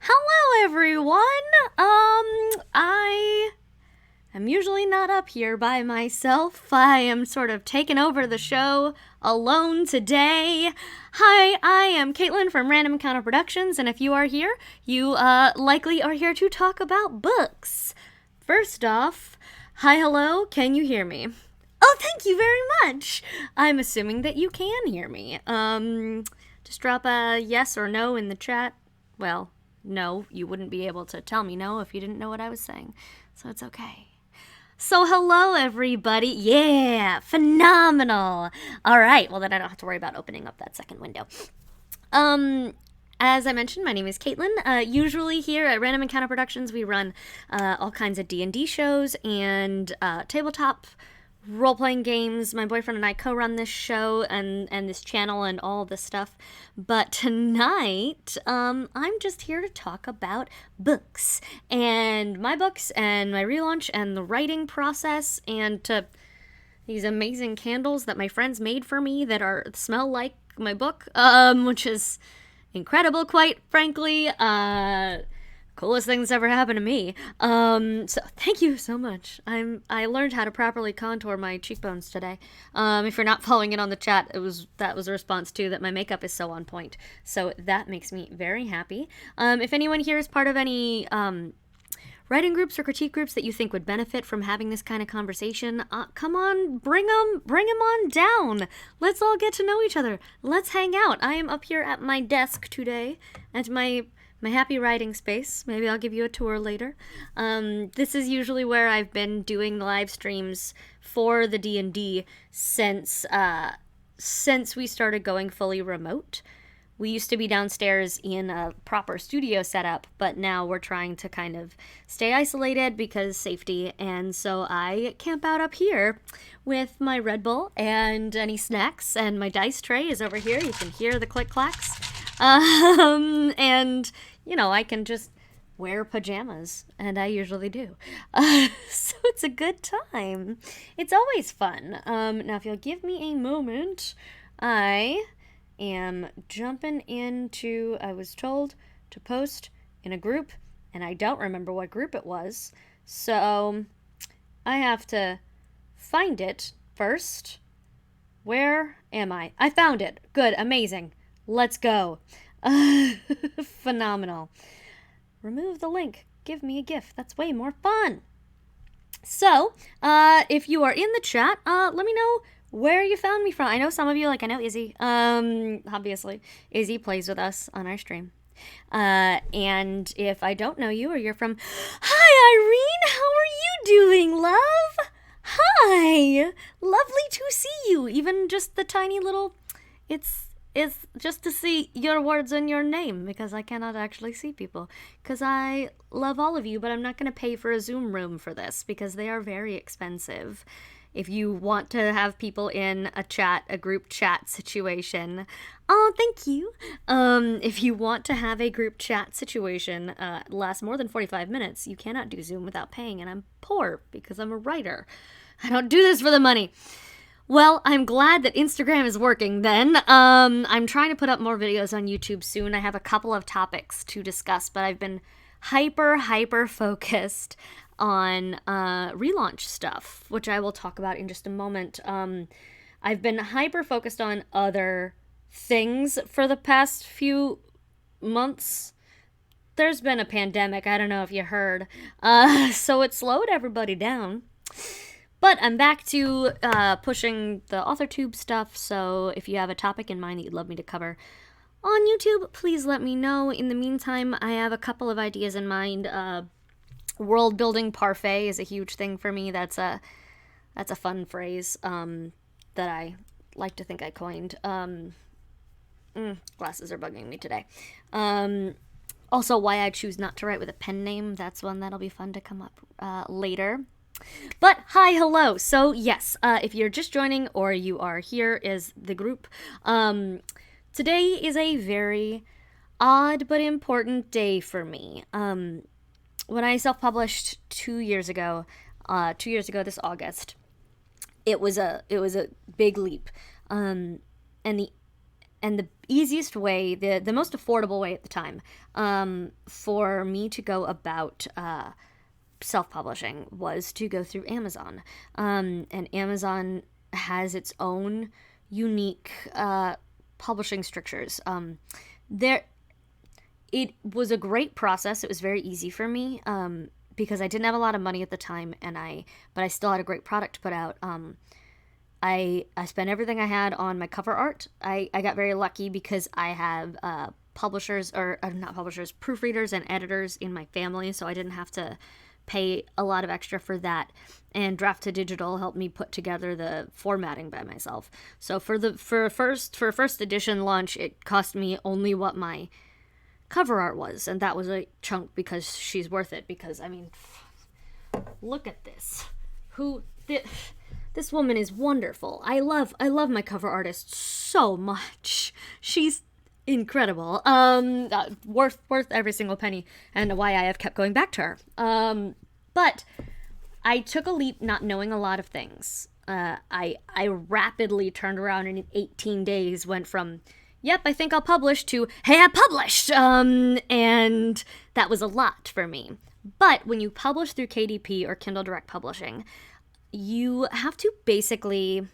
Hello, everyone. I'm usually not up here by myself. I am sort of taking over the show alone today. Hi, I am Caitlin from Random Encounter Productions, and if you are here, you likely are here to talk about books. First off, hi, hello, can you hear me? Oh, thank you very much. I'm assuming that you can hear me. Just drop a yes or no in the chat. Well, no, you wouldn't be able to tell me no if you didn't know what I was saying, so it's okay. So hello, everybody. Yeah, phenomenal. All right, well, then I don't have to worry about opening up that second window. As I mentioned, my name is Caitlin. Usually here at Random Encounter Productions, we run all kinds of D&D shows and tabletop role-playing games. My boyfriend and I co-run this show and this channel and all this stuff. But tonight, I'm just here to talk about books and my books and my relaunch and the writing process and to these amazing candles that my friends made for me that smell like my book, which is incredible, quite frankly. Coolest thing that's ever happened to me. So thank you so much. I learned how to properly contour my cheekbones today. If you're not following it on the chat, that was a response to that my makeup is so on point. So that makes me very happy. If anyone here is part of any writing groups or critique groups that you think would benefit from having this kind of conversation, come on, bring them on down. Let's all get to know each other. Let's hang out. I am up here at my desk today at my happy writing space. Maybe I'll give you a tour later. This is usually where I've been doing the live streams for the D&D since we started going fully remote. We used to be downstairs in a proper studio setup, but now we're trying to kind of stay isolated because safety, and so I camp out up here with my Red Bull and any snacks, and my dice tray is over here. You can hear the click-clacks. And, you know, I can just wear pajamas, and I usually do. So it's a good time. It's always fun. Now, if you'll give me a moment, I am jumping into, I was told to post in a group, and I don't remember what group it was, so I have to find it first. Where am I? I found it. Good, amazing. Let's go. Phenomenal. Remove the link. Give me a gift. That's way more fun. So, if you are in the chat, let me know where you found me from. I know some of you, I know Izzy. Obviously, Izzy plays with us on our stream. And if I don't know you or you're from, hi Irene, how are you doing, love? Hi, lovely to see you. Even just the tiny little, it's just to see your words and your name, because I cannot actually see people. Because I love all of you, but I'm not going to pay for a Zoom room for this, because they are very expensive. If you want to have people in a group chat situation, oh, thank you. If you want to have a group chat situation last more than 45 minutes, you cannot do Zoom without paying, and I'm poor because I'm a writer. I don't do this for the money. Well, I'm glad that Instagram is working then. I'm trying to put up more videos on YouTube soon. I have a couple of topics to discuss, but I've been hyper focused on relaunch stuff, which I will talk about in just a moment. I've been hyper focused on other things for the past few months. There's been a pandemic, I don't know if you heard, so it slowed everybody down. But I'm back to pushing the AuthorTube stuff, so if you have a topic in mind that you'd love me to cover on YouTube, please let me know. In the meantime, I have a couple of ideas in mind. World building parfait is a huge thing for me. That's a fun phrase that I like to think I coined. Glasses are bugging me today. Also, why I choose not to write with a pen name. That's one that'll be fun to come up later. But hi, hello. So yes, if you're just joining or you are here is the group. Today is a very odd but important day for me. When I self-published 2 years ago this August, it was a big leap. And the easiest way, the most affordable way at the time, for me to go about self-publishing was to go through Amazon. And Amazon has its own unique publishing strictures. It was a great process. It was very easy for me because I didn't have a lot of money at the time, but I still had a great product to put out. I spent everything I had on my cover art. I got very lucky because I have publishers, or not publishers, proofreaders and editors in my family, so I didn't have to pay a lot of extra for that. And Draft to Digital helped me put together the formatting by myself. So for a first edition launch, it cost me only what my cover art was, and that was a chunk because she's worth it. Because I mean, look at this. This woman is wonderful. I love my cover artist so much. She's incredible. Worth every single penny, and why I have kept going back to her. But I took a leap not knowing a lot of things. I rapidly turned around, and in 18 days went from, yep, I think I'll publish, to, hey, I published! And that was a lot for me. But when you publish through KDP or Kindle Direct Publishing, you have to basically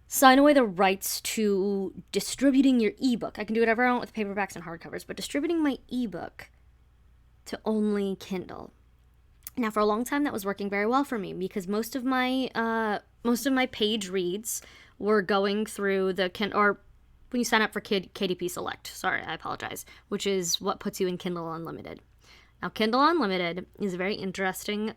sign away the rights to distributing your ebook. I can do whatever I want with paperbacks and hardcovers, but distributing my ebook to only Kindle. Now, for a long time, that was working very well for me because most of my page reads were going through the Kindle, or when you sign up for KDP Select. Sorry, I apologize, which is what puts you in Kindle Unlimited. Now, Kindle Unlimited is a very interesting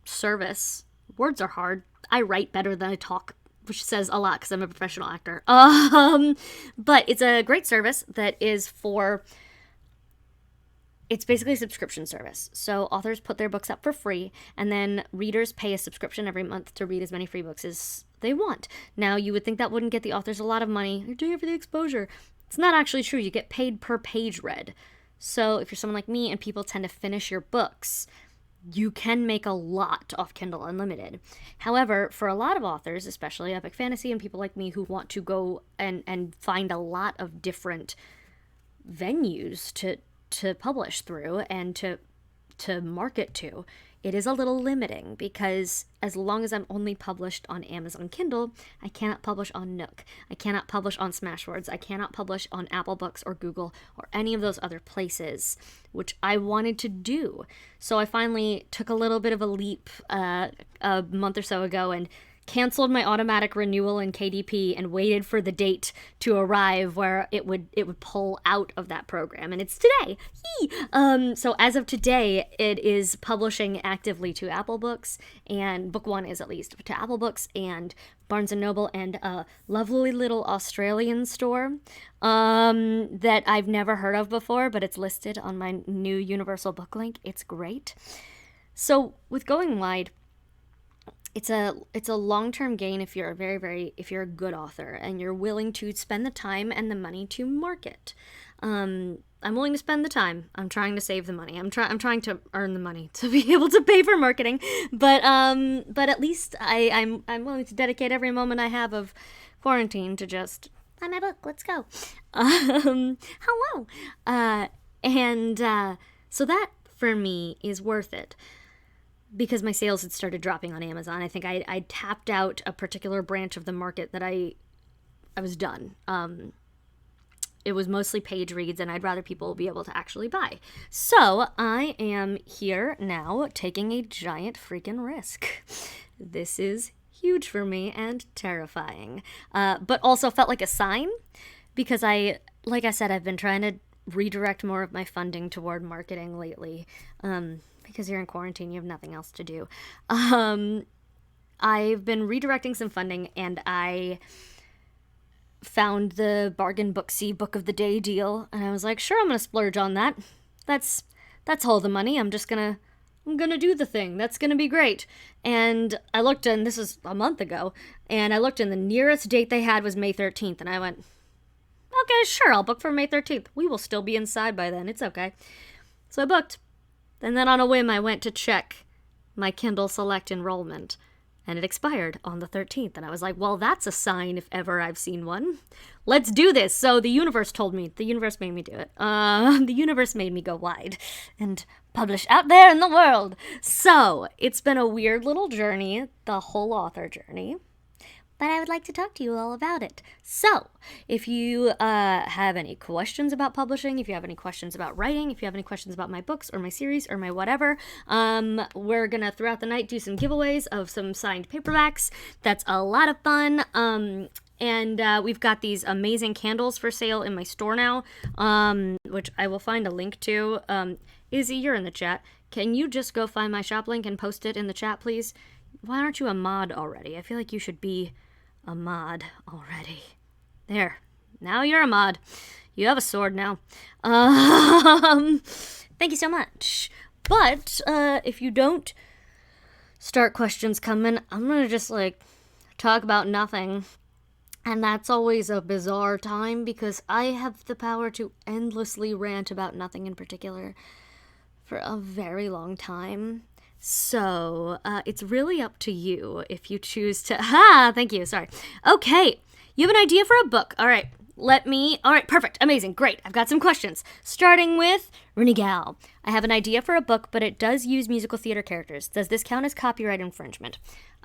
service. Words are hard. I write better than I talk, which says a lot because I'm a professional actor. But it's a great service that is it's basically a subscription service. So authors put their books up for free, and then readers pay a subscription every month to read as many free books as they want. Now, you would think that wouldn't get the authors a lot of money. They're doing it for the exposure. It's not actually true. You get paid per page read. So if you're someone like me and people tend to finish your books, you can make a lot off Kindle Unlimited. However, for a lot of authors, especially epic fantasy and people like me who want to go and find a lot of different venues to publish through and to market to, it is a little limiting because as long as I'm only published on Amazon Kindle, I cannot publish on Nook. I cannot publish on Smashwords. I cannot publish on Apple Books or Google or any of those other places, which I wanted to do. So I finally took a little bit of a leap a month or so ago and canceled my automatic renewal in KDP and waited for the date to arrive where it would pull out of that program, and it's today. Yee! So as of today, it is publishing actively to Apple Books, and Book One is at least to Apple Books and Barnes & Noble and a lovely little Australian store that I've never heard of before, but it's listed on my new Universal Book Link. It's great. So with going wide, it's a long-term gain if you're if you're a good author and you're willing to spend the time and the money to market. I'm willing to spend the time. I'm trying to save the money. I'm trying to earn the money to be able to pay for marketing. But at least I'm willing to dedicate every moment I have of quarantine to just buy my book. Let's go. Hello. So that for me is worth it. Because my sales had started dropping on Amazon. I think I tapped out a particular branch of the market that I was done. It was mostly page reads, and I'd rather people be able to actually buy. So I am here now taking a giant freaking risk. This is huge for me and terrifying. But also felt like a sign because like I said, I've been trying to redirect more of my funding toward marketing lately. Because you're in quarantine, you have nothing else to do. I've been redirecting some funding, and I found the Bargain Booksy Book of the Day deal, and I was like, sure, I'm gonna splurge on that. That's all the money. I'm gonna do the thing. That's gonna be great. And I looked, and this is a month ago, and I looked, and the nearest date they had was May 13th, and I went, okay, sure, I'll book for May 13th. We will still be inside by then. It's okay. So I booked. And then on a whim, I went to check my Kindle Select enrollment. and it expired on the 13th. And I was like, well, that's a sign if ever I've seen one. Let's do this. So the universe told me, the universe made me do it. The universe made me go wide and publish out there in the world. So it's been a weird little journey, the whole author journey. But I would like to talk to you all about it. So, if you have any questions about publishing, if you have any questions about writing, if you have any questions about my books or my series or my whatever, we're going to, throughout the night, do some giveaways of some signed paperbacks. That's a lot of fun. And we've got these amazing candles for sale in my store now, which I will find a link to. Izzy, you're in the chat. Can you just go find my shop link and post it in the chat, please? Why aren't you a mod already? I feel like you should be a mod already. There. Now you're a mod. You have a sword now. Thank you so much. But if you don't start questions coming, I'm gonna just talk about nothing. And that's always a bizarre time because I have the power to endlessly rant about nothing in particular for a very long time. So, it's really up to you if you choose to... Thank you, sorry. Okay, you have an idea for a book. All right, perfect, amazing, great. I've got some questions. Starting with Renigal. I have an idea for a book, but it does use musical theater characters. Does this count as copyright infringement?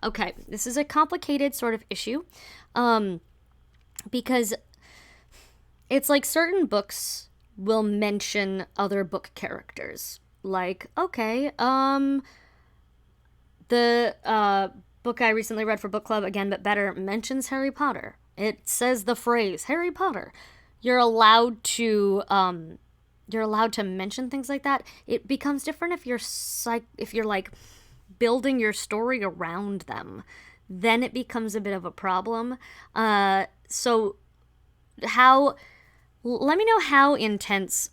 Okay, this is a complicated sort of issue, because it's like certain books will mention other book characters. Like, okay, the book I recently read for book club, again but better, mentions Harry Potter. It says the phrase Harry Potter. You're allowed to mention things like that. It becomes different if you're building your story around them. Then it becomes a bit of a problem. So let me know how intense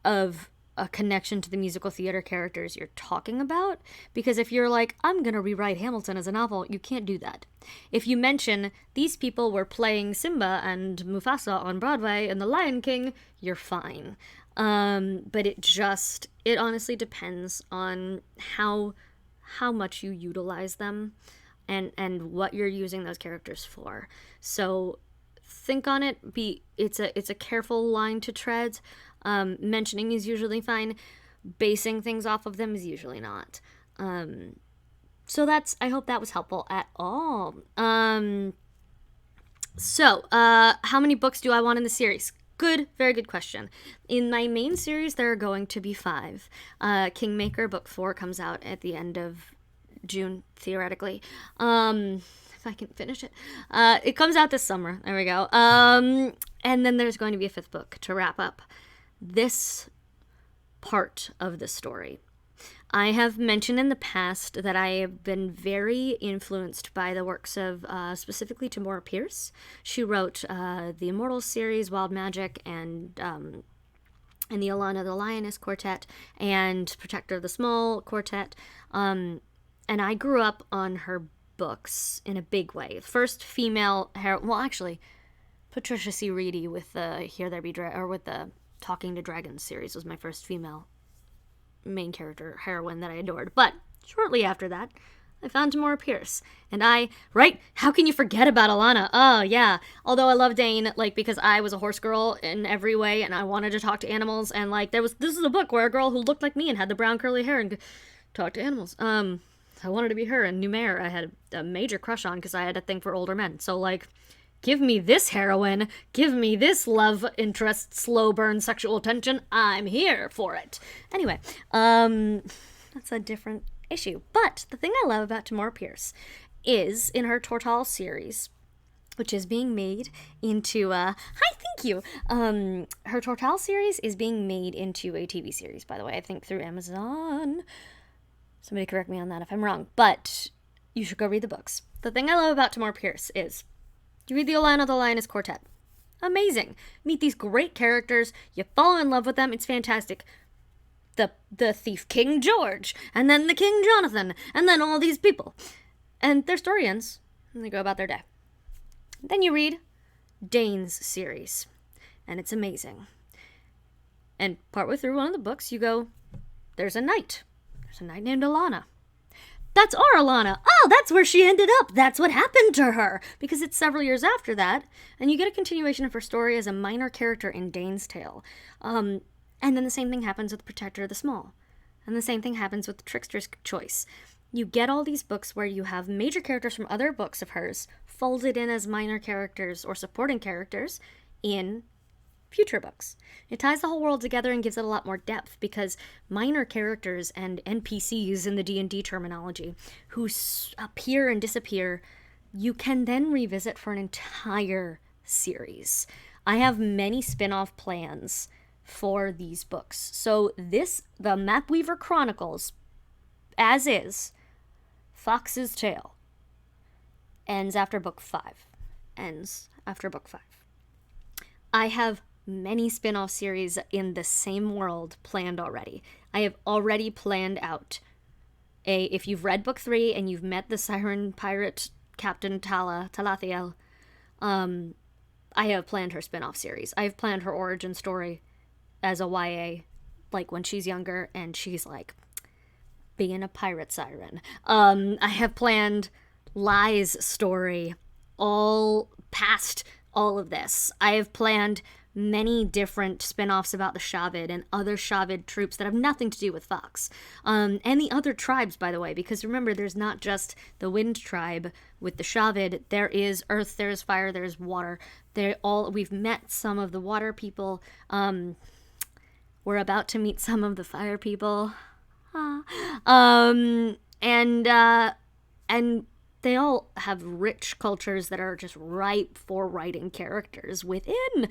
of a connection to the musical theater characters you're talking about, because if you're like, I'm gonna rewrite Hamilton as a novel, you can't do that. If you mention these people were playing Simba and Mufasa on Broadway and The Lion King, you're fine. But it honestly depends on how much you utilize them and what you're using those characters for. So think on it. It's a careful line to tread. Mentioning is usually fine. Basing things off of them is usually not. So I hope that was helpful at all. So how many books do I want in the series? Good, very good question. In my main series, there are going to be 5. Kingmaker Book 4 comes out at the end of June, theoretically. If I can finish it. It comes out this summer. There we go. And then there's going to be a 5th book to wrap up this part of the story. I have mentioned in the past that I have been very influenced by the works of specifically Tamora Pierce. She wrote the Immortals series, Wild Magic, and the Alana the Lioness Quartet, and Protector of the Small Quartet. And I grew up on her books in a big way. First female Patricia C. Reedy with the Here There Be with the Talking to Dragons series was my first female main character heroine that I adored. But shortly after that, I found Tamora Pierce. And how can you forget about Alana? Oh, yeah. Although I love Dane, because I was a horse girl in every way, and I wanted to talk to animals, and, this is a book where a girl who looked like me and had the brown curly hair and could talk to animals. I wanted to be her, and Numair I had a major crush on because I had a thing for older men. So, give me this heroine, give me this love interest, slow burn sexual tension, I'm here for it. Anyway, that's a different issue. But the thing I love about Tamora Pierce is in her Tortal series, which is being made into a... Hi, thank you! Her Tortal series is being made into a TV series, by the way, I think through Amazon. Somebody correct me on that if I'm wrong, but you should go read the books. The thing I love about Tamora Pierce is you read the Alana the Lioness Quartet. Amazing. Meet these great characters. You fall in love with them. It's fantastic. The thief King George, and then the King Jonathan, and then all these people. And their story ends, and they go about their day. Then you read Dane's series, and it's amazing. And partway through one of the books, you go, there's a knight. There's a knight named Alana. that's our Alana. Oh, that's where she ended up. That's what happened to her. Because it's several years after that, and you get a continuation of her story as a minor character in Dane's Tale. And then the same thing happens with Protector of the Small. And the same thing happens with Trickster's Choice. You get all these books where you have major characters from other books of hers folded in as minor characters or supporting characters in future books. It ties the whole world together and gives it a lot more depth, because minor characters and NPCs in the D&D terminology who appear and disappear, you can then revisit for an entire series. I have many spin-off plans for these books. So the Mapweaver Chronicles, as is, Fox's Tale, ends after book 5. I have many spin-off series in the same world planned already. I have already planned out if you've read book 3 and you've met the Siren Pirate Captain Talathiel, I have planned her spin-off series. I have planned her origin story as a YA, like when she's younger and she's like being a pirate siren. I have planned Lai's story all past all of this. I have planned many different spin-offs about the Shavid and other Shavid troops that have nothing to do with Fox. And the other tribes, by the way, because remember, there's not just the Wind tribe with the Shavid. There is Earth, there's Fire, there's Water. We've met some of the Water people. We're about to meet some of the Fire people. And they all have rich cultures that are just ripe for writing characters within,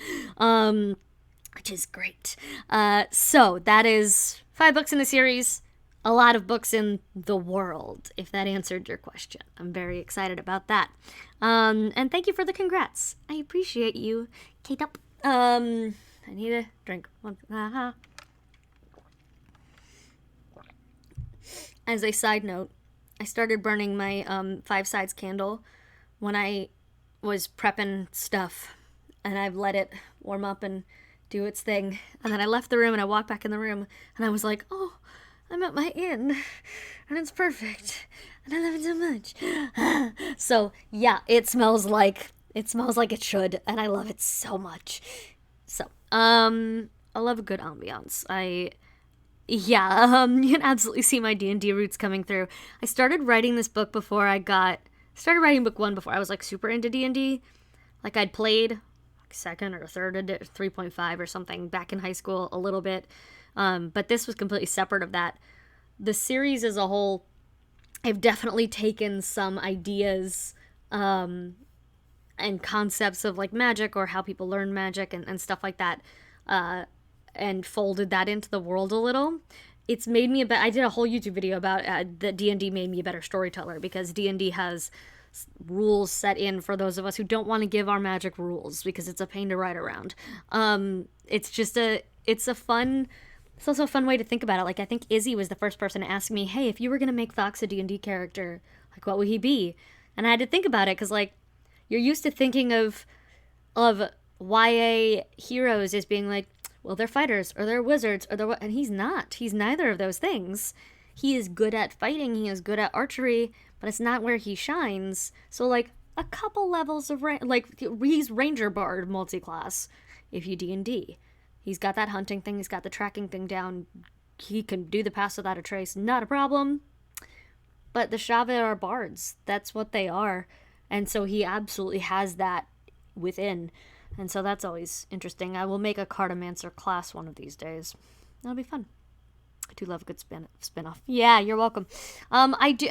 which is great. So that is 5 books in the series, a lot of books in the world, if that answered your question. I'm very excited about that. And thank you for the congrats. I appreciate you, Kate up. I need a drink. As a side note, I started burning my 5 sides candle when I was prepping stuff, and I've let it warm up and do its thing. And then I left the room and I walked back in the room and I was like, oh, I'm at my inn and it's perfect and I love it so much. So yeah, it smells like it should, and I love it so much. So I love a good ambiance. You can absolutely see my D&D roots coming through. I started writing this book started writing book 1 before I was like super into D&D. Like I'd played second or third 3.5 or something back in high school a little bit. But this was completely separate of that. The series as a whole, I've definitely taken some ideas and concepts of like magic or how people learn magic and stuff like that, and folded that into the world a little. It's made me I did a whole YouTube video about that D&D made me a better storyteller, because D&D has rules set in for those of us who don't want to give our magic rules because it's a pain to write around. It's also a fun way to think about it. Like, I think Izzy was the first person to ask me, hey, if you were going to make Fox a D&D character, like, what would he be? And I had to think about it, because, like, you're used to thinking of YA heroes as being like, well, they're fighters, or they're wizards, or they're what, and he's not. He's neither of those things. He is good at fighting, he is good at archery, but it's not where he shines. So, like, a couple levels of, he's Ranger Bard multi-class if you D&D. He's got that hunting thing, he's got the tracking thing down, he can do the pass without a trace, not a problem. But the Shavid are bards, that's what they are. And so he absolutely has that within. And so that's always interesting. I will make a Cartomancer class one of these days. That'll be fun. I do love a good spin-off. Yeah, you're welcome. I do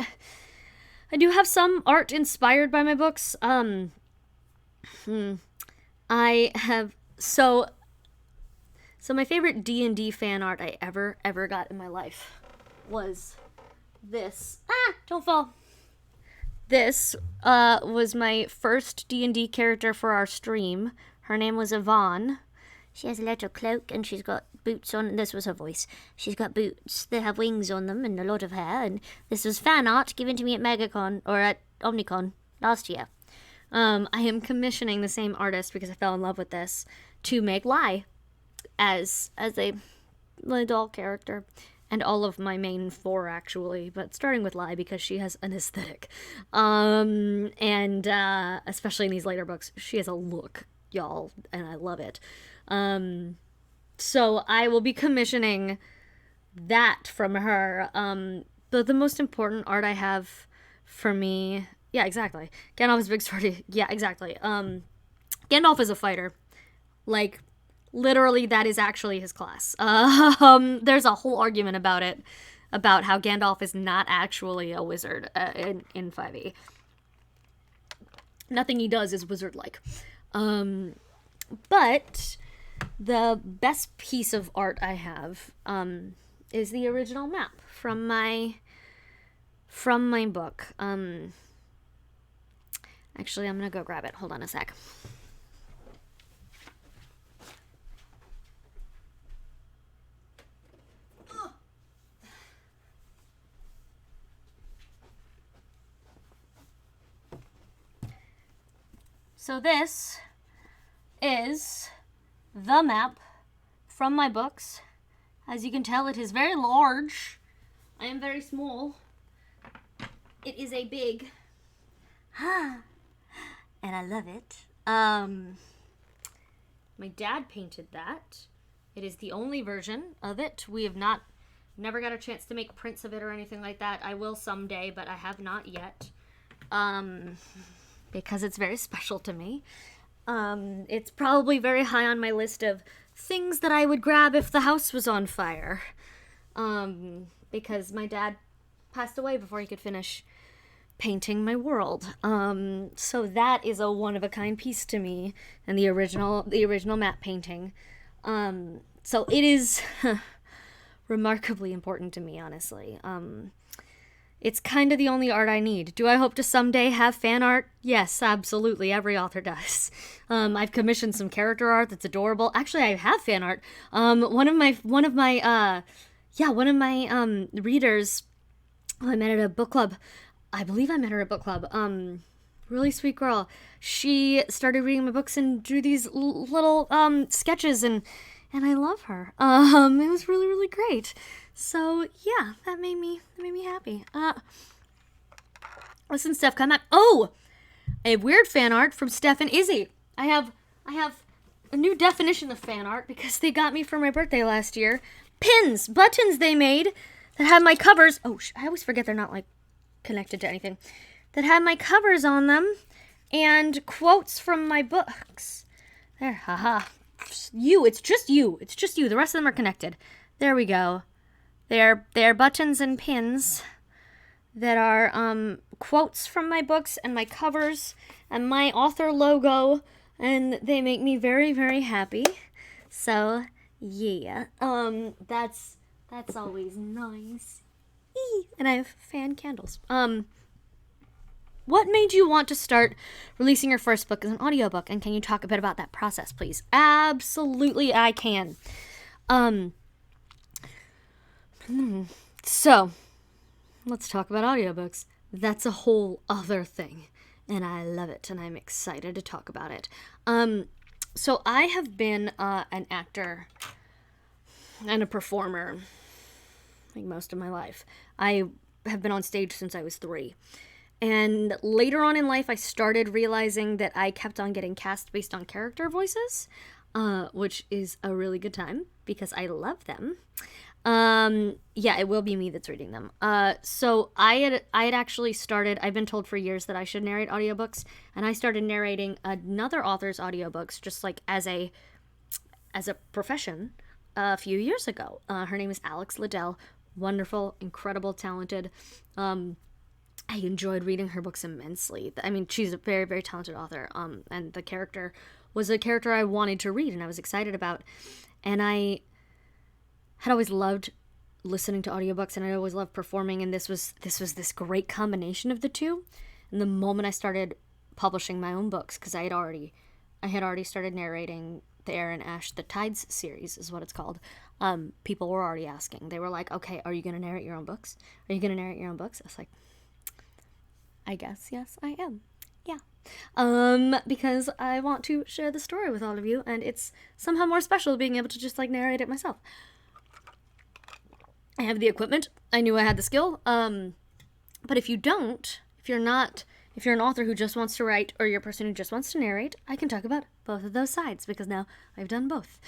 have some art inspired by my books. I have so my favorite D&D fan art I ever got in my life was this. Don't fall. This was my first D&D character for our stream. Her name was Yvonne. She has a little cloak and she's got boots on. This was her voice. She's got boots that have wings on them and a lot of hair. And this was fan art given to me at MegaCon, or at Omnicon last year. I am commissioning the same artist, because I fell in love with this, to make Lai as a little doll character. and all of my main 4 actually, but starting with Lai because she has an aesthetic. And especially in these later books, she has a look, y'all, and I love it. So I will be commissioning that from her. But the most important art I have for me, yeah, exactly. Gandalf is big sword. Yeah, exactly. Gandalf is a fighter. Like, literally, that is actually his class. There's a whole argument about it, about how Gandalf is not actually a wizard in 5e. Nothing he does is wizard-like. But the best piece of art I have is the original map from my book. Actually, I'm gonna go grab it. Hold on a sec. So this is the map from my books. As you can tell, it is very large. I am very small. It is a big, and I love it. My dad painted that. It is the only version of it. We have never got a chance to make prints of it or anything like that. I will someday, but I have not yet. Because it's very special to me. It's probably very high on my list of things that I would grab if the house was on fire. Because my dad passed away before he could finish painting my world. So that is a one-of-a-kind piece to me, and the original map painting. So it is remarkably important to me, honestly. It's kind of the only art I need. Do I hope to someday have fan art? Yes, absolutely. Every author does. I've commissioned some character art that's adorable. Actually, I have fan art. One of my readers, I met at a book club. I believe I met her at book club. Really sweet girl. She started reading my books and drew these little sketches, and I love her. It was really, really great. So yeah, that made me happy. Listen, Steph, come back. Oh, I have weird fan art from Steph and Izzy. I have a new definition of fan art because they got me for my birthday last year. Pins, buttons they made that had my covers. Oh, I always forget they're not like connected to anything. That had my covers on them and quotes from my books. There, haha. It's just you. The rest of them are connected. There we go. They're buttons and pins that are quotes from my books and my covers and my author logo, and they make me very, very happy. So yeah, that's always nice. And I have fan candles. What made you want to start releasing your first book as an audiobook, and can you talk a bit about that process, please? Absolutely, I can. So, let's talk about audiobooks. That's a whole other thing, and I love it, and I'm excited to talk about it. So I have been an actor and a performer like most of my life. I have been on stage since I was 3. And later on in life, I started realizing that I kept on getting cast based on character voices, which is a really good time because I love them. Yeah, it will be me that's reading them. So I had actually started, I've been told for years that I should narrate audiobooks, and I started narrating another author's audiobooks just like as a profession a few years ago. Her name is Alex Liddell. Wonderful, incredible, talented. I enjoyed reading her books immensely. I mean, she's a very, very talented author. And the character was a character I wanted to read and I was excited about. And I had always loved listening to audiobooks, and I always loved performing, and this was this great combination of the two. And the moment I started publishing my own books, because I had already started narrating the Air and Ash, the Tides series is what it's called. People were already asking. They were like, "Okay, are you going to narrate your own books? Are you going to narrate your own books?" I was like, I guess yes, I am. Yeah. Because I want to share the story with all of you, and it's somehow more special being able to just like narrate it myself. I have the equipment. I knew I had the skill. But if you don't, if you're an author who just wants to write or you're a person who just wants to narrate, I can talk about both of those sides because now I've done both.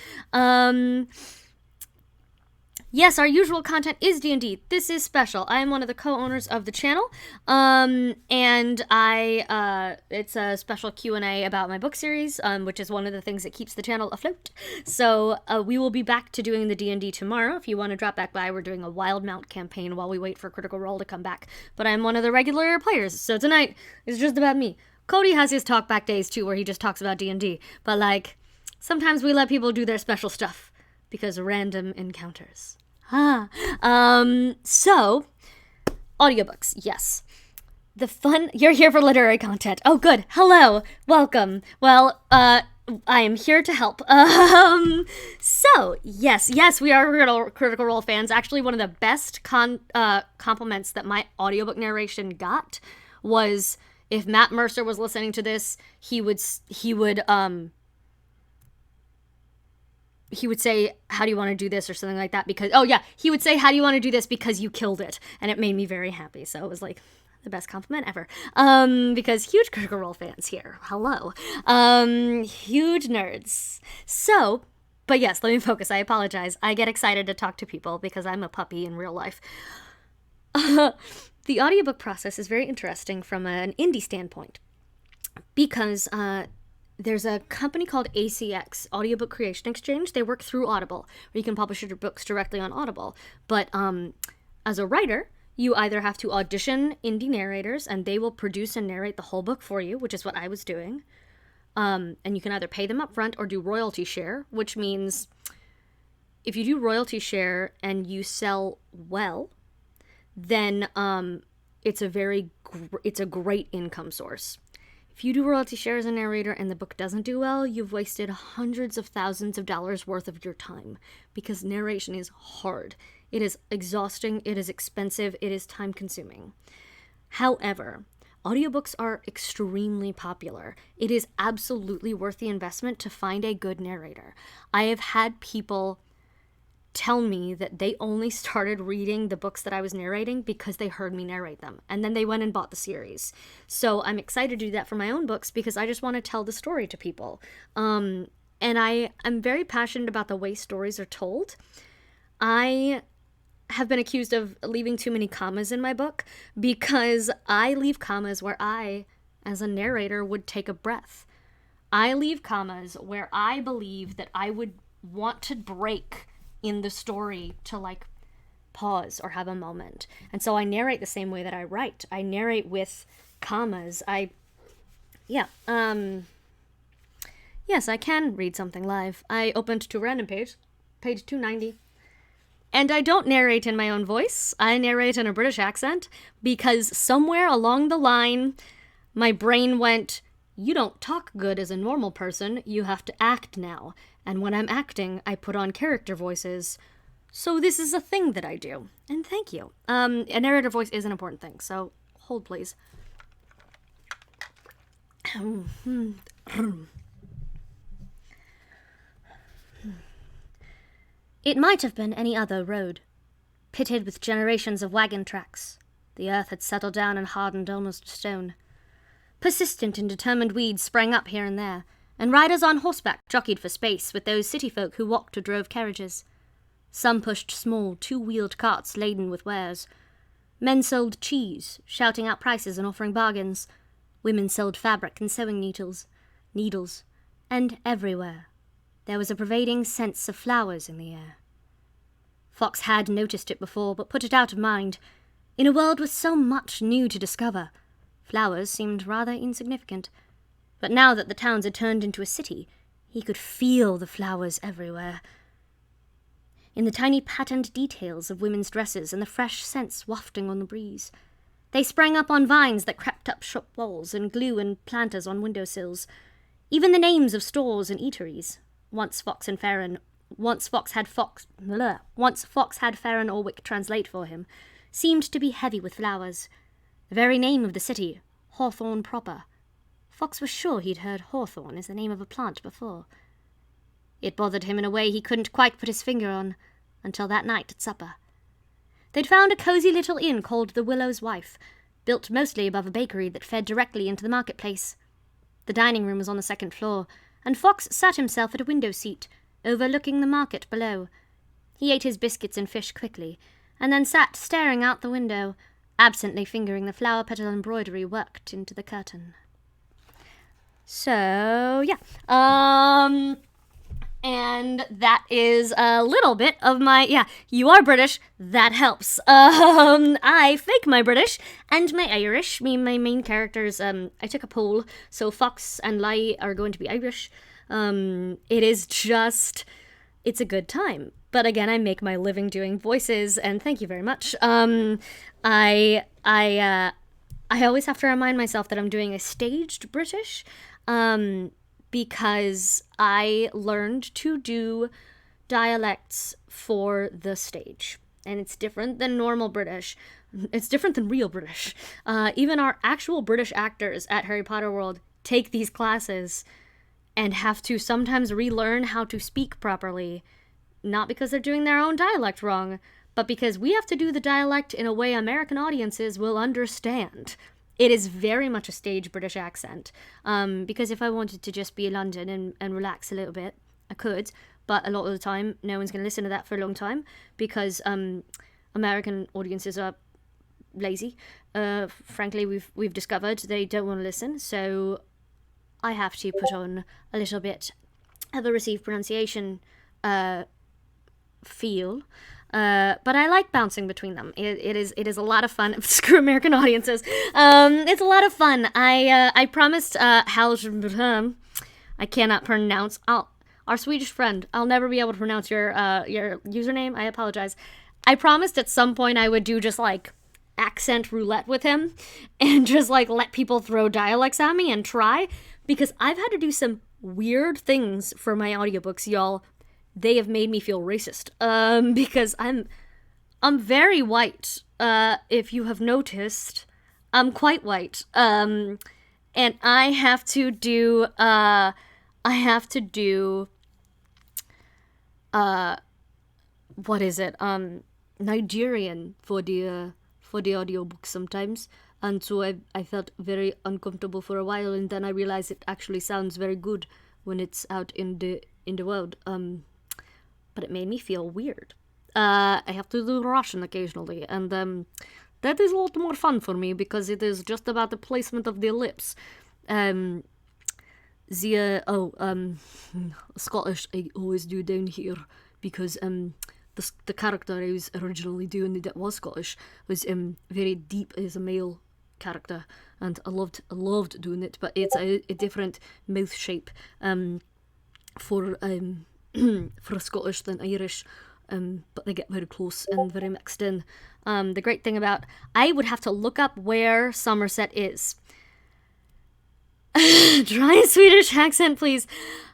Yes, our usual content is D&D. This is special. I am one of the co-owners of the channel, and it's a special Q&A about my book series, which is one of the things that keeps the channel afloat. So we will be back to doing the D&D tomorrow. If you want to drop back by, we're doing a Wild Mount campaign while we wait for Critical Role to come back. But I'm one of the regular players, so tonight is just about me. Cody has his talkback days too, where he just talks about D&D. But like, sometimes we let people do their special stuff because random encounters. So, audiobooks, yes. You're here for literary content. Oh, good. Hello. Welcome. Well, I am here to help. So, yes, we are Critical Role fans. Actually, one of the best compliments that my audiobook narration got was if Matt Mercer was listening to this, he would say, how do you want to do this, or something like that, because, he would say, how do you want to do this, because you killed it, and it made me very happy, so it was, like, the best compliment ever, because huge Critical Role fans here, hello, huge nerds, so, but yes, let me focus, I apologize, I get excited to talk to people, because I'm a puppy in real life. The audiobook process is very interesting from an indie standpoint, because, there's a company called ACX, Audiobook Creation Exchange. They work through Audible, where you can publish your books directly on Audible. But as a writer, you either have to audition indie narrators, and they will produce and narrate the whole book for you, which is what I was doing. And you can either pay them up front or do royalty share, which means if you do royalty share and you sell well, then it's a great income source. If you do royalty share as a narrator and the book doesn't do well, you've wasted hundreds of thousands of dollars worth of your time, because narration is hard. It is exhausting, it is expensive, it is time-consuming. However, audiobooks are extremely popular. It is absolutely worth the investment to find a good narrator. I have had people tell me that they only started reading the books that I was narrating because they heard me narrate them, and then they went and bought the series. So I'm excited to do that for my own books because I just want to tell the story to people. And I'm very passionate about the way stories are told. I have been accused of leaving too many commas in my book because I leave commas where I, as a narrator, would take a breath. I leave commas where I believe that I would want to break in the story to, like, pause or have a moment. And so I narrate the same way that I write. I narrate with commas. Yes, I can read something live. I opened to a random page 290. And I don't narrate in my own voice. I narrate in a British accent because somewhere along the line, my brain went, you don't talk good as a normal person, you have to act now. And when I'm acting, I put on character voices. So this is a thing that I do. And thank you. A narrator voice is an important thing, so hold please. It might have been any other road, pitted with generations of wagon tracks. The earth had settled down and hardened almost to stone. Persistent and determined weeds sprang up here and there, and riders on horseback jockeyed for space with those city folk who walked or drove carriages. Some pushed small, two-wheeled carts laden with wares. Men sold cheese, shouting out prices and offering bargains. Women sold fabric and sewing needles. And everywhere, there was a pervading sense of flowers in the air. Fox had noticed it before, but put it out of mind. In a world with so much new to discover, flowers seemed rather insignificant. But now that the towns had turned into a city, he could feel the flowers everywhere. In the tiny patterned details of women's dresses and the fresh scents wafting on the breeze. They sprang up on vines that crept up shop walls and glue and planters on windowsills. Even the names of stores and eateries. Once Fox had Farron Orwick translate for him, seemed to be heavy with flowers. The very name of the city, Hawthorne proper. Fox was sure he'd heard hawthorn as the name of a plant before. It bothered him in a way he couldn't quite put his finger on, until that night at supper. They'd found a cozy little inn called the Willow's Wife, built mostly above a bakery that fed directly into the marketplace. The dining room was on the second floor, and Fox sat himself at a window seat, overlooking the market below. He ate his biscuits and fish quickly, and then sat staring out the window, absently fingering the flower petal embroidery worked into the curtain. So, yeah. And that is a little bit of my, you are British, that helps. I fake my British and my Irish. My main characters, I took a poll, so Fox and Lai are going to be Irish. It is just, it's a good time. But again, I make my living doing voices, and thank you very much. I always have to remind myself that I'm doing a staged British, because I learned to do dialects for the stage. And it's different than normal British. It's different than real British. Even our actual British actors at Harry Potter World take these classes and have to sometimes relearn how to speak properly. Not because they're doing their own dialect wrong, but because we have to do the dialect in a way American audiences will understand. It is very much a stage British accent, because if I wanted to just be in London and relax a little bit, I could, but a lot of the time, no one's going to listen to that for a long time, because American audiences are lazy. Frankly, we've discovered they don't want to listen, so I have to put on a little bit of a received pronunciation feel. But I like bouncing between them. It is a lot of fun. Screw American audiences. It's a lot of fun. I promised I cannot pronounce our Swedish friend. I'll never be able to pronounce your username. I apologize. I promised at some point I would do just like accent roulette with him and just like let people throw dialects at me and try, because I've had to do some weird things for my audiobooks, y'all. They have made me feel racist, because I'm very white. If you have noticed, I'm quite white. And I have to do, what is it? Nigerian for the audiobook sometimes. And so I felt very uncomfortable for a while, and then I realized it actually sounds very good when it's out in the world. But it made me feel weird. I have to do Russian occasionally, and that is a lot more fun for me, because it is just about the placement of the ellipse. Scottish I always do down here, because the character I was originally doing that was Scottish was very deep as a male character, and I loved doing it, but it's a different mouth shape for Scottish than Irish, but they get very close and very mixed in. The great thing about, I would have to look up where Somerset is. Try a Swedish accent, please.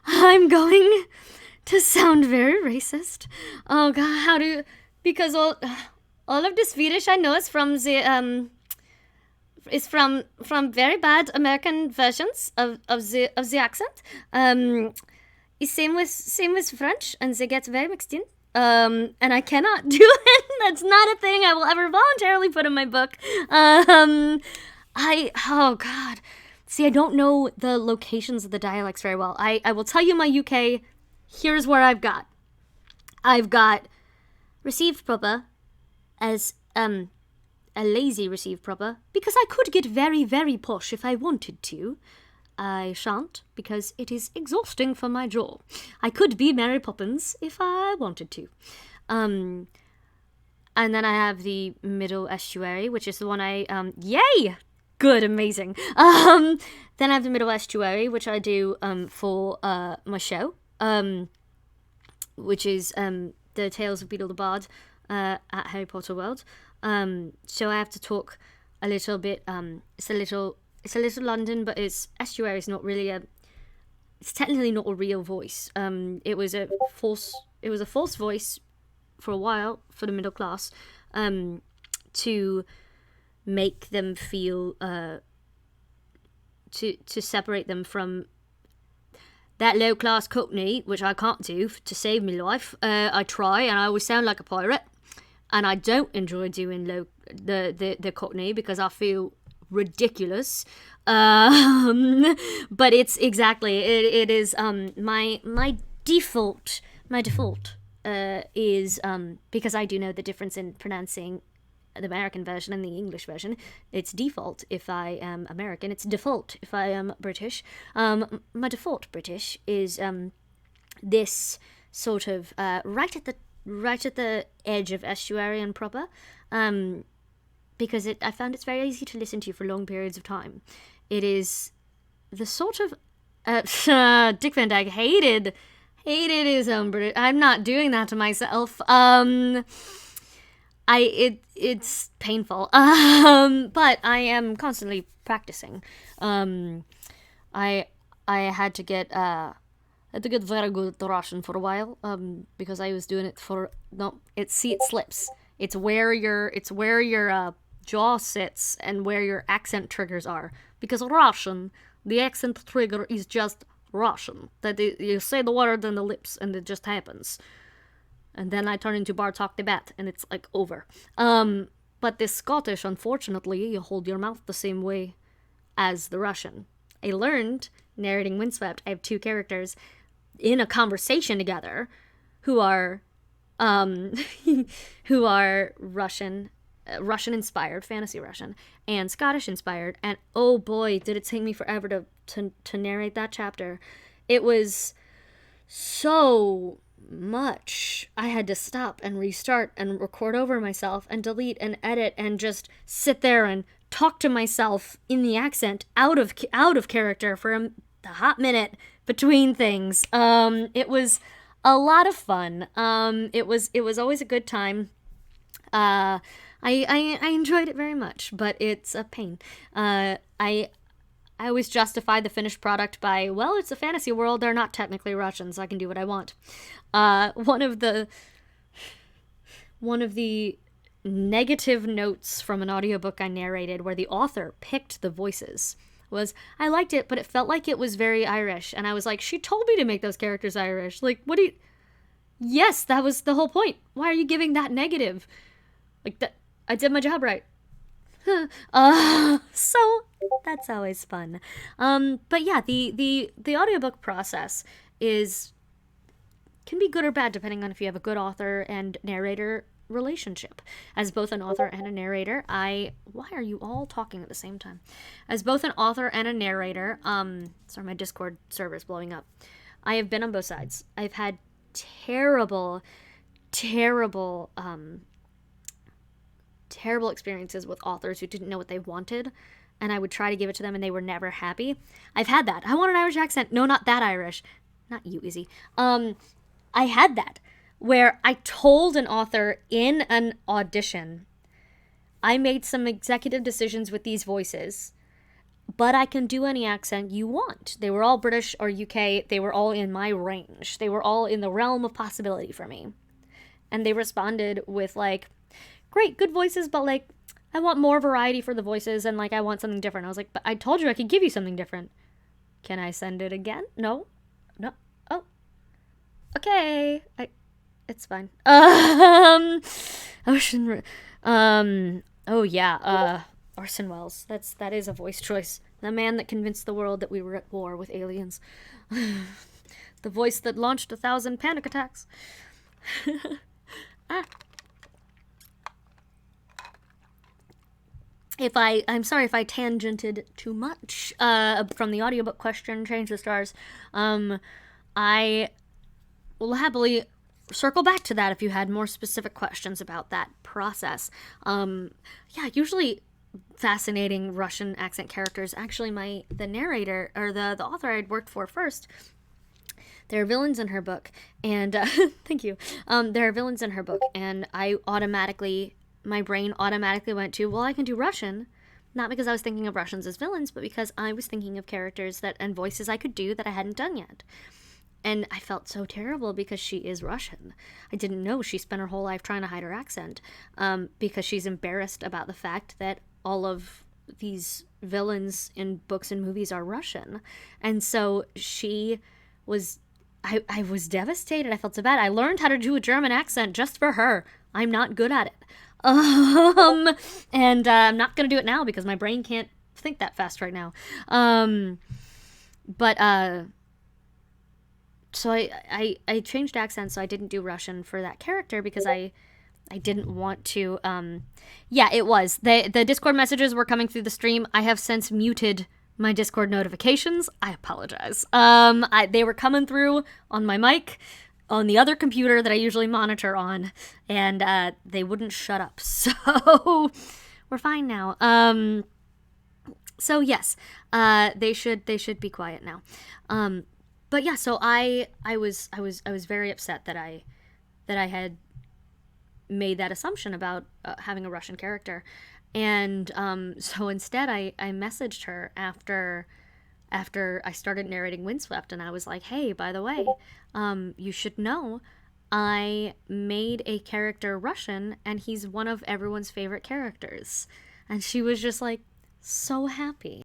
I'm going to sound very racist. Oh god, because all of the Swedish I know is from the from very bad American versions of the accent. Same with French, and they get very mixed in. And I cannot do it. That's not a thing I will ever voluntarily put in my book. Oh god. See, I don't know the locations of the dialects very well. I will tell you my UK. Here's where I've got received proper as a lazy received proper, because I could get very, very posh if I wanted to. I shan't, because it is exhausting for my jaw. I could be Mary Poppins if I wanted to. And then I have the middle estuary, which is the one yay! Good, amazing. Then I have the middle estuary, which I do for my show, which is the Tales of Beedle the Bard at Harry Potter World. So I have to talk a little bit, it's a little London, but its estuary is not really it's technically not a real voice. It was a false voice for a while for the middle class, to make them feel, to separate them from that low class cockney, which I can't do to save my life. I try, and I always sound like a pirate. and I don't enjoy doing the Cockney because I feel ridiculous. But it's exactly it is my default is because I do know the difference in pronouncing the American version and the English version. It's default if I am American. It's default if I am British. My default British is this sort of right at the edge of estuary and proper, because I found it's very easy to listen to for long periods of time. It is the sort of Dick Van Dyke hated his own British. I'm not doing that to myself. It's painful. But I am constantly practicing. I had to get very good at Russian for a while. Because I was doing it for it slips. It's where your jaw sits and where your accent triggers are. Because Russian, the accent trigger is just Russian. That you say the word on the lips and it just happens. And then I turn into Bartok the Bat and it's like over. But the Scottish, unfortunately, you hold your mouth the same way as the Russian. I learned narrating Windswept. I have 2 characters in a conversation together who are Russian inspired, fantasy Russian, and Scottish inspired, and oh boy, did it take me forever to narrate that chapter. It was so much. I had to stop and restart and record over myself and delete and edit and just sit there and talk to myself in the accent out of character for a hot minute between things. It was a lot of fun. It was always a good time. I enjoyed it very much, but it's a pain. I always justify the finished product by, well, it's a fantasy world. They're not technically Russian, so I can do what I want. One of the negative notes from an audiobook I narrated where the author picked the voices was, I liked it, but it felt like it was very Irish. And I was like, she told me to make those characters Irish. Like, what do you... Yes, that was the whole point. Why are you giving that negative? Like, that I did my job right. So that's always fun. But yeah, the audiobook process can be good or bad depending on if you have a good author and narrator relationship. As both an author and a narrator, why are you all talking at the same time? As both an author and a narrator, sorry, my Discord server is blowing up. I have been on both sides. I've had terrible experiences with authors who didn't know what they wanted, and I would try to give it to them and they were never happy. I've had that. I want an Irish accent. No, not that Irish. Not you, Izzy. I had that where I told an author in an audition, I made some executive decisions with these voices, but I can do any accent you want. They were all British or UK. They were all in my range. They were all in the realm of possibility for me. And they responded with like, great, good voices, but like, I want more variety for the voices and like, I want something different. I was like, but I told you I could give you something different. Can I send it again? No. Oh, okay. It's fine. Oh yeah, Orson Welles. That is a voice choice. The man that convinced the world that we were at war with aliens. The voice that launched 1,000 panic attacks. I'm sorry if I tangented too much from the audiobook question, Change the Stars. I will happily circle back to that if you had more specific questions about that process. Yeah, usually fascinating Russian accent characters. Actually, the narrator, or the author I'd worked for first, there are villains in her book, and thank you. There are villains in her book, and my brain automatically went to, well, I can do Russian, not because I was thinking of Russians as villains, but because I was thinking of characters and voices I could do that I hadn't done yet. And I felt so terrible because she is Russian. I didn't know she spent her whole life trying to hide her accent, because she's embarrassed about the fact that all of these villains in books and movies are Russian. And so I was devastated. I felt so bad. I learned how to do a German accent just for her. I'm not good at it. And I'm not gonna do it now because my brain can't think that fast right now. So I changed accents, so I didn't do Russian for that character because I didn't want to. Yeah, it was. The Discord messages were coming through the stream. I have since muted my Discord notifications. I apologize. They were coming through on my mic on the other computer that I usually monitor on, and they wouldn't shut up. So we're fine now. So yes, they should be quiet now. But yeah, so I was very upset that I had made that assumption about having a Russian character, and so instead I messaged her after I started narrating Windswept, and I was like, hey, by the way, you should know I made a character Russian, and he's one of everyone's favorite characters. And she was just like, so happy.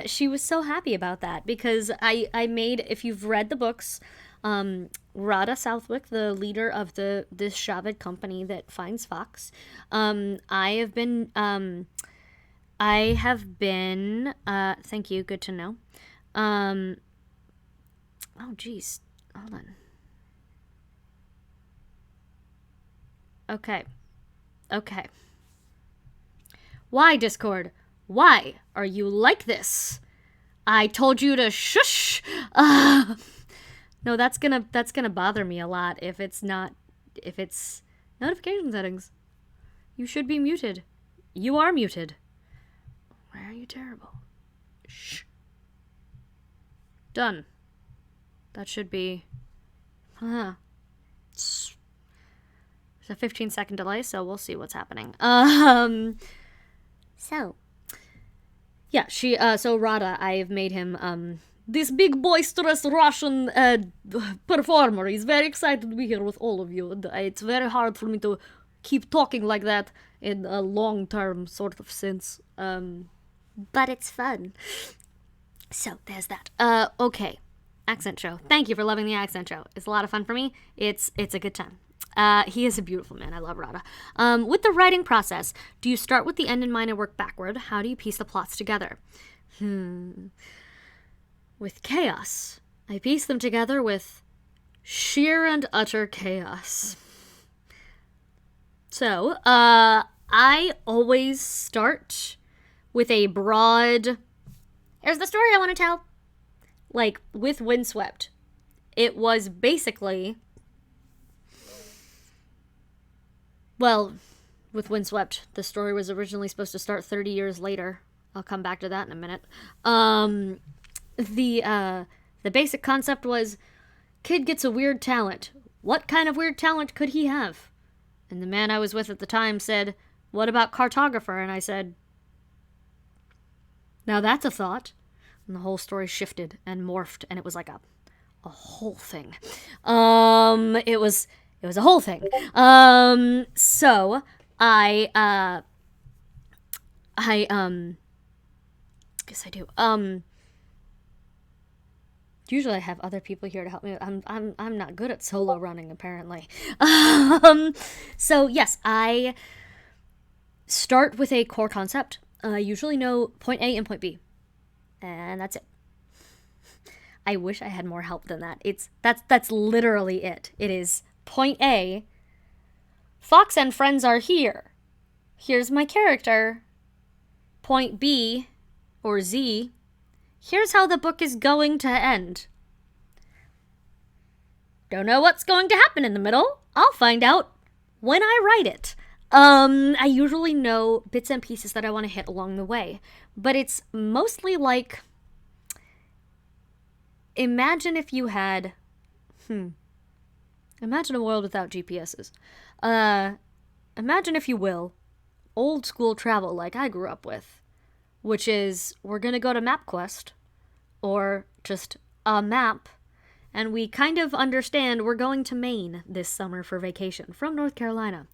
She was so happy about that because I made, if you've read the books, Rada Southwick, the leader of this Shavid company that finds Fox, I have been, thank you, good to know. Oh geez, hold on. Okay. Why, Discord? Why are you like this? I told you to shush. No, that's gonna bother me a lot if it's notification settings. You should be muted. You are muted. Why are you terrible? Shh. Done. That should be. There's a 15-second delay, so we'll see what's happening. So Rada, I've made him this big boisterous Russian performer. He's very excited to be here with all of you. It's very hard for me to keep talking like that in a long-term sort of sense. But it's fun. So there's that. Okay. Accent show. Thank you for loving the accent show. It's a lot of fun for me. It's a good time. He is a beautiful man. I love Rada. With the writing process, do you start with the end in mind and work backward? How do you piece the plots together? With chaos, I piece them together with sheer and utter chaos. So, I always start with a broad, here's the story I want to tell. Like, with Windswept, it was basically, well, with Windswept, the story was originally supposed to start 30 years later. I'll come back to that in a minute. The basic concept was, kid gets a weird talent. What kind of weird talent could he have? And the man I was with at the time said, what about cartographer? And I said, now that's a thought. And the whole story shifted and morphed, and it was like a whole thing. It was a whole thing. So I guess I do. Usually I have other people here to help me. I'm not good at solo running, apparently. So yes, I start with a core concept. I usually know point A and point B, and that's it. I wish I had more help than that. That's literally it. It is point A. Fox and friends are here. Here's my character. Point B, or Z. Here's how the book is going to end. Don't know what's going to happen in the middle. I'll find out when I write it. I usually know bits and pieces that I want to hit along the way, but it's mostly like, imagine if you had, imagine a world without GPSs. Imagine, if you will, old school travel like I grew up with, which is, we're gonna go to MapQuest, or just a map, and we kind of understand we're going to Maine this summer for vacation from North Carolina.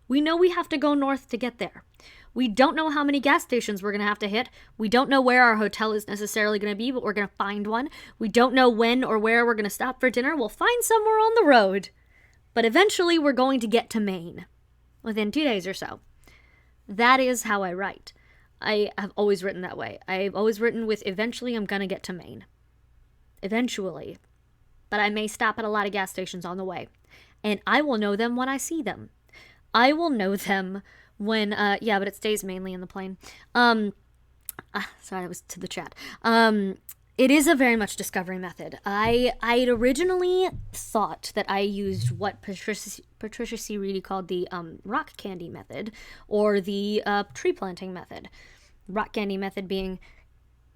We know we have to go north to get there. We don't know how many gas stations we're going to have to hit. We don't know where our hotel is necessarily going to be, but we're going to find one. We don't know when or where we're going to stop for dinner. We'll find somewhere on the road. But eventually we're going to get to Maine. within 2 days or so. That is how I write. I have always written that way. I've always written with eventually I'm gonna get to Maine. Eventually. But I may stop at a lot of gas stations on the way. And I will know them when I see them. I will know them when, yeah, but it stays mainly in the plane. Sorry, that was to the chat. It is a very much discovery method. I'd originally thought that I used what Patricia C. Reedy called the rock candy method, or the tree planting method. Rock candy method being,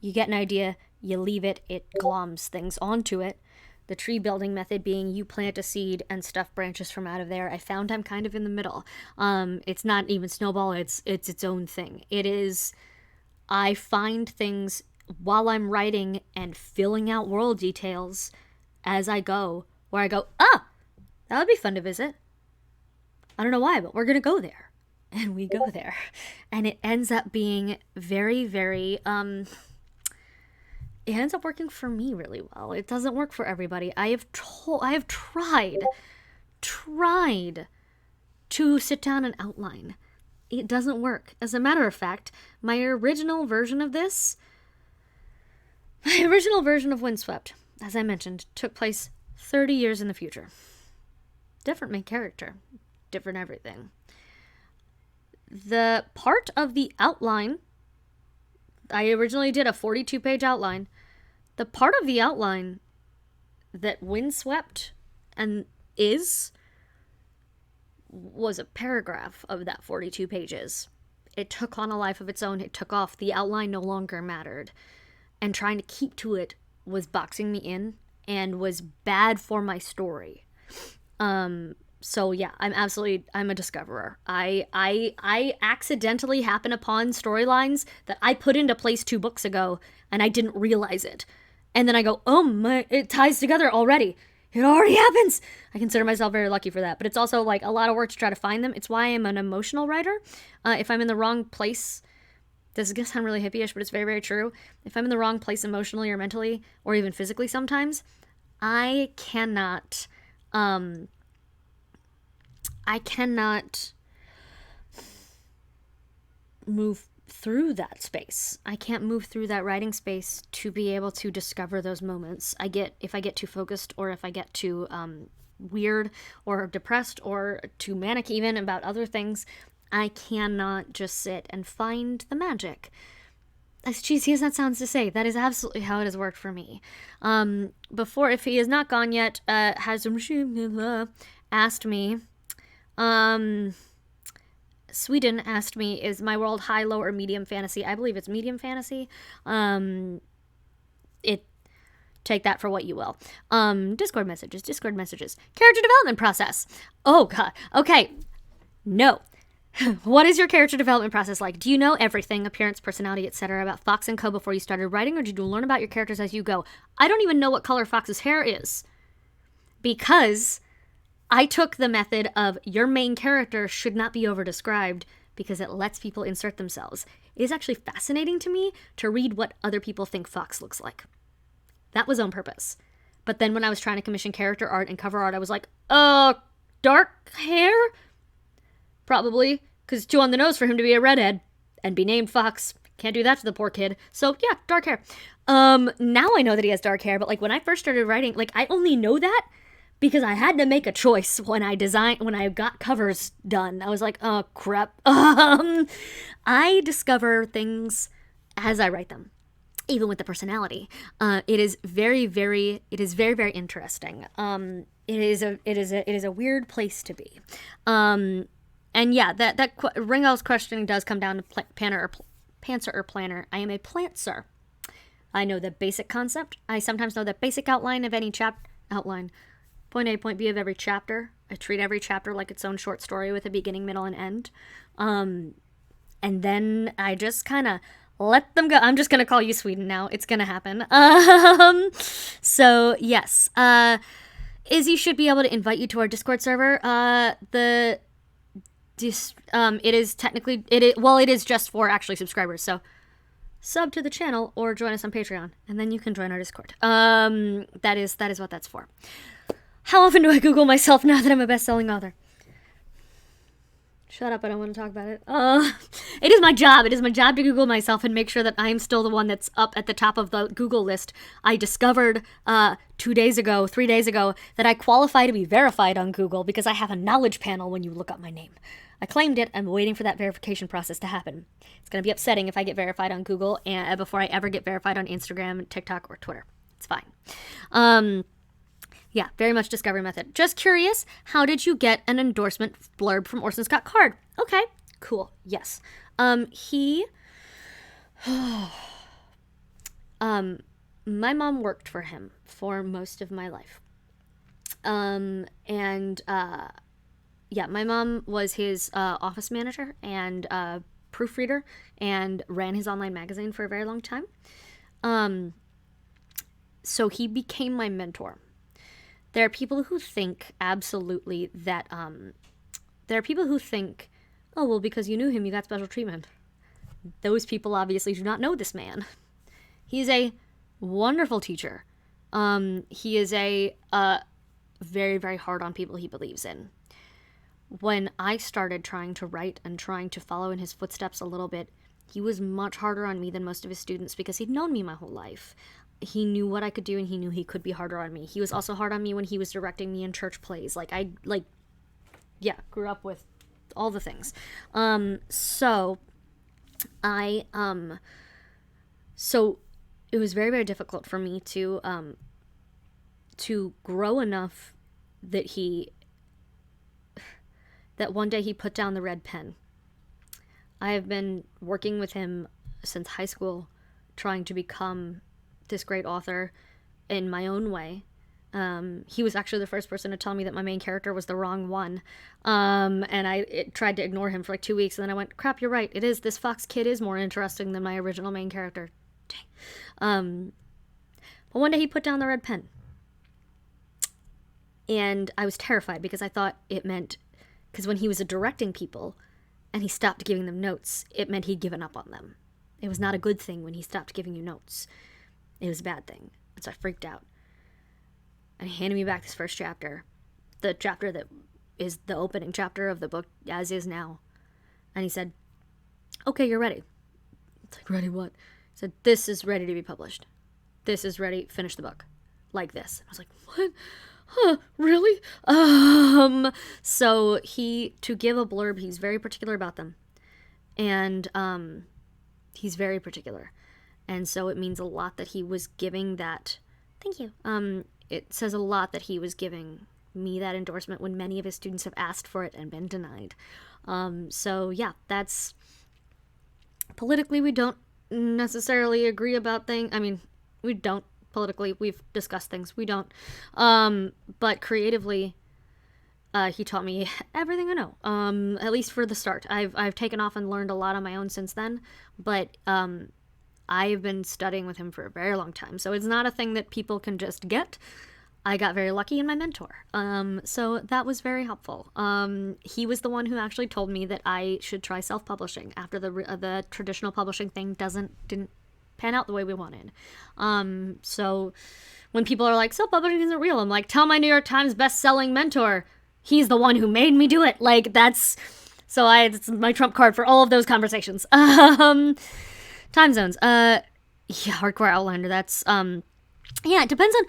you get an idea, you leave it, it gloms things onto it. The tree building method being, you plant a seed and stuff branches from out of there. I found I'm kind of in the middle. It's not even snowball, it's its own thing. It is, I find things while I'm writing and filling out world details as I go, where I go, that would be fun to visit. I don't know why, but we're going to go there. And we go there. And it ends up being very, very, it ends up working for me really well. It doesn't work for everybody. I have tried to sit down and outline. It doesn't work. As a matter of fact, my original version of Windswept, as I mentioned, took place 30 years in the future. Different main character, different everything. The part of the outline, I originally did a 42-page outline. The part of the outline that Windswept was a paragraph of that 42 pages. It took on a life of its own. It took off. The outline no longer mattered. And trying to keep to it was boxing me in and was bad for my story. So yeah, I'm a discoverer. I accidentally happen upon storylines that I put into place 2 books ago and I didn't realize it. And then I go, oh my, it ties together already. It already happens. I consider myself very lucky for that. But it's also like a lot of work to try to find them. It's why I'm an emotional writer. If I'm in the wrong place, this is going to sound really hippie-ish, but it's very, very true. If I'm in the wrong place emotionally or mentally, or even physically sometimes, I cannot move through that space. I can't move through that writing space to be able to discover those moments. If I get too focused, or if I get too weird or depressed or too manic even about other things, I cannot just sit and find the magic. As cheesy as that sounds to say, that is absolutely how it has worked for me. Before, if he is not gone yet, has asked me, Sweden asked me, is my world high, low, or medium fantasy? I believe it's medium fantasy. Take that for what you will. Discord messages. Character development process. Oh, God. Okay. No. What is your character development process like? Do you know everything, appearance, personality, etc., about Fox & Co. before you started writing, or did you learn about your characters as you go? I don't even know what color Fox's hair is, because I took the method of your main character should not be over-described, because it lets people insert themselves. It is actually fascinating to me to read what other people think Fox looks like. That was on purpose. But then when I was trying to commission character art and cover art, I was like, dark hair? Probably, because it's too on the nose for him to be a redhead and be named Fox. Can't do that to the poor kid. So yeah, dark hair. Now I know that he has dark hair, but like when I first started writing, like I only know that because I had to make a choice when I got covers done. I was like, oh crap. I discover things as I write them, even with the personality. It is very, very interesting. It is a weird place to be. And yeah, that Ringo's questioning does come down to pantser or planner. I am a plantser. I know the basic concept. I sometimes know the basic outline of any outline. Point A, point B of every chapter. I treat every chapter like its own short story with a beginning, middle, and end. And then I just kind of let them go. I'm just going to call you Sweden now. It's going to happen. So, yes. Izzy should be able to invite you to our Discord server. It is just for actually subscribers, so sub to the channel or join us on Patreon, and then you can join our Discord. That is what that's for. How often do I Google myself now that I'm a best-selling author? Shut up, I don't want to talk about it. It is my job. It is my job to Google myself and make sure that I'm still the one that's up at the top of the Google list. I discovered 3 days ago, that I qualify to be verified on Google because I have a knowledge panel when you look up my name. I claimed it. I'm waiting for that verification process to happen. It's going to be upsetting if I get verified on Google and before I ever get verified on Instagram, TikTok, or Twitter. It's fine. Yeah, very much discovery method. Just curious, how did you get an endorsement blurb from Orson Scott Card? Okay, cool. Yes. My mom worked for him for most of my life. Yeah, my mom was his office manager and proofreader and ran his online magazine for a very long time. So he became my mentor. There are people who think absolutely that, there are people who think, oh, well, because you knew him, you got special treatment. Those people obviously do not know this man. He is a wonderful teacher. He is a very, very hard on people he believes in. When I started trying to write and trying to follow in his footsteps a little bit, he was much harder on me than most of his students because he'd known me my whole life. He knew what I could do and he knew he could be harder on me. He was also hard on me when he was directing me in church plays. Grew up with all the things. So it was very, very difficult for me to grow enough that one day he put down the red pen. I have been working with him since high school, trying to become this great author in my own way. He was actually the first person to tell me that my main character was the wrong one. And I tried to ignore him for like 2 weeks, and then I went, crap, you're right. It is. This Fox kid is more interesting than my original main character. Dang. But one day he put down the red pen. And I was terrified because I thought it meant, because when he was directing people and he stopped giving them notes, it meant he'd given up on them. It was not a good thing when he stopped giving you notes. It was a bad thing. And so I freaked out. And he handed me back this first chapter. The chapter that is the opening chapter of the book, as is now. And he said, okay, you're ready. It's like, ready what? He said, this is ready to be published. This is ready. Finish the book. Like this. I was like, what? Huh, really? So to give a blurb, he's very particular about them. And he's very particular. And so it means a lot that he was giving that. Thank you. It says a lot that he was giving me that endorsement when many of his students have asked for it and been denied. So yeah, that's politically we don't necessarily agree about things. I mean, we don't politically. We've discussed things. We don't. But creatively, he taught me everything I know. At least for the start. I've taken off and learned a lot on my own since then. But I've been studying with him for a very long time, so it's not a thing that people can just get. I got very lucky in my mentor, so that was very helpful. He was the one who actually told me that I should try self-publishing after the traditional publishing thing didn't pan out the way we wanted. So when people are like, self-publishing isn't real, I'm like, tell my New York Times best-selling mentor, he's the one who made me do it. Like, it's my trump card for all of those conversations. Time zones. Yeah, hardcore outliner. That's, yeah, it depends on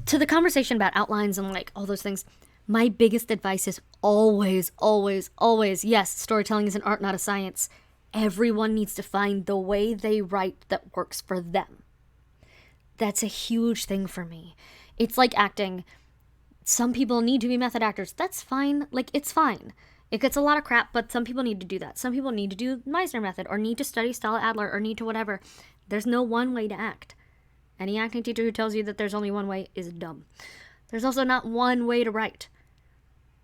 to the conversation about outlines and like all those things. My biggest advice is always, always, always, yes, storytelling is an art, not a science. Everyone needs to find the way they write that works for them. That's a huge thing for me. It's like acting. Some people need to be method actors. That's fine. Like, it's fine. It gets a lot of crap, but some people need to do that. Some people need to do Meisner method or need to study Stella Adler or need to whatever. There's no one way to act. Any acting teacher who tells you that there's only one way is dumb. There's also not one way to write.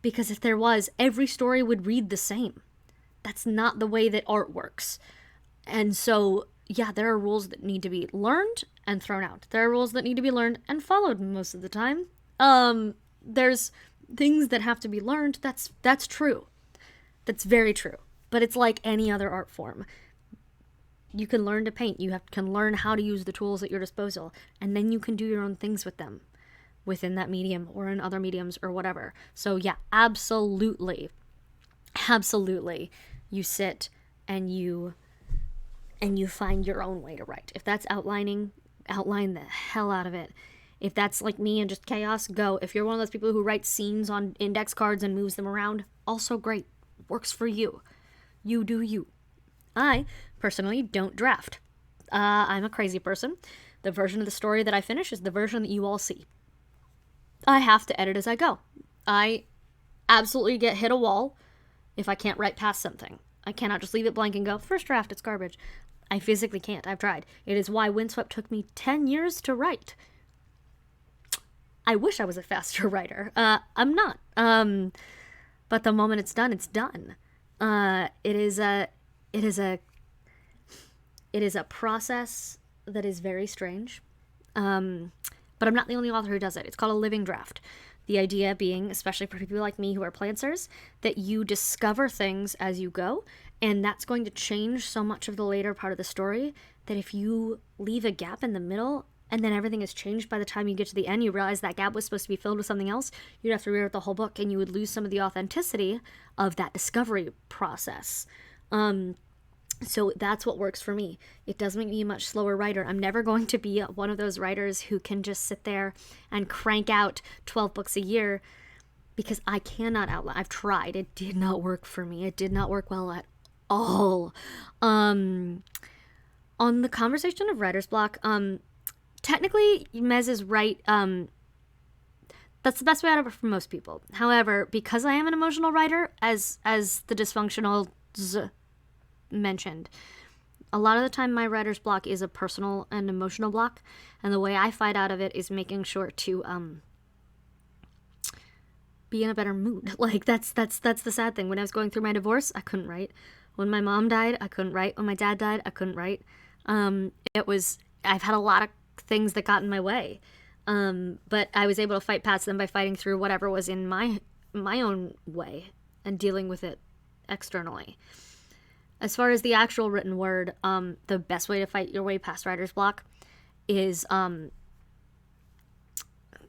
Because if there was, every story would read the same. That's not the way that art works. And so, yeah, there are rules that need to be learned and thrown out. There are rules that need to be learned and followed most of the time. There's things that have to be learned. That's true. That's very true. But it's like any other art form. You can learn to paint. You can learn how to use the tools at your disposal. And then you can do your own things with them within that medium or in other mediums or whatever. So yeah, absolutely. absolutely, you sit and you find your own way to write. If that's outlining, outline the hell out of it. If that's like me and just chaos, go. If you're one of those people who writes scenes on index cards and moves them around, also great. Works for you. You do you. I personally don't draft. I'm a crazy person. The version of the story that I finish is the version that you all see. I have to edit as I go. I absolutely get hit a wall if I can't write past something. I cannot just leave it blank and go, first draft, it's garbage. I physically can't. I've tried. It is why Windswept took me 10 years to write. I wish I was a faster writer. I'm not. But the moment it's done, it's done. It is a process that is very strange. But I'm not the only author who does it. It's called a living draft. The idea being, especially for people like me who are planters, that you discover things as you go, and that's going to change so much of the later part of the story that if you leave a gap in the middle and then everything is changed by the time you get to the end, you realize that gap was supposed to be filled with something else, you'd have to rewrite the whole book and you would lose some of the authenticity of that discovery process. So that's what works for me. It does make me a much slower writer. I'm never going to be one of those writers who can just sit there and crank out 12 books a year because I cannot outline. I've tried. It did not work for me. It did not work well at all. On the conversation of writer's block, technically Mez is right. That's the best way out of it for most people. However, because I am an emotional writer, as the dysfunctional mentioned, a lot of the time my writer's block is a personal and emotional block, and the way I fight out of it is making sure to be in a better mood. Like that's the sad thing. When I was going through my divorce, I couldn't write. When my mom died, I couldn't write. When my dad died, I couldn't write. I've had a lot of things that got in my way, but I was able to fight past them by fighting through whatever was in my own way and dealing with it externally. As far as the actual written word, the best way to fight your way past writer's block is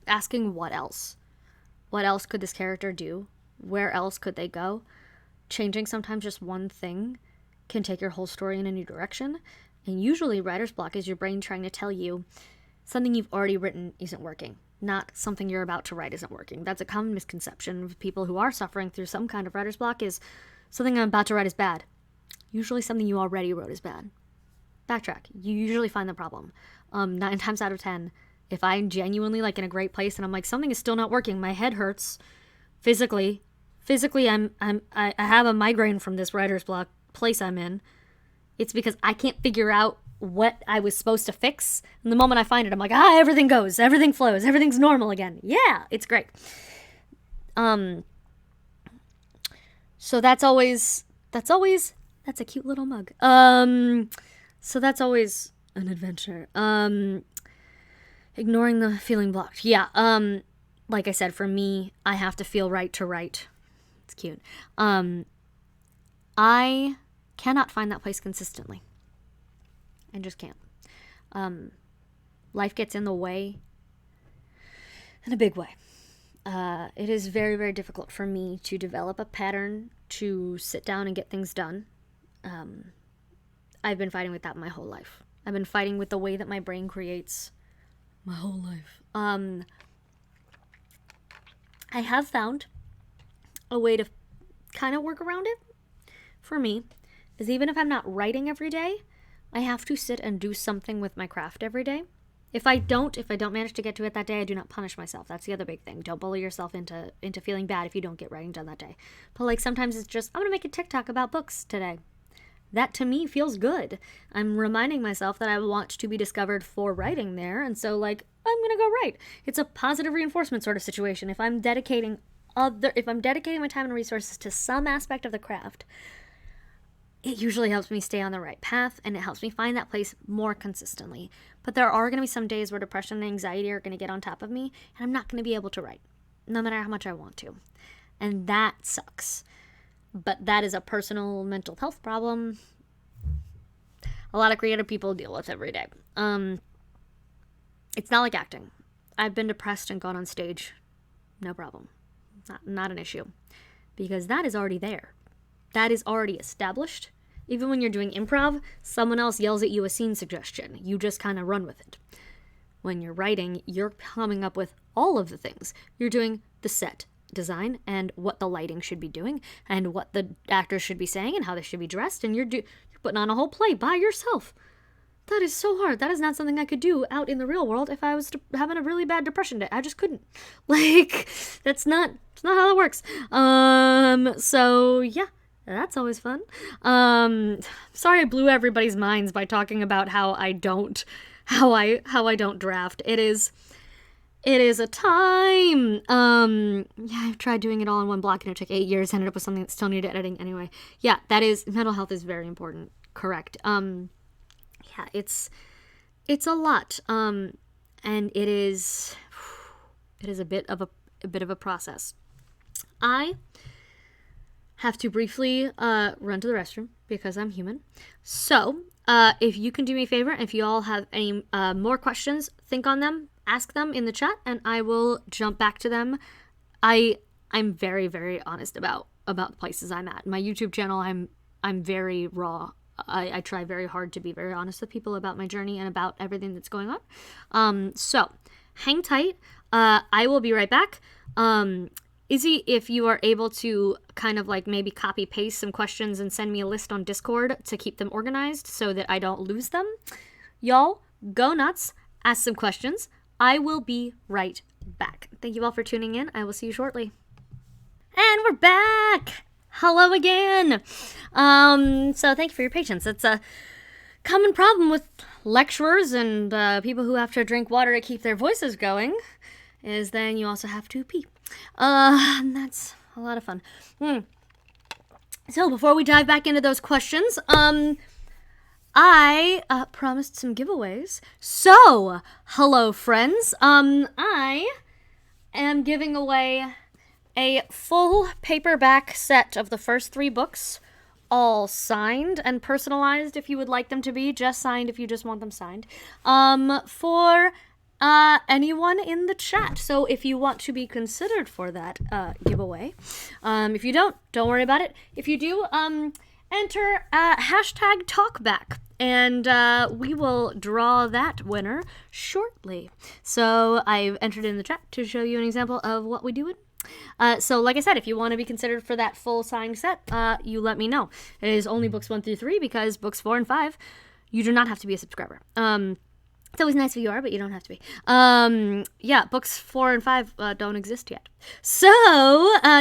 asking what else. What else could this character do? Where else could they go? Changing sometimes just one thing can take your whole story in a new direction. And usually writer's block is your brain trying to tell you something you've already written isn't working, not something you're about to write isn't working. That's a common misconception of people who are suffering through some kind of writer's block is something I'm about to write is bad. Usually something you already wrote is bad. Backtrack. You usually find the problem. 9 times out of 10, if I'm genuinely like in a great place and I'm like, something is still not working, my head hurts physically, I have a migraine from this writer's block place I'm in, it's because I can't figure out what I was supposed to fix. And the moment I find it, I'm like, everything goes, everything flows, everything's normal again. Yeah, it's great. So that's a cute little mug. So that's always an adventure. Ignoring the feeling blocked. Yeah, like I said, for me, I have to feel right to write. It's cute. I cannot find that place consistently. I just can't. Life gets in the way in a big way. It is very, very difficult for me to develop a pattern to sit down and get things done. I've been fighting with that my whole life. I've been fighting with the way that my brain creates my whole life. I have found a way to kind of work around it for me is even if I'm not writing every day, I have to sit and do something with my craft every day. If I don't manage to get to it that day, I do not punish myself. That's the other big thing. Don't bully yourself into feeling bad if you don't get writing done that day. But like sometimes it's just, I'm going to make a TikTok about books today. That to me feels good. I'm reminding myself that I want to be discovered for writing there. And so like, I'm going to go write. It's a positive reinforcement sort of situation. If I'm dedicating my time and resources to some aspect of the craft, it usually helps me stay on the right path and it helps me find that place more consistently. But there are going to be some days where depression and anxiety are going to get on top of me and I'm not going to be able to write, no matter how much I want to. And that sucks. But that is a personal mental health problem a lot of creative people deal with every day. It's not like acting. I've been depressed and gone on stage. No problem. Not an issue. Because that is already there. that is already established. Even when you're doing improv, someone else yells at you a scene suggestion. You just kind of run with it. When you're writing, you're coming up with all of the things. You're doing the set design and what the lighting should be doing and what the actors should be saying and how they should be dressed, and you're putting on a whole play by yourself. That is so hard. That is not something I could do out in the real world if I was having a really bad depression day. I just couldn't. Like, it's not how that works. So yeah. That's always fun. Sorry I blew everybody's minds by talking about how I don't draft. It is a time. Yeah, I've tried doing it all in one block and it took 8 years, ended up with something that still needed editing anyway. Yeah, mental health is very important. Correct. Yeah, it's a lot. And it is a bit of a process. I have to briefly run to the restroom because I'm human. So, if you can do me a favor, if you all have any more questions, think on them, ask them in the chat, and I will jump back to them. I'm very, very honest about the places I'm at. My YouTube channel, I'm very raw. I try very hard to be very honest with people about my journey and about everything that's going on. So, hang tight. I will be right back. Izzy, if you are able to kind of like maybe copy paste some questions and send me a list on Discord to keep them organized so that I don't lose them. Y'all, go nuts, ask some questions. I will be right back. Thank you all for tuning in. I will see you shortly. And we're back! Hello again! So thank you for your patience. It's a common problem with lecturers and people who have to drink water to keep their voices going, is then you also have to pee. That's a lot of fun. So before we dive back into those questions, I promised some giveaways. So, hello friends. I am giving away a full paperback set of the first 3 books, all signed and personalized if you would like them to be, just signed if you just want them signed, for anyone in the chat. So if you want to be considered for that giveaway, if you don't worry about it. If you do, enter hashtag talkback, and we will draw that winner shortly. So I've entered in the chat to show you an example of what we do it. So like I said, if you want to be considered for that full signed set, you let me know. It is only books 1 through 3, because books 4 and 5, you do not have to be a subscriber. It's always nice if you are, but you don't have to be. Yeah, books 4 and 5 don't exist yet. So,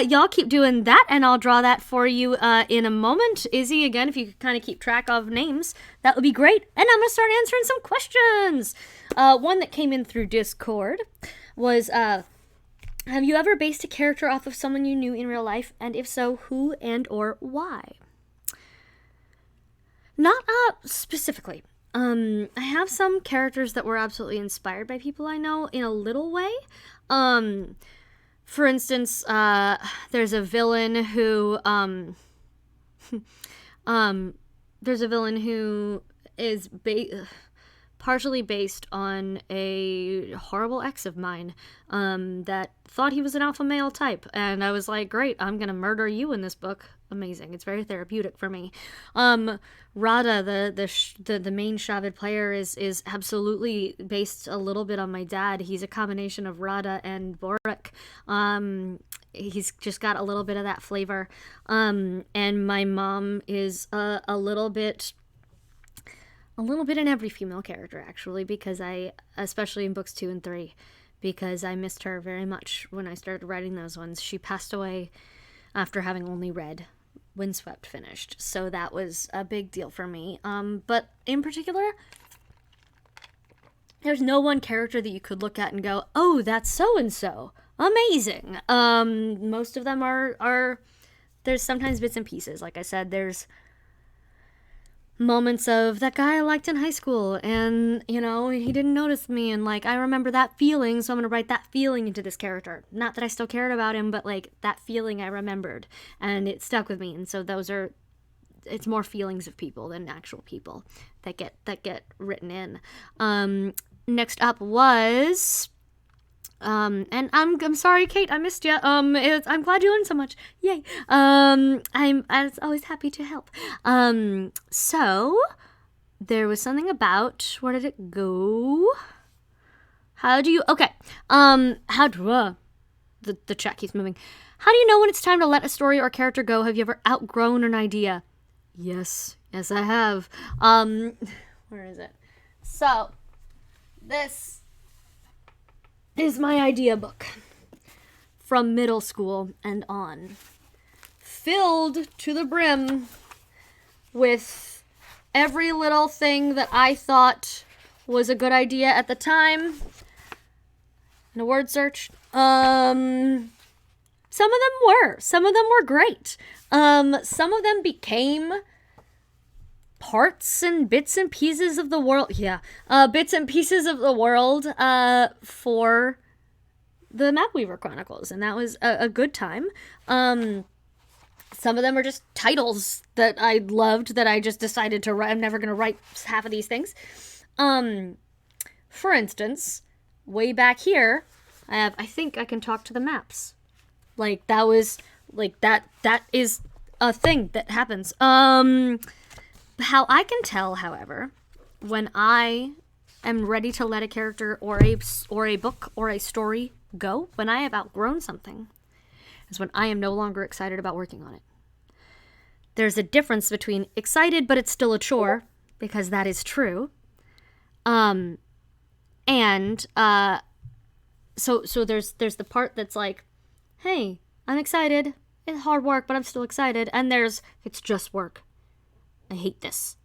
y'all keep doing that, and I'll draw that for you in a moment. Izzy, again, if you could kind of keep track of names, that would be great. And I'm going to start answering some questions. One that came in through Discord was, have you ever based a character off of someone you knew in real life? And if so, who and or why? Not specifically. I have some characters that were absolutely inspired by people I know in a little way. For instance, there's a villain who, is partially based on a horrible ex of mine, that thought he was an alpha male type, and I was like, great, I'm gonna murder you in this book. Amazing. It's very therapeutic for me. Rada, the main Shavid player, is absolutely based a little bit on my dad. He's a combination of Rada and Borak. He's just got a little bit of that flavor. And my mom is a little bit in every female character, actually, because especially in books 2 and 3, because I missed her very much when I started writing those ones. She passed away after having only read Windswept finished, so that was a big deal for me. But in particular, there's no one character that you could look at and go, oh, that's so-and-so. Amazing. Most of them are there's sometimes bits and pieces. Like I said, there's moments of that guy I liked in high school, and he didn't notice me, and like I remember that feeling, so I'm gonna write that feeling into this character. Not that I still cared about him, but like that feeling I remembered, and it stuck with me. And so it's more feelings of people than actual people that get written in. Next up was And I'm sorry, Kate, I missed you. I'm glad you learned so much. Yay. I was always happy to help. So there was something about, where did it go? Okay. The chat keeps moving. How do you know when it's time to let a story or character go? Have you ever outgrown an idea? Yes, I have. Where is it? So, this is my idea book from middle school and on. Filled to the brim with every little thing that I thought was a good idea at the time. In a word search. Some of them were great. Some of them became parts and bits and pieces of the world. Bits and pieces of the world for the Mapweaver Chronicles, and that was a good time. Some of them are just titles that I loved that I just decided to write. I'm never going to write half of these things. For instance, way back here, I think I can talk to the maps. Like, that is a thing that happens. How I can tell, however, when I am ready to let a character or a book or a story go, when I have outgrown something, is when I am no longer excited about working on it. There's a difference between excited, but it's still a chore, because that is true. So there's the part that's like, hey, I'm excited. It's hard work, but I'm still excited. And there's, it's just work. I hate this.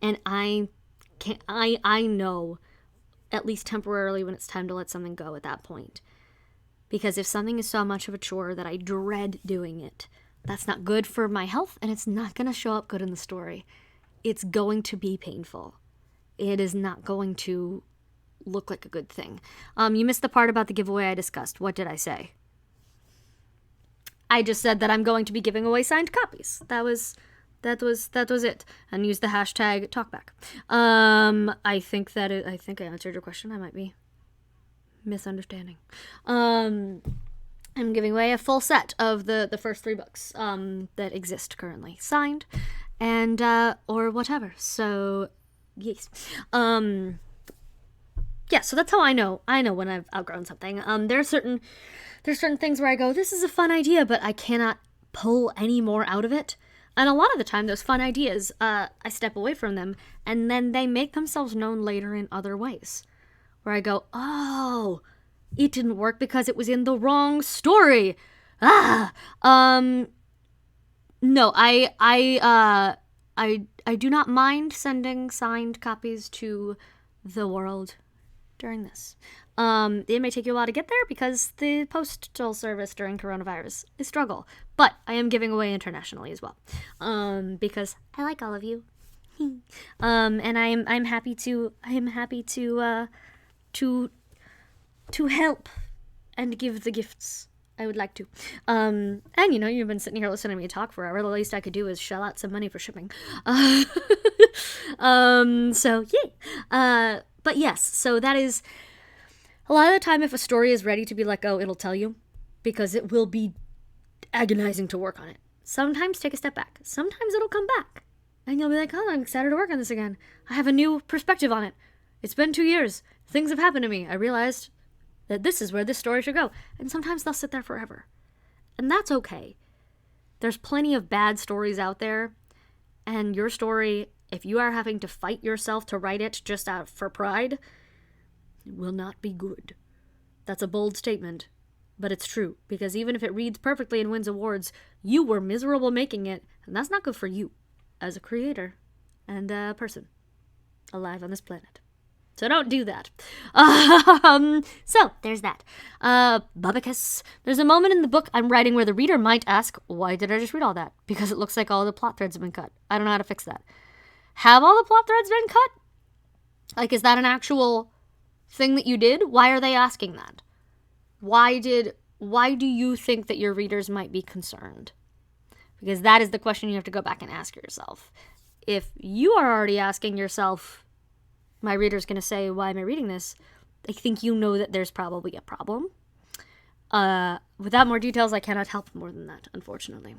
And I know, at least temporarily, when it's time to let something go at that point. Because if something is so much of a chore that I dread doing it, that's not good for my health, and it's not going to show up good in the story. It's going to be painful. It is not going to look like a good thing. You missed the part about the giveaway I discussed. What did I say? I just said that I'm going to be giving away signed copies. That was it. And use the hashtag talkback. I think I answered your question. I might be misunderstanding. I'm giving away a full set of the first 3 books that exist currently, signed, and or whatever. So yes. Yeah, so that's how I know when I've outgrown something. There's certain things where I go, this is a fun idea, but I cannot pull any more out of it. And a lot of the time, those fun ideas, I step away from them, and then they make themselves known later in other ways. Where I go, oh, it didn't work because it was in the wrong story. No, I do not mind sending signed copies to the world during this. It may take you a while to get there because the postal service during coronavirus is a struggle. But I am giving away internationally as well. Because I like all of you. And I'm happy to help and give the gifts. I would like to. And you've been sitting here listening to me talk forever. The least I could do is shell out some money for shipping. So yay. But yes, so that is a lot of the time. If a story is ready to be let go, it'll tell you, because it will be agonizing to work on it. Sometimes take a step back. Sometimes it'll come back, and you'll be like, oh, I'm excited to work on this again. I have a new perspective on it. It's been 2 years. Things have happened to me. I realized that this is where this story should go. And sometimes they'll sit there forever. And that's okay. There's plenty of bad stories out there, and your story, if you are having to fight yourself to write it just out for pride, it will not be good. That's a bold statement, but it's true, because even if it reads perfectly and wins awards, you were miserable making it, and that's not good for you as a creator and a person alive on this planet. So don't do that. So there's that. Bubicus. There's a moment in the book I'm writing where the reader might ask, why did I just read all that? Because it looks like all the plot threads have been cut. I don't know how to fix that. Have all the plot threads been cut? Like, is that an actual thing that you did? Why are they asking that? Why do you think that your readers might be concerned? Because that is the question you have to go back and ask yourself. If you are already asking yourself, my reader's going to say, why am I reading this? I think you know that there's probably a problem. Without more details, I cannot help more than that, unfortunately.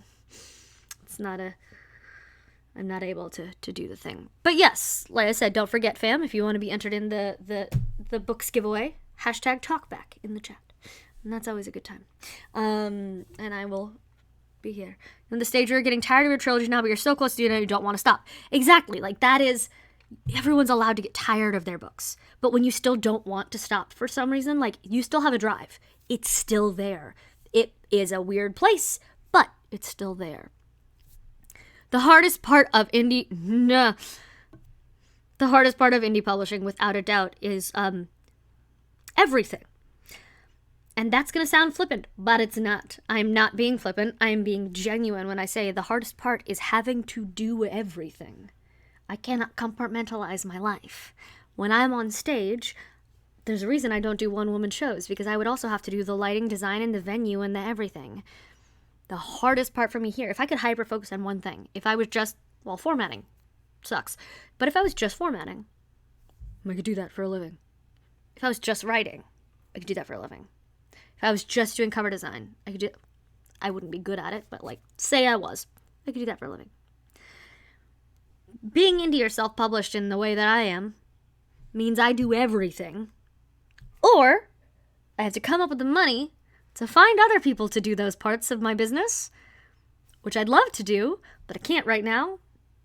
I'm not able to do the thing. But yes, like I said, don't forget, fam, if you want to be entered in the books giveaway, #talkback in the chat. And that's always a good time. And I will be here. On the stage, you're getting tired of your trilogy now, but you're so close to it, you don't want to stop. Exactly. Like, that is, everyone's allowed to get tired of their books. But when you still don't want to stop for some reason, like, you still have a drive. It's still there. It is a weird place, but it's still there. The hardest part of indie publishing, without a doubt, is everything. And that's going to sound flippant, but it's not. I'm not being flippant. I am being genuine when I say the hardest part is having to do everything. I cannot compartmentalize my life. When I'm on stage, there's a reason I don't do one-woman shows, because I would also have to do the lighting, design, and the venue and the everything. The hardest part for me here, if I could hyper-focus on one thing, if I was just, well, formatting sucks, but if I was just formatting, I could do that for a living. If I was just writing, I could do that for a living. If I was just doing cover design, I wouldn't be good at it, but like, say I was, I could do that for a living. Being indie or self-published in the way that I am means I do everything, or I have to come up with the money to find other people to do those parts of my business, which I'd love to do, but I can't right now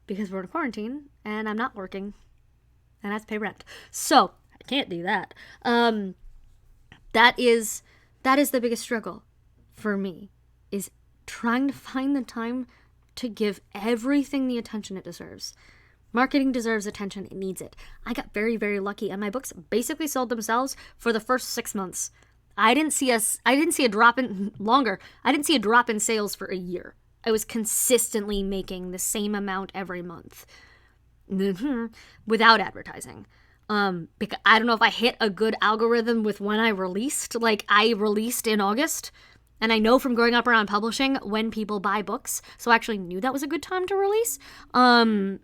because we're in quarantine and I'm not working and I have to pay rent. So I can't do that. That is the biggest struggle for me, is trying to find the time to give everything the attention it deserves. Marketing deserves attention. It needs it. I got very, very lucky, and my books basically sold themselves for the first 6 months. I didn't see a drop in sales for a year. I was consistently making the same amount every month without advertising. Because I don't know if I hit a good algorithm with when I released. Like, I released in August, and I know from growing up around publishing when people buy books, so I actually knew that was a good time to release. And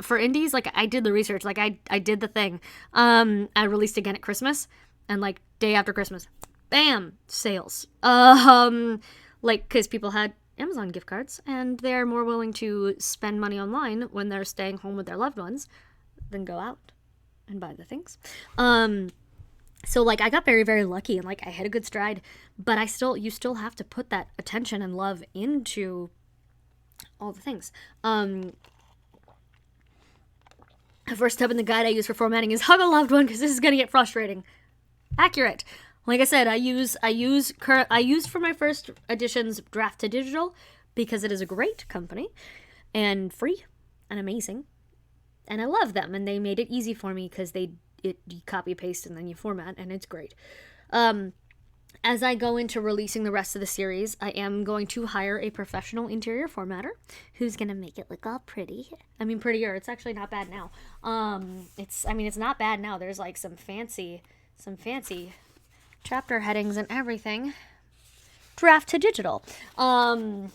for indies, like, I did the research, like, I did the thing. I released again at Christmas, and like, day after Christmas, bam, sales. Like, because people had Amazon gift cards, and they're more willing to spend money online when they're staying home with their loved ones than go out and buy the things. So like, I got very, very lucky, and like, I hit a good stride, but you still have to put that attention and love into all the things. The first step in the guide I use for formatting is hug a loved one, because this is going to get frustrating. Accurate. Like I said, I used for my first editions Draft to Digital, because it is a great company and free and amazing, and I love them, and they made it easy for me because you copy paste and then you format, and it's great. As I go into releasing the rest of the series, I am going to hire a professional interior formatter who's going to make it look all pretty. I mean, prettier. It's actually not bad now. It's not bad now. There's like some fancy chapter headings and everything. Draft to Digital. I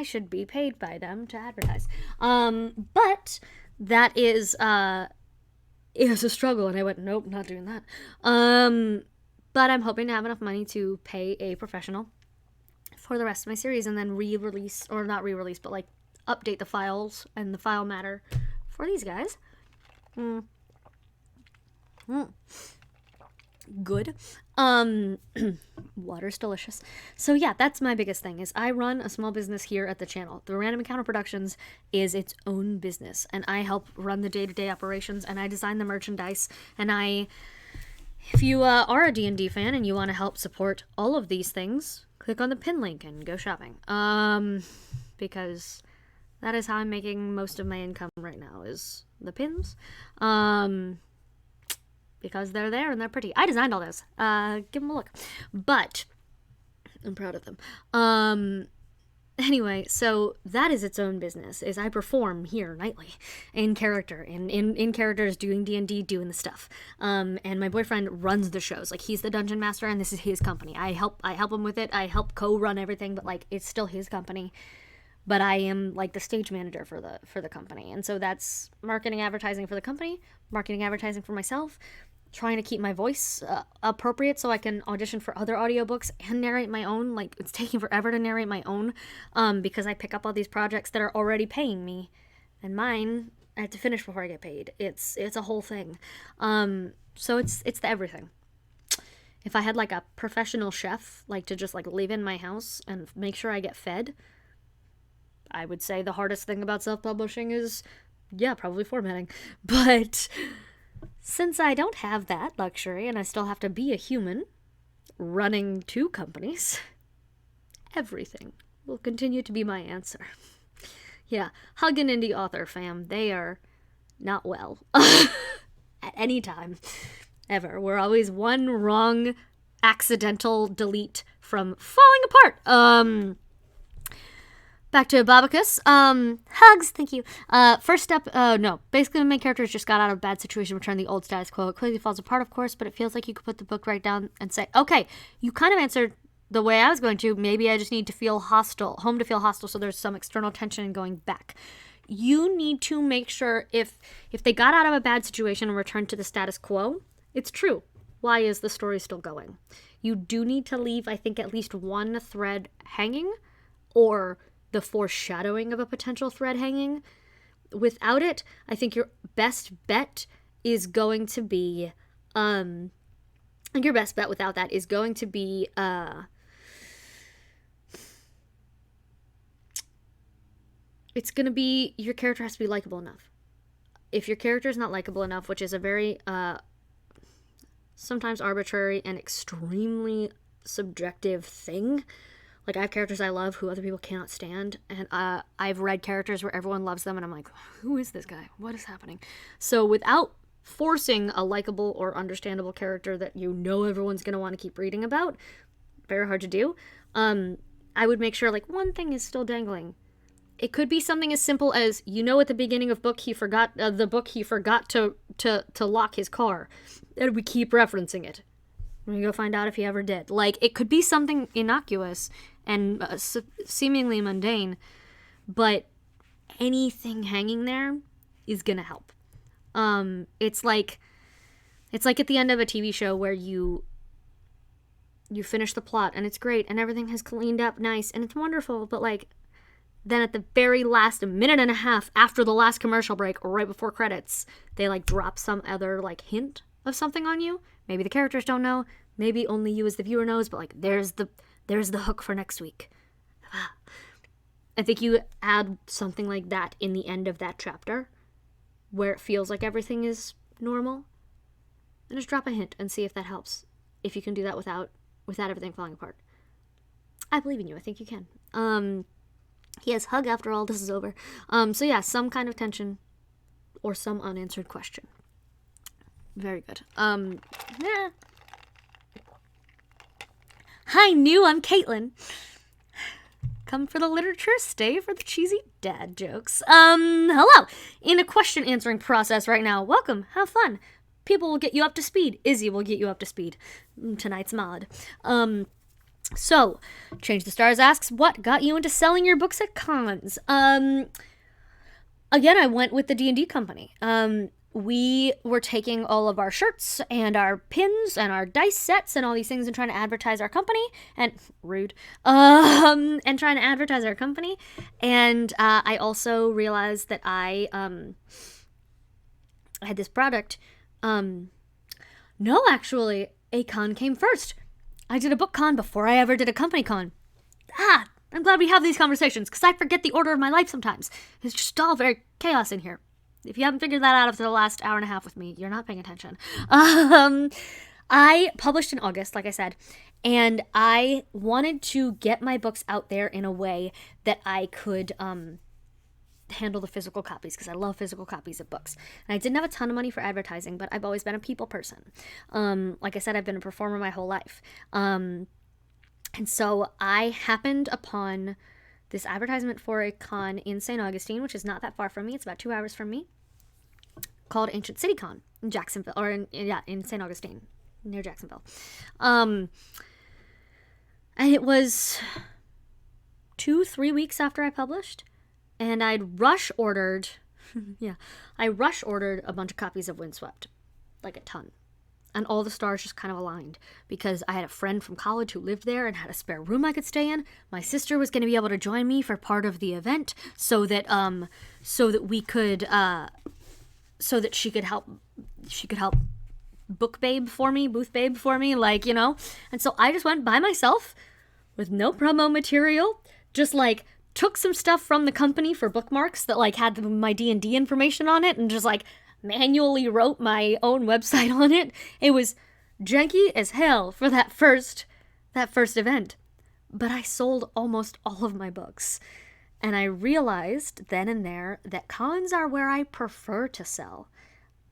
should be paid by them to advertise. But that is, it was a struggle, and I went, nope, not doing that. But I'm hoping to have enough money to pay a professional for the rest of my series, and then re-release, or not re-release, but like update the files and the file matter for these guys. Good. Water's delicious. So yeah, that's my biggest thing, is I run a small business here at the channel. The Random Encounter Productions is its own business, and I help run the day-to-day operations, and I design the merchandise, and if you are a D&D fan and you want to help support all of these things, click on the pin link and go shopping. Because that is how I'm making most of my income right now, is the pins. Because they're there and they're pretty. I designed all those. Give them a look. But I'm proud of them. Anyway, so that is its own business, is I perform here nightly in character, and in characters doing D&D, doing the stuff. And my boyfriend runs the shows. Like, he's the dungeon master, and this is his company. I help him with it. I help co-run everything, but like, it's still his company. But I am like the stage manager for the company. And so that's marketing, advertising for the company, marketing, advertising for myself, trying to keep my voice appropriate so I can audition for other audiobooks and narrate my own. Like, it's taking forever to narrate my own because I pick up all these projects that are already paying me, and mine I have to finish before I get paid. It's a whole thing. So it's the everything. If I had like a professional chef, like to just like live in my house and make sure I get fed, I would say the hardest thing about self-publishing is, yeah, probably formatting. But since I don't have that luxury and I still have to be a human running 2 companies, everything will continue to be my answer. Yeah, hug an indie author, fam. They are not well at any time, ever. We're always one wrong accidental delete from falling apart. Back to Babacus. Hugs, thank you. First step, no. Basically, the main characters just got out of a bad situation, returned the old status quo. It clearly falls apart, of course, but it feels like you could put the book right down and say, okay, you kind of answered the way I was going to. Maybe I just need to feel hostile, home to feel hostile, so there's some external tension and going back. You need to make sure if they got out of a bad situation and returned to the status quo, it's true. Why is the story still going? You do need to leave, I think, at least one thread hanging, or the foreshadowing of a potential thread hanging. Without it, I think your best bet is going to be, your best bet without that is going to be, it's going to be, your character has to be likable enough. If your character is not likable enough, which is a very, sometimes arbitrary and extremely subjective thing. Like, I have characters I love who other people cannot stand, and I've read characters where everyone loves them, and I'm like, who is this guy? What is happening? So without forcing a likable or understandable character that you know everyone's going to want to keep reading about, very hard to do, I would make sure, like, one thing is still dangling. It could be something as simple as, you know, at the beginning of book he forgot to lock his car, and we keep referencing it. We're gonna go find out if he ever did. Like, it could be something innocuous and seemingly mundane, but anything hanging there is gonna help. It's like at the end of a TV show where you finish the plot and it's great and everything has cleaned up nice and it's wonderful, but like, then at the very last minute and a half after the last commercial break or right before credits, they like drop some other like hint of something on you. Maybe the characters don't know. Maybe only you as the viewer knows, but like, there's the hook for next week. I think you add something like that in the end of that chapter where it feels like everything is normal, and just drop a hint and see if that helps. If you can do that without everything falling apart. I believe in you. I think you can. Yes, hug after all this is over. So yeah, some kind of tension or some unanswered question. Very good. Yeah. Hi, new. I'm Caitlin. Come for the literature, stay for the cheesy dad jokes. Hello. In a question answering process right now. Welcome. Have fun. People will get you up to speed. Izzy will get you up to speed. Tonight's mod. So, Change the Stars asks, what got you into selling your books at cons? Again, I went with the D&D company. We were taking all of our shirts and our pins and our dice sets and all these things and trying to advertise our company, and rude, and trying to advertise our company. And I also realized that I had this product. No, actually, a con came first. I did a book con before I ever did a company con. I'm glad we have these conversations, because I forget the order of my life sometimes. It's just all very chaos in here. If you haven't figured that out after the last hour and a half with me, you're not paying attention. I published in August, like I said, and I wanted to get my books out there in a way that I could handle the physical copies, because I love physical copies of books. And I didn't have a ton of money for advertising, but I've always been a people person. Like I said, I've been a performer my whole life. And so I happened upon this advertisement for a con in St. Augustine, which is not that far from me. It's about 2 hours from me, called Ancient City Con in Jacksonville, or in St. Augustine, near Jacksonville. And it was 2-3 weeks after I published, and I'd rush ordered, I rush ordered a bunch of copies of Windswept, like a ton. And all the stars just kind of aligned because I had a friend from college who lived there and had a spare room I could stay in. My sister was going to be able to join me for part of the event so that we could so that she could help booth babe for me, like, you know. And so I just went by myself with no promo material, just like took some stuff from the company for bookmarks that like had my D&D information on it and just like manually wrote my own website on it. It was janky as hell for that first event. But I sold almost all of my books. And I realized then and there that cons are where I prefer to sell.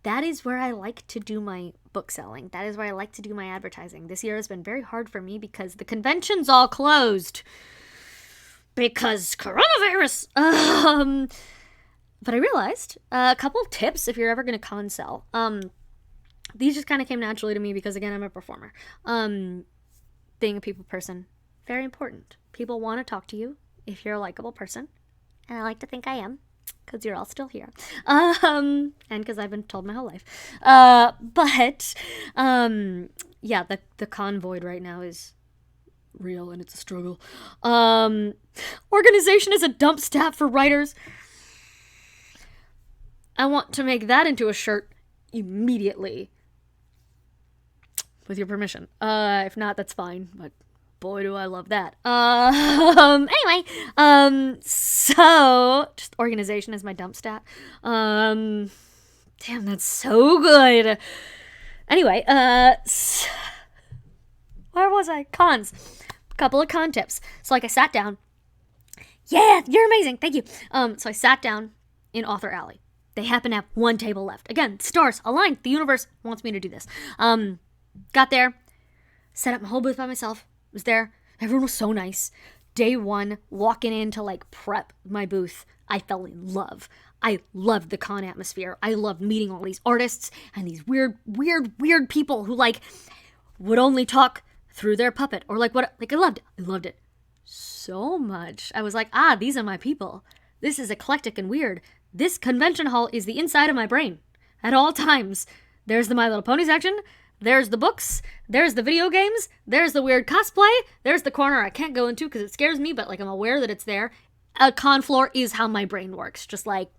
That is where I like to do my book selling. That is where I like to do my advertising. This year has been very hard for me because the convention's all closed. Because coronavirus. But I realized a couple of tips if you're ever going to con sell. These just kind of came naturally to me because, again, I'm a performer. Being a people person, very important. People want to talk to you if you're a likable person. And I like to think I am because you're all still here. And because I've been told my whole life. Yeah, the con void right now is real and it's a struggle. Organization is a dump stat for writers. I want to make that into a shirt immediately. With your permission. If not, that's fine. But boy, do I love that. Anyway, so just organization is my dump stat. Damn, that's so good. Anyway, where was I? Cons. A couple of con tips. So like I sat down. Yeah, you're amazing. Thank you. So I sat down in Author Alley. They happen to have one table left. Again, stars aligned. The universe wants me to do this. Got there, set up my whole booth by myself. Was there. Everyone was so nice. Day one, walking in to like prep my booth, I fell in love. I loved the con atmosphere. I loved meeting all these artists and these weird people who like would only talk through their puppet or like what. Like I loved it. I loved it so much. I was like, these are my people. This is eclectic and weird. This convention hall is the inside of my brain at all times. There's the My Little Pony section. There's the books. There's the video games. There's the weird cosplay. There's the corner I can't go into because it scares me, but like I'm aware that it's there. A con floor is how my brain works. Just like,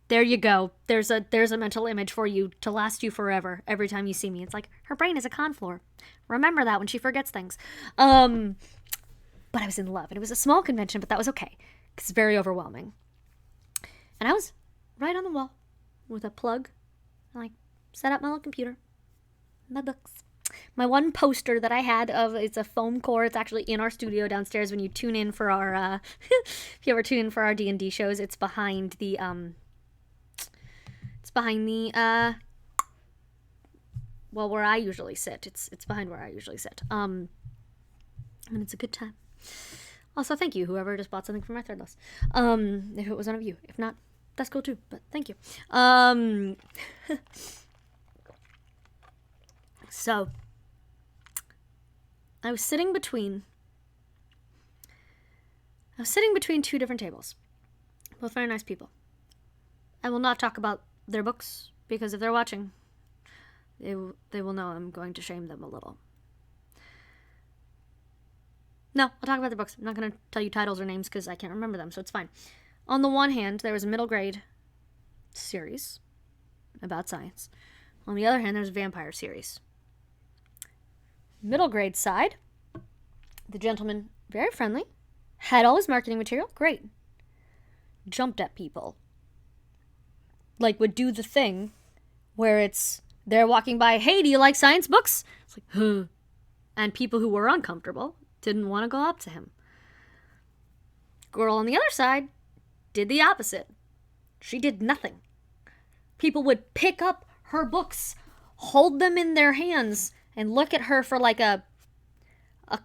there you go. There's a mental image for you to last you forever. Every time you see me, it's like her brain is a con floor. Remember that when she forgets things. But I was in love, and it was a small convention, but that was okay because it's very overwhelming. And I was right on the wall with a plug. I like set up my little computer, my books, my one poster that I had of it's a foam core. It's actually in our studio downstairs. When you tune in for our, if you ever tune in for our D&D shows, it's behind the where I usually sit. It's behind where I usually sit. And it's a good time. Also, thank you, whoever just bought something from my thread list. If it was one of you. If not, that's cool too, but thank you. So, I was sitting between two different tables. Both very nice people. I will not talk about their books, because if they're watching, they will know I'm going to shame them a little. No, I'll talk about their books. I'm not going to tell you titles or names because I can't remember them, so it's fine. On the one hand, there was a middle grade series about science. On the other hand, there's a vampire series. Middle grade side, the gentleman, very friendly, had all his marketing material, great. Jumped at people. Like, would do the thing where they're walking by, hey, do you like science books? It's like, huh. And people who were uncomfortable didn't want to go up to him. Girl on the other side did the opposite. She did nothing. People would pick up her books, hold them in their hands, and look at her for like a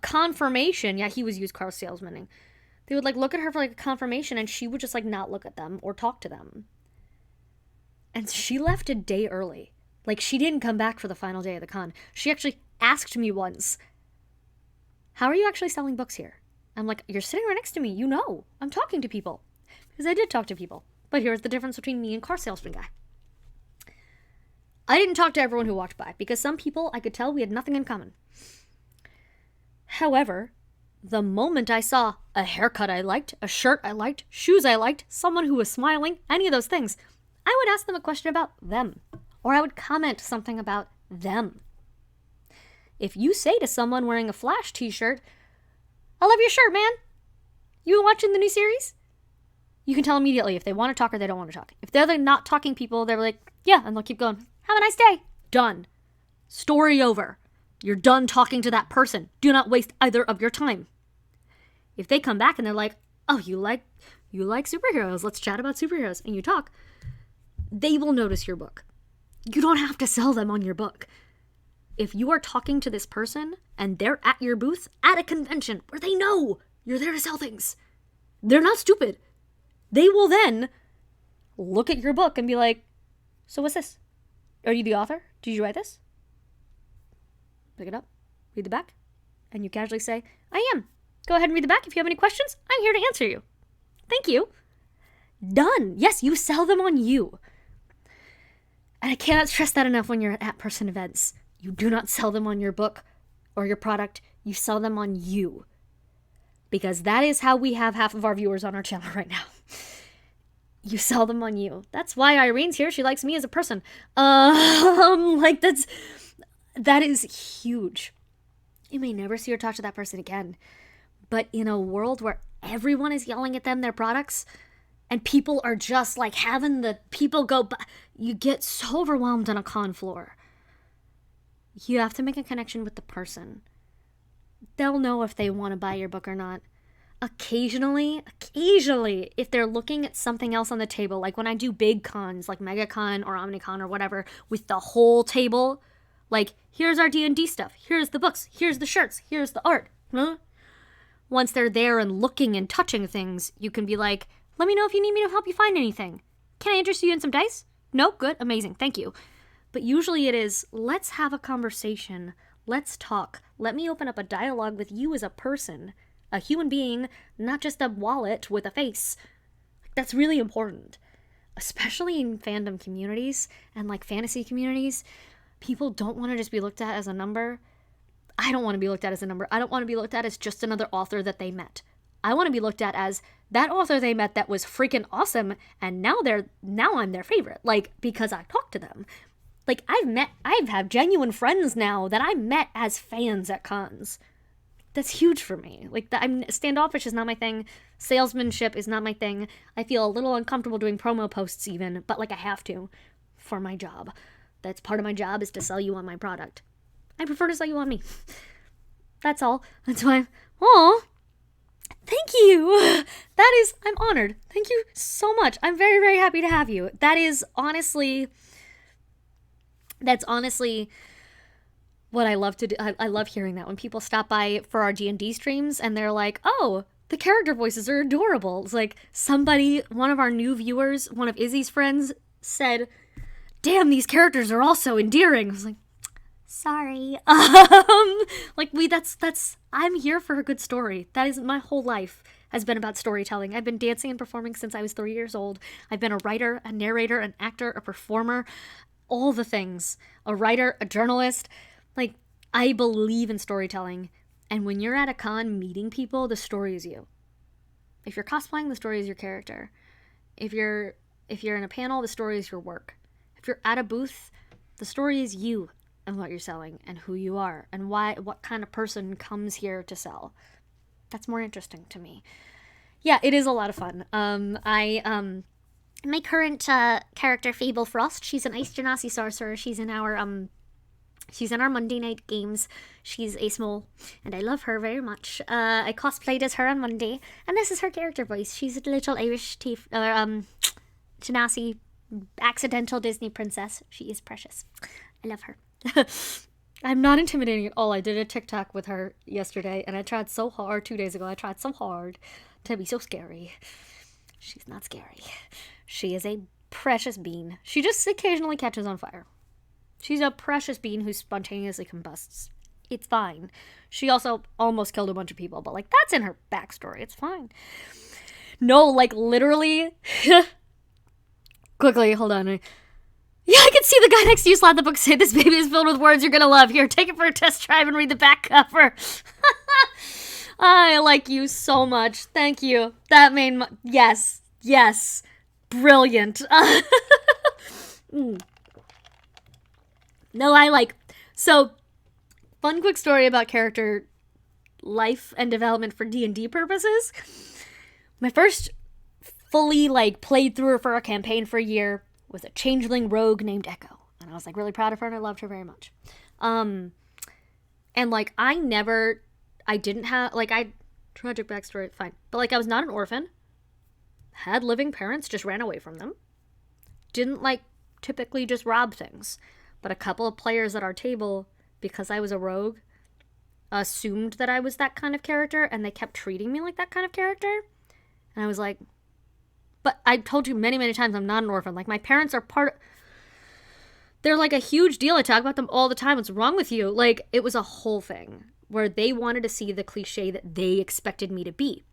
confirmation. Yeah, he was used car salesmaning. They would like look at her for like a confirmation, and she would just like not look at them or talk to them. And she left a day early. Like, she didn't come back for the final day of the con. She actually asked me once, how are you actually selling books here? I'm like, you're sitting right next to me. You know, I'm talking to people. Because I did talk to people. But here's the difference between me and car salesman guy. I didn't talk to everyone who walked by because some people I could tell we had nothing in common. However, the moment I saw a haircut I liked, a shirt I liked, shoes I liked, someone who was smiling, any of those things, I would ask them a question about them, or I would comment something about them. If you say to someone wearing a Flash t-shirt, I love your shirt, man. You watching the new series? You can tell immediately if they want to talk or they don't want to talk. If they're not talking people, they're like, yeah, and they'll keep going. Have a nice day. Done. Story over. You're done talking to that person. Do not waste either of your time. If they come back and they're like, oh, you like superheroes, let's chat about superheroes, and you talk, they will notice your book. You don't have to sell them on your book. If you are talking to this person and they're at your booth at a convention where they know you're there to sell things, they're not stupid. They will then look at your book and be like, so what's this? Are you the author? Did you write this? Pick it up, read the back, and you casually say, I am. Go ahead and read the back. If you have any questions, I'm here to answer you. Thank you. Done. Yes, you sell them on you. And I cannot stress that enough when you're at at-person events. You do not sell them on your book or your product. You sell them on you. Because that is how we have half of our viewers on our channel right now. You sell them on you. That's why Irene's here. She likes me as a person. That is huge. You may never see or talk to that person again. But in a world where everyone is yelling at them their products, and people are just like having the people go by, you get so overwhelmed on a con floor. You have to make a connection with the person. They'll know if they want to buy your book or not. Occasionally, if they're looking at something else on the table, like when I do big cons, like MegaCon or OmniCon or whatever, with the whole table, like, here's our D&D stuff, here's the books, here's the shirts, here's the art. Huh? Once they're there and looking and touching things, you can be like, let me know if you need me to help you find anything. Can I interest you in some dice? No? Good. Amazing. Thank you. But usually it is, let's have a conversation. Let's talk. Let me open up a dialogue with you as a person, a human being, not just a wallet with a face. That's really important. Especially in fandom communities and like fantasy communities, people don't want to just be looked at as a number. I don't want to be looked at as a number. I don't want to be looked at as just another author that they met. I want to be looked at as that author they met that was freaking awesome, and now I'm their favorite, like, because I talked to them. Like, I've had genuine friends now that I met as fans at cons. That's huge for me. Like, standoffish is not my thing. Salesmanship is not my thing. I feel a little uncomfortable doing promo posts even, but like I have to for my job. That's part of my job, is to sell you on my product. I prefer to sell you on me. That's all. That's why thank you. I'm honored. Thank you so much. I'm very, very happy to have you. That's honestly what I love to do. I love hearing that when people stop by for our D&D streams and they're like, oh, the character voices are adorable. It's like one of our new viewers, one of Izzy's friends said, damn, these characters are all so endearing. I was like, sorry. I'm here for a good story. That is, my whole life has been about storytelling. I've been dancing and performing since I was 3 years old. I've been a writer, a narrator, an actor, a performer, all the things. A writer, a journalist. Like, I believe in storytelling. And when you're at a con meeting people, the story is you. If you're cosplaying, the story is your character. If you're in a panel, the story is your work. If you're at a booth, the story is you and what you're selling and who you are and what kind of person comes here to sell. That's more interesting to me. Yeah, it is a lot of fun. My current character, Fable Frost, she's an Ice Genasi sorcerer. She's in our Monday night games. She's a small, and I love her very much. I cosplayed as her on Monday, and this is her character voice. She's a little Irish Genasi accidental Disney princess. She is precious. I love her. I'm not intimidating at all. I did a TikTok with her yesterday, and I tried so hard 2 days ago. I tried so hard to be so scary. She's not scary. She is a precious bean. She just occasionally catches on fire. She's a precious bean who spontaneously combusts. It's fine. She also almost killed a bunch of people, but like, that's in her backstory. It's fine. No, like, literally. Quickly, hold on. Yeah, I can see the guy next to you slap the book, say, "This baby is filled with words you're gonna love. Here, take it for a test drive and read the back cover." I like you so much. Thank you. That made yes. Brilliant. No, I like... So, fun quick story about character life and development for D&D purposes. My first fully, played through her for a campaign for a year was a changeling rogue named Echo. And I was, really proud of her and I loved her very much. And, I didn't have, tragic backstory, fine. But, I was not an orphan. Had living parents, just ran away from them. Didn't, typically just rob things. But a couple of players at our table, because I was a rogue, assumed that I was that kind of character, and they kept treating me like that kind of character. And I was like, but I told you many, many times I'm not an orphan. My parents are they're a huge deal. I talk about them all the time. What's wrong with you? It was a whole thing where they wanted to see the cliche that they expected me to be.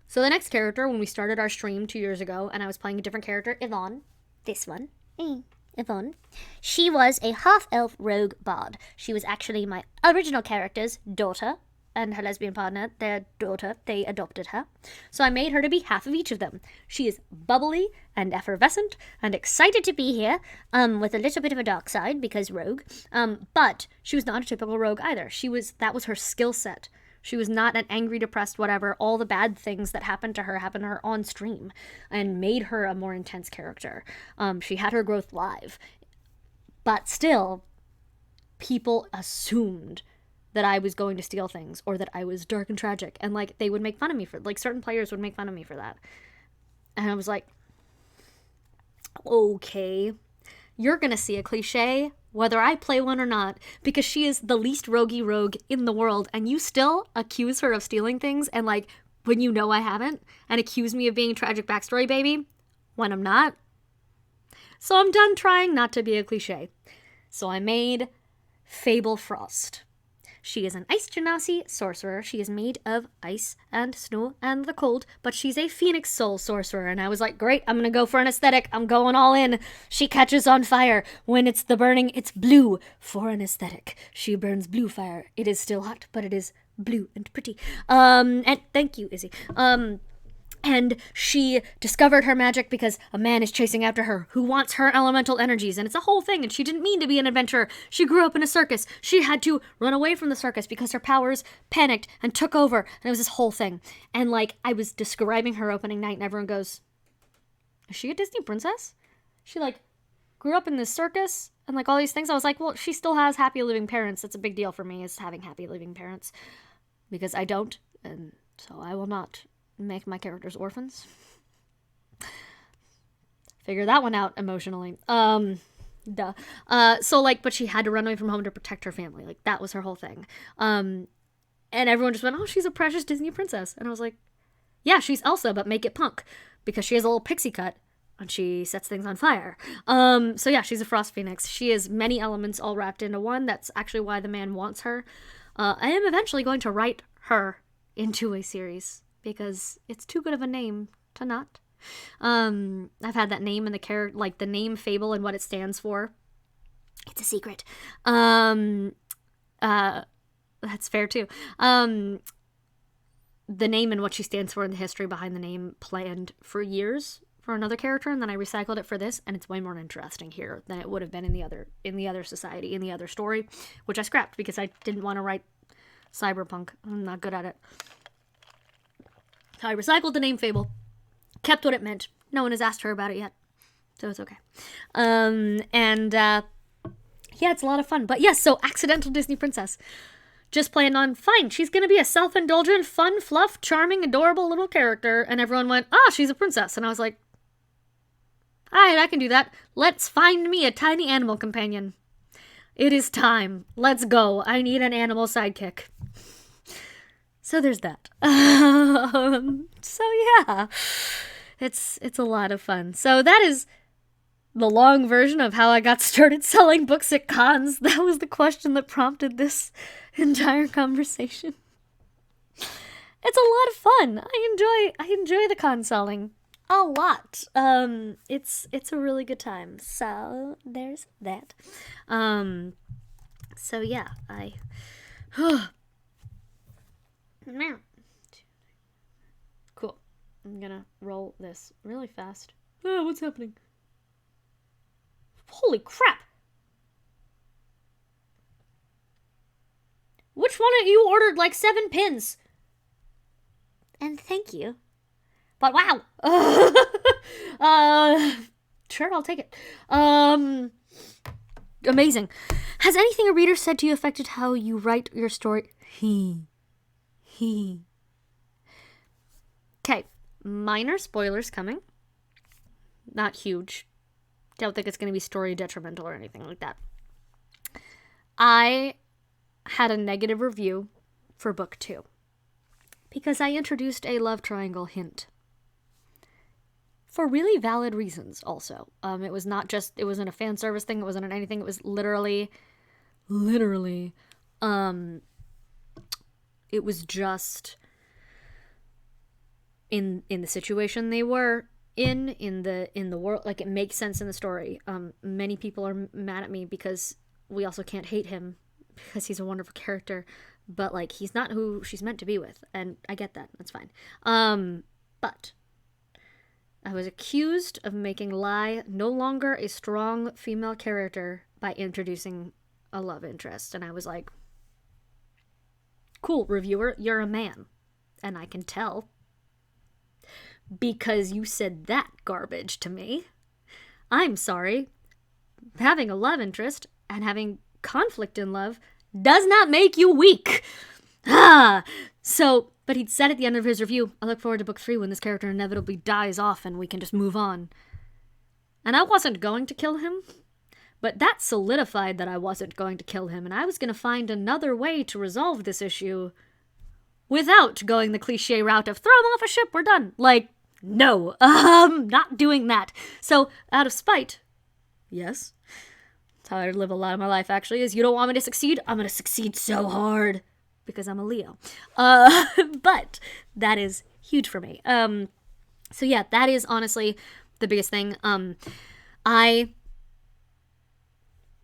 So the next character, when we started our stream 2 years ago, and I was playing a different character, Yvonne, this one, Yvonne, she was a half-elf rogue bard. She was actually my original character's daughter, and her lesbian partner, their daughter, they adopted her. So I made her to be half of each of them. She is bubbly and effervescent and excited to be here, with a little bit of a dark side because rogue. But she was not a typical rogue either. That was her skill set. She was not an angry, depressed, whatever. All the bad things that happened to her on stream and made her a more intense character. She had her growth live. But still, people assumed that I was going to steal things or that I was dark and tragic. And, they would make fun of me for, certain players would make fun of me for that. And I was like, okay, you're going to see a cliche whether I play one or not, because she is the least roguey rogue in the world, and you still accuse her of stealing things, and when you know I haven't, and accuse me of being tragic backstory baby, when I'm not. So I'm done trying not to be a cliche. So I made Fable Frost. She is an ice genasi sorcerer. She is made of ice and snow and the cold, but she's a phoenix soul sorcerer. And I was like, great, I'm going to go for an aesthetic. I'm going all in. She catches on fire. When it's the burning, it's blue for an aesthetic. She burns blue fire. It is still hot, but it is blue and pretty. And thank you, Izzy. And she discovered her magic because a man is chasing after her who wants her elemental energies. And it's a whole thing. And she didn't mean to be an adventurer. She grew up in a circus. She had to run away from the circus because her powers panicked and took over. And it was this whole thing. And I was describing her opening night and everyone goes, is she a Disney princess? She grew up in this circus and all these things. I was like, well, she still has happy living parents. That's a big deal for me, is having happy living parents. Because I don't. And so I will not make my characters orphans. Figure that one out emotionally. Duh. But she had to run away from home to protect her family. That was her whole thing. And everyone just went, oh, she's a precious Disney princess. And I was like, yeah, she's Elsa, but make it punk. Because she has a little pixie cut and she sets things on fire. So yeah, she's a frost phoenix. She is many elements all wrapped into one. That's actually why the man wants her. I am eventually going to write her into a series, because it's too good of a name to not. I've had that name and the character, the name Fable and what it stands for. It's a secret. That's fair too. The name and what she stands for and the history behind the name planned for years for another character, and then I recycled it for this, and it's way more interesting here than it would have been in the other society, in the other story, which I scrapped because I didn't want to write cyberpunk. I'm not good at it. So I recycled the name Fable, kept what it meant. No one has asked her about it yet, so it's okay. Yeah, it's a lot of fun. But yes, so accidental Disney princess. Just planned on, fine, she's going to be a self-indulgent, fun, fluff, charming, adorable little character. And everyone went, she's a princess. And I was like, all right, I can do that. Let's find me a tiny animal companion. It is time. Let's go. I need an animal sidekick. So there's that. So yeah, it's a lot of fun. So that is the long version of how I got started selling books at cons. That was the question that prompted this entire conversation. It's a lot of fun. I enjoy the con selling. a lot. It's a really good time. So there's that. So yeah, cool. I'm gonna roll this really fast. Oh, what's happening? Holy crap! Which one of you ordered like 7 pins? And thank you. But wow. Sure, I'll take it. Amazing. Has anything a reader said to you affected how you write your story? Okay, minor spoilers coming. Not huge. Don't think it's going to be story detrimental or anything like that. I had a negative review for book 2 because I introduced a love triangle hint. For really valid reasons, also. It was not just, it wasn't a fan service thing, it wasn't anything, it was literally, it was just in the situation they were in the world, like, it makes sense in the story. Many people are mad at me because we also can't hate him because he's a wonderful character, but, like, he's not who she's meant to be with, and I get that, that's fine. But I was accused of making Lai no longer a strong female character by introducing a love interest. And I was like, cool, reviewer, you're a man. And I can tell. Because you said that garbage to me. I'm sorry. Having a love interest and having conflict in love does not make you weak. But he'd said at the end of his review, I look forward to book 3 when this character inevitably dies off and we can just move on. And I wasn't going to kill him, but that solidified that I wasn't going to kill him, and I was going to find another way to resolve this issue without going the cliche route of throw him off a ship, we're done. Like, no, not doing that. So, out of spite, yes, that's how I live a lot of my life, actually, is you don't want me to succeed? I'm going to succeed so hard. Because I'm a Leo. But that is huge for me. So yeah, that is honestly the biggest thing. I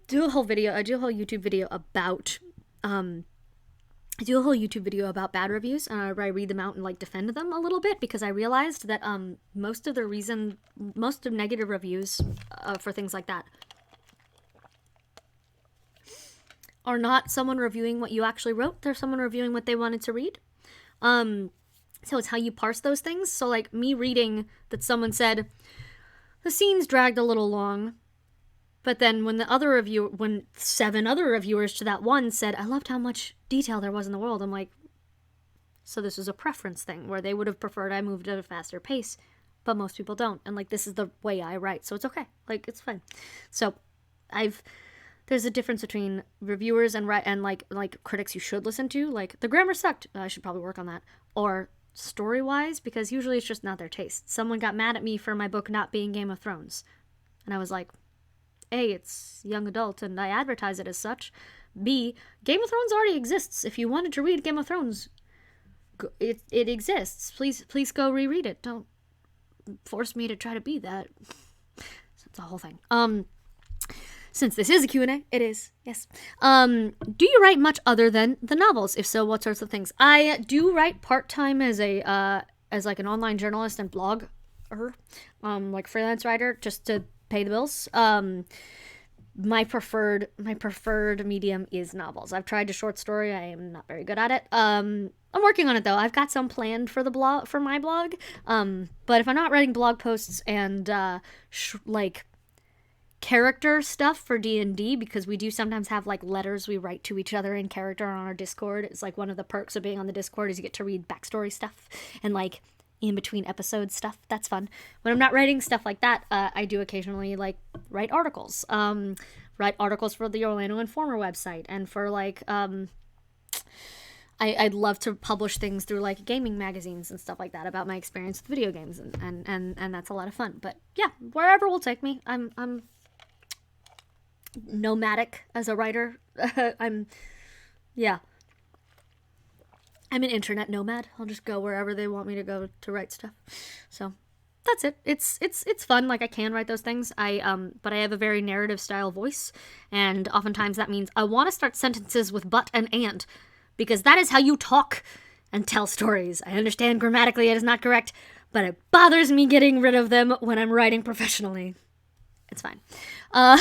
do a whole YouTube video about bad reviews, and I read them out and like defend them a little bit, because I realized that most of negative reviews for things like that are not someone reviewing what you actually wrote. They're someone reviewing what they wanted to read. So it's how you parse those things. So, like, me reading that someone said, the scenes dragged a little long, but then when 7 other reviewers to that one said, I loved how much detail there was in the world, I'm like, so this is a preference thing, where they would have preferred I moved at a faster pace, but most people don't. And, like, this is the way I write, so it's okay. Like, it's fine. So, there's a difference between reviewers and like critics you should listen to. Like, the grammar sucked, I should probably work on that. Or story-wise, because usually it's just not their taste. Someone got mad at me for my book not being Game of Thrones. And I was like, A, it's young adult and I advertise it as such. B, Game of Thrones already exists. If you wanted to read Game of Thrones, it exists. Please go reread it. Don't force me to try to be that. It's a whole thing. Since this is a Q&A, it is, yes. Do you write much other than the novels? If so, what sorts of things? I do write part-time as like an online journalist and blogger, like freelance writer, just to pay the bills. My preferred medium is novels. I've tried to short story. I am not very good at it. I'm working on it though. I've got some planned for my blog. But if I'm not writing blog posts and like character stuff for D&D, because we do sometimes have like letters we write to each other in character on our Discord. It's like one of the perks of being on the Discord is you get to read backstory stuff and like in between episodes stuff. That's fun. When I'm not writing stuff like that, I do occasionally like write articles. Write articles for the Orlando Informer website, and for like I'd love to publish things through like gaming magazines and stuff like that about my experience with video games, and that's a lot of fun. But yeah, wherever will take me. I'm nomadic as a writer. I'm an internet nomad. I'll just go wherever they want me to go to write stuff. So that's it. It's fun. Like, I can write those things. But I have a very narrative style voice, and oftentimes that means I want to start sentences with but and, because that is how you talk and tell stories. I understand grammatically it is not correct, but it bothers me getting rid of them when I'm writing professionally. It's fine. How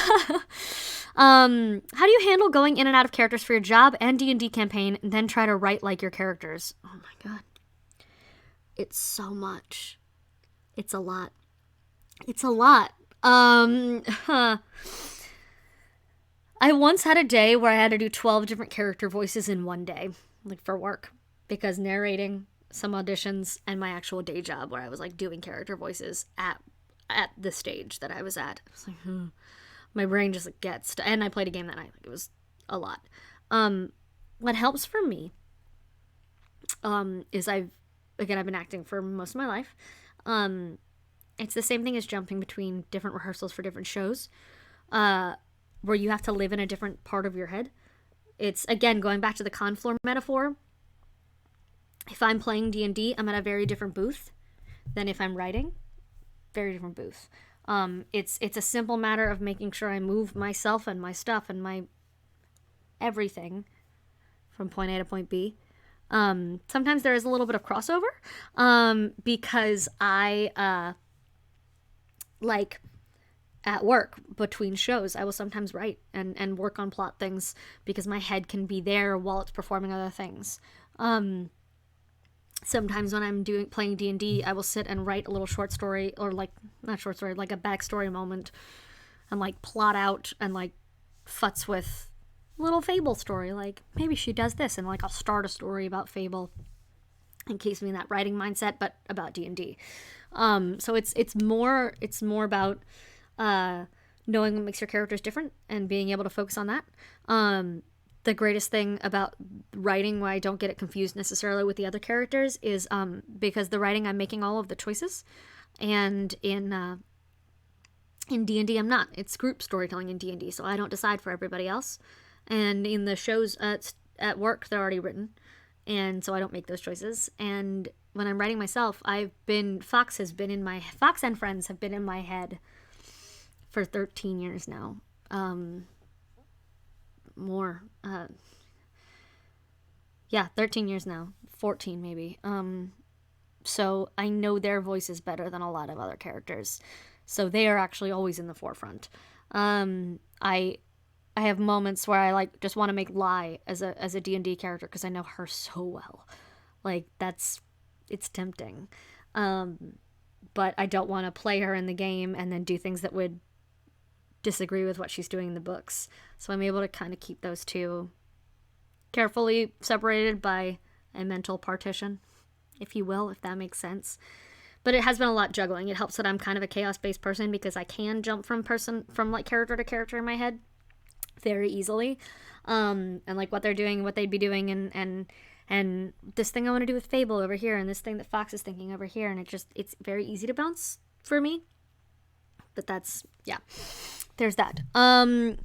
do you handle going in and out of characters for your job and D&D campaign, and then try to write like your characters? Oh my god. It's so much. It's a lot. It's a lot. I once had a day where I had to do 12 different character voices in one day, like for work, because narrating some auditions and my actual day job where I was like doing character voices at the stage that I was at. I was like, my brain just like, gets, and I played a game that night. Like, it was a lot. What helps for me, is I've been acting for most of my life. It's the same thing as jumping between different rehearsals for different shows, where you have to live in a different part of your head. It's, again, going back to the con floor metaphor. If I'm playing D&D, I'm at a very different booth than if I'm writing. Very different booth. It's a simple matter of making sure I move myself and my stuff and my everything from point A to point B. Sometimes there is a little bit of crossover, because I, like, at work, between shows, I will sometimes write and work on plot things, because my head can be there while it's performing other things. Sometimes when I'm playing D&D, I will sit and write a little short story, or like, not short story, like a backstory moment, and like plot out and like futz with little Fable story, like maybe she does this, and like I'll start a story about Fable and keeps me in that writing mindset, but about D&D. So it's more about knowing what makes your characters different and being able to focus on that. The greatest thing about writing, why I don't get it confused necessarily with the other characters, is because the writing, I'm making all of the choices, and in D&D I'm not. It's group storytelling in D&D, so I don't decide for everybody else. And in the shows at work, they're already written, and so I don't make those choices. And when I'm writing myself, Fox and Friends have been in my head for 13 years now. More. 13 years now. 14 maybe. So I know their voices better than a lot of other characters. So they are actually always in the forefront. I have moments where I like just want to make Lai as a D&D character because I know her so well. Like, it's tempting. But I don't want to play her in the game and then do things that would disagree with what she's doing in the books. So I'm able to kind of keep those two carefully separated by a mental partition, if you will, if that makes sense. But it has been a lot juggling. It helps that I'm kind of a chaos-based person, because I can jump from like character to character in my head very easily, and like what they're doing, what they'd be doing, and this thing I want to do with Fable over here, and this thing that Fox is thinking over here, and it's very easy to bounce for me. But that's, yeah, there's that. I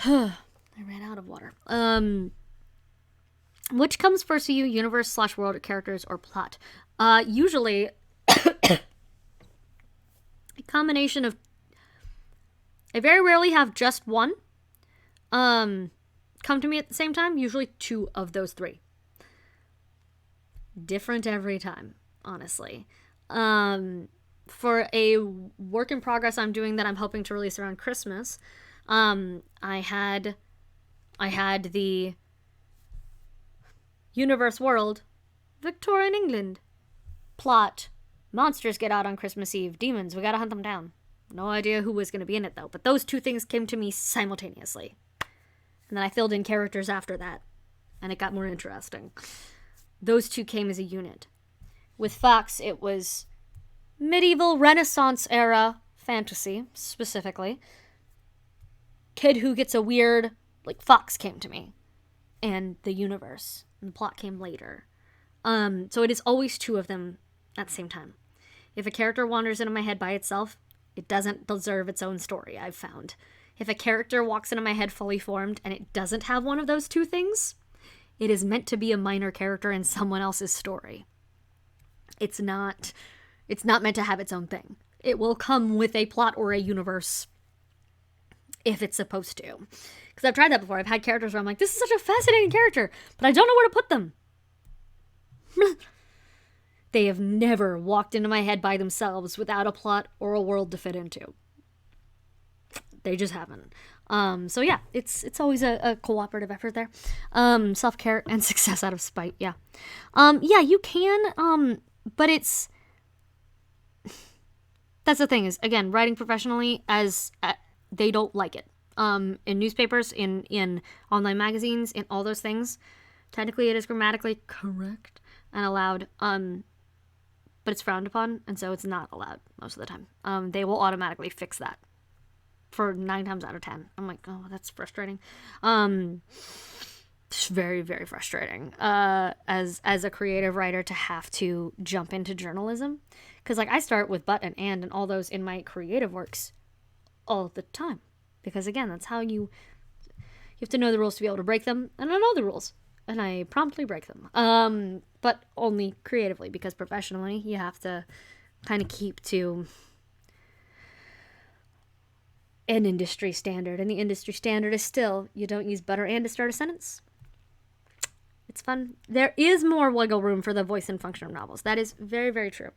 ran out of water. Which comes first to you, universe/world, or characters, or plot? Usually a combination of, I very rarely have just one come to me at the same time. Usually two of those three. Different every time, honestly. For a work in progress I'm doing that I'm hoping to release around Christmas, I had the universe world, Victorian England. Plot, monsters get out on Christmas Eve, demons, we gotta hunt them down. No idea who was gonna be in it though, but those two things came to me simultaneously. And then I filled in characters after that, and it got more interesting. Those two came as a unit. With Fox, it was medieval Renaissance era fantasy, specifically. Kid who gets a weird, like, Fox came to me. And the universe. And the plot came later. So it is always two of them at the same time. If a character wanders into my head by itself, it doesn't deserve its own story, I've found. If a character walks into my head fully formed and it doesn't have one of those two things, it is meant to be a minor character in someone else's story. It's not It's not meant to have its own thing. It will come with a plot or a universe if it's supposed to. Because I've tried that before. I've had characters where I'm like, this is such a fascinating character, but I don't know where to put them. They have never walked into my head by themselves without a plot or a world to fit into. They just haven't. So yeah, it's always a cooperative effort there. Self-care and success out of spite, yeah. Yeah, you can, but it's... That's the thing is, again, writing professionally, they don't like it. In newspapers, in online magazines, in all those things, technically it is grammatically correct and allowed, but it's frowned upon, and so it's not allowed most of the time. They will automatically fix that for 9 times out of 10. I'm like, oh, that's frustrating. It's very, very frustrating as a creative writer to have to jump into journalism. Because like I start with but and all those in my creative works all the time. Because again, that's how you have to know the rules to be able to break them. And I know the rules. And I promptly break them. But only creatively, because professionally you have to kind of keep to an industry standard. And the industry standard is still, you don't use but or and to start a sentence. It's fun. There is more wiggle room for the voice and function of novels. That is very, very true.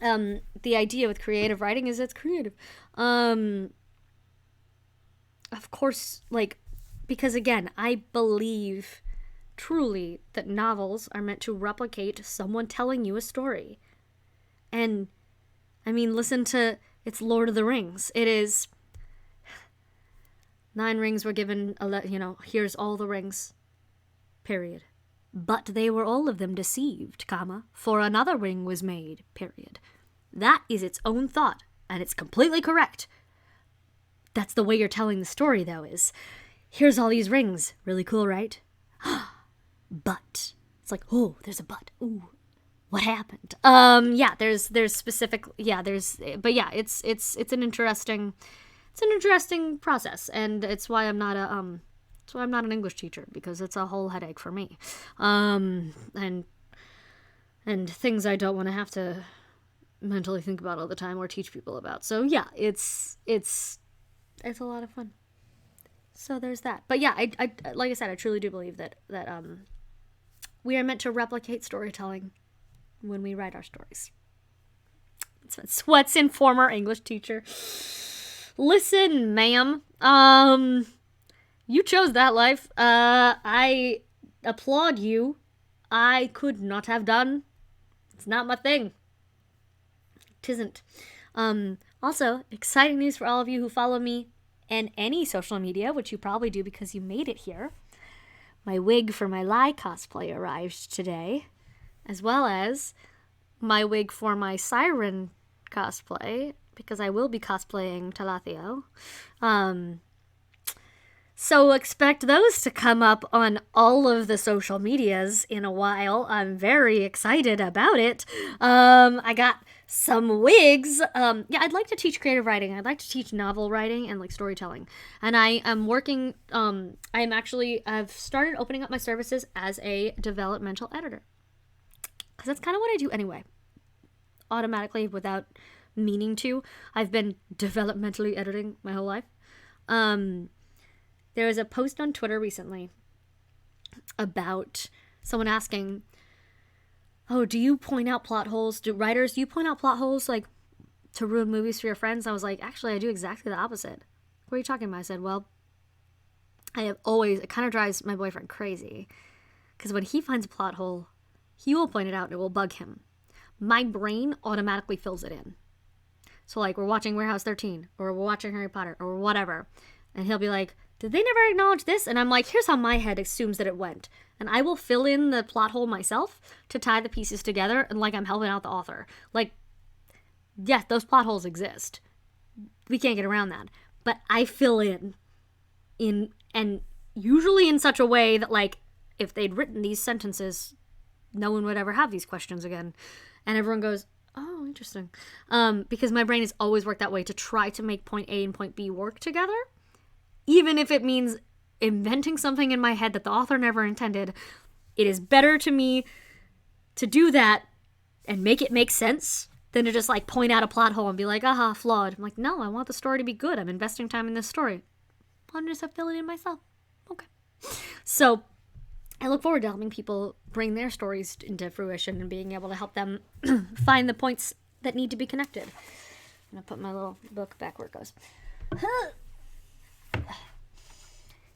The idea with creative writing is it's creative. Of course, like, because again, I believe truly that novels are meant to replicate someone telling you a story. And, I mean, listen to, it's Lord of the Rings. It is 9 rings were given, here's all the rings, period. But they were all of them deceived, for another ring was made, period. That is its own thought, and it's completely correct. That's the way you're telling the story, though, is, here's all these rings. Really cool, right? But. It's like, oh, there's a but. Ooh, what happened? Yeah, there's specific, yeah, but yeah, it's an interesting process, and it's why I'm not an English teacher, because it's a whole headache for me. And things I don't want to have to mentally think about all the time or teach people about. So yeah, it's a lot of fun. So there's that. But yeah, I like I said, I truly do believe that we are meant to replicate storytelling when we write our stories. It's what's in former English teacher. Listen, ma'am. You chose that life. I applaud you. I could not have done. It's not my thing. Tisn't. Also, exciting news for all of you who follow me in any social media, which you probably do because you made it here. My wig for my Lie cosplay arrived today, as well as my wig for my Siren cosplay, because I will be cosplaying Talathiel. So expect those to come up on all of the social medias in a while. I'm very excited about it. I got some wigs. Yeah, I'd like to teach creative writing. I'd like to teach novel writing and like storytelling. And I am working, I've started opening up my services as a developmental editor. Because that's kind of what I do anyway. Automatically, without meaning to. I've been developmentally editing my whole life. There was a post on Twitter recently about someone asking, oh, do you point out plot holes? Do you point out plot holes, like, to ruin movies for your friends? I was like, actually, I do exactly the opposite. What are you talking about? I said, well, it kind of drives my boyfriend crazy. Because when he finds a plot hole, he will point it out and it will bug him. My brain automatically fills it in. So, like, we're watching Warehouse 13, or we're watching Harry Potter, or whatever. And he'll be like, did they never acknowledge this? And I'm like, here's how my head assumes that it went. And I will fill in the plot hole myself to tie the pieces together, and like I'm helping out the author. Like, yes, those plot holes exist. We can't get around that. But I fill in, and usually in such a way that, like, if they'd written these sentences, no one would ever have these questions again. And everyone goes, oh, interesting. Because my brain has always worked that way, to try to make point A and point B work together. Even if it means inventing something in my head that the author never intended, it is better to me to do that and make it make sense than to just like point out a plot hole and be like, aha, flawed. I'm like, no, I want the story to be good. I'm investing time in this story. I'll just have to fill it in myself. Okay. So I look forward to helping people bring their stories into fruition and being able to help them find the points that need to be connected. I'm going to put my little book back where it goes.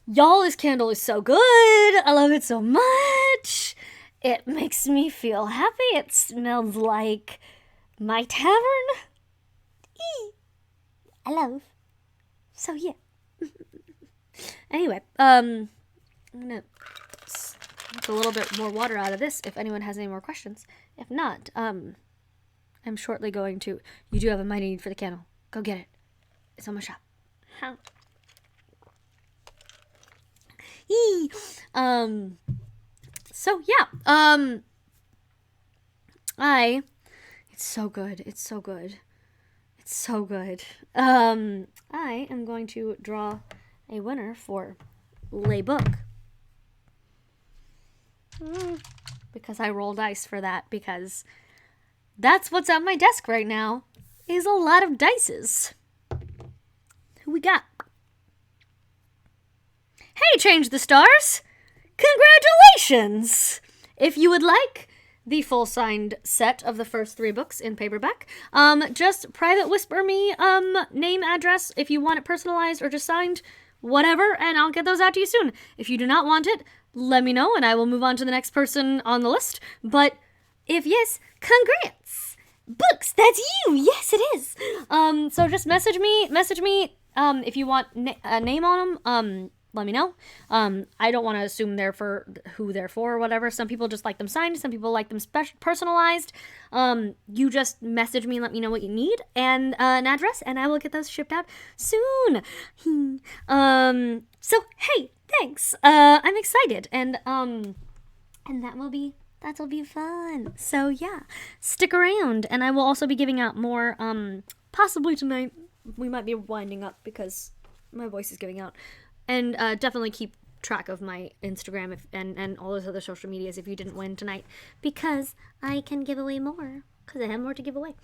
Y'all, this candle is so good. I love it so much. It makes me feel happy. It smells like my tavern. I love. So yeah. Anyway, I'm gonna make a little bit more water out of this if anyone has any more questions. If not, I'm shortly going to. You do have a mighty need for the candle. Go get it. It's on my shop. How? So yeah, it's so good. It's so good. It's so good. I am going to draw a winner for Lay Book. Because I roll dice for that, because that's what's on my desk right now, is a lot of dices. Who we got? Hey, Change the Stars! Congratulations! If you would like the full signed set of the first 3 books in paperback, just private whisper me name, address, if you want it personalized or just signed, whatever, and I'll get those out to you soon. If you do not want it, let me know and I will move on to the next person on the list. But if yes, congrats! Books, that's you! Yes, it is! So just message me if you want a name on them. Let me know. I don't want to assume they're for who they're for or whatever. Some people just like them signed. Some people like them personalized. You just message me and let me know what you need and an address, and I will get those shipped out soon. So hey, thanks. I'm excited, and that'll be fun. So yeah, stick around, and I will also be giving out more. Possibly tonight. We might be winding up because my voice is giving out. And definitely keep track of my Instagram and all those other social medias if you didn't win tonight, because I can give away more, because I have more to give away.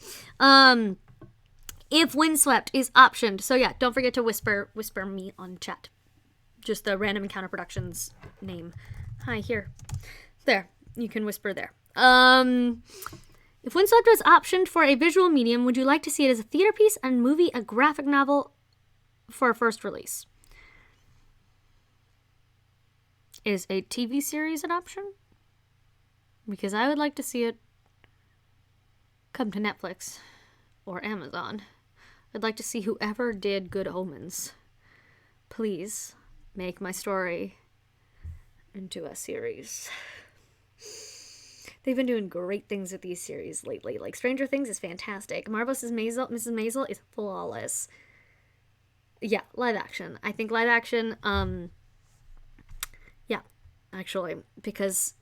If Windswept is optioned, so yeah, don't forget to whisper me on chat. Just the Random Encounter Productions name. Hi, here. There, you can whisper there. If Windswept was optioned for a visual medium, would you like to see it as a theater piece, a movie, a graphic novel for a first release? Is a TV series an option? Because I would like to see it come to Netflix or Amazon. I'd like to see whoever did Good Omens. Please make my story into a series. They've been doing great things with these series lately. Like Stranger Things is fantastic. Marvelous Mrs. Maisel is flawless. Yeah, live action. I think live action, yeah, actually, because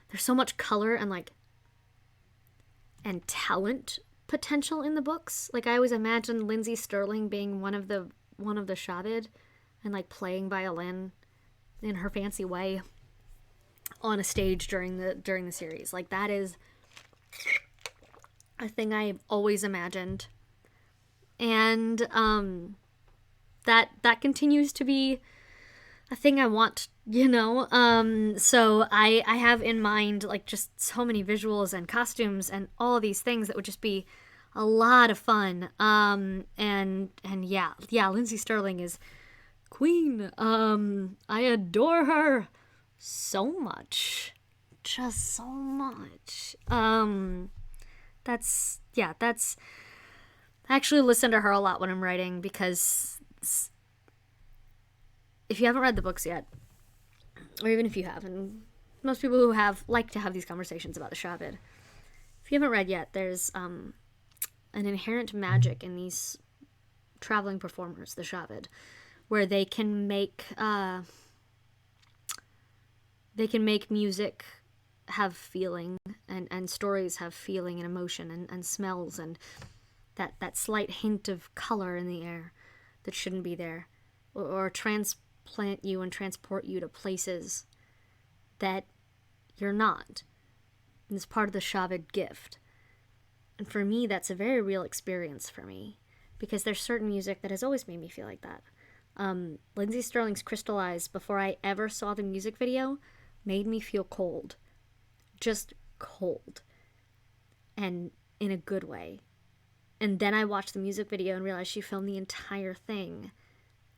there's so much color and talent potential in the books. Like, I always imagined Lindsay Sterling being one of the Shabbat and like playing violin in her fancy way on a stage during the series. Like, that is a thing I've always imagined, and that continues to be a thing I want, so I have in mind like just so many visuals and costumes and all of these things that would just be a lot of fun. And yeah, Lindsay Sterling is queen. I adore her so much, just so much. That's I actually listen to her a lot when I'm writing, because if you haven't read the books yet, or even if you have, and most people who have like to have these conversations about the Shabbat, if you haven't read yet, there's an inherent magic in these traveling performers, the Shabbat, where they can make music have feeling, and stories have feeling and emotion and smells, and that slight hint of color in the air that shouldn't be there, or transplant you and transport you to places that you're not. And it's part of the Shabbat gift. And for me, that's a very real experience for me, because there's certain music that has always made me feel like that. Lindsay Sterling's Crystal Eyes, before I ever saw the music video, made me feel cold. Just cold. And in a good way. And then I watched the music video and realized she filmed the entire thing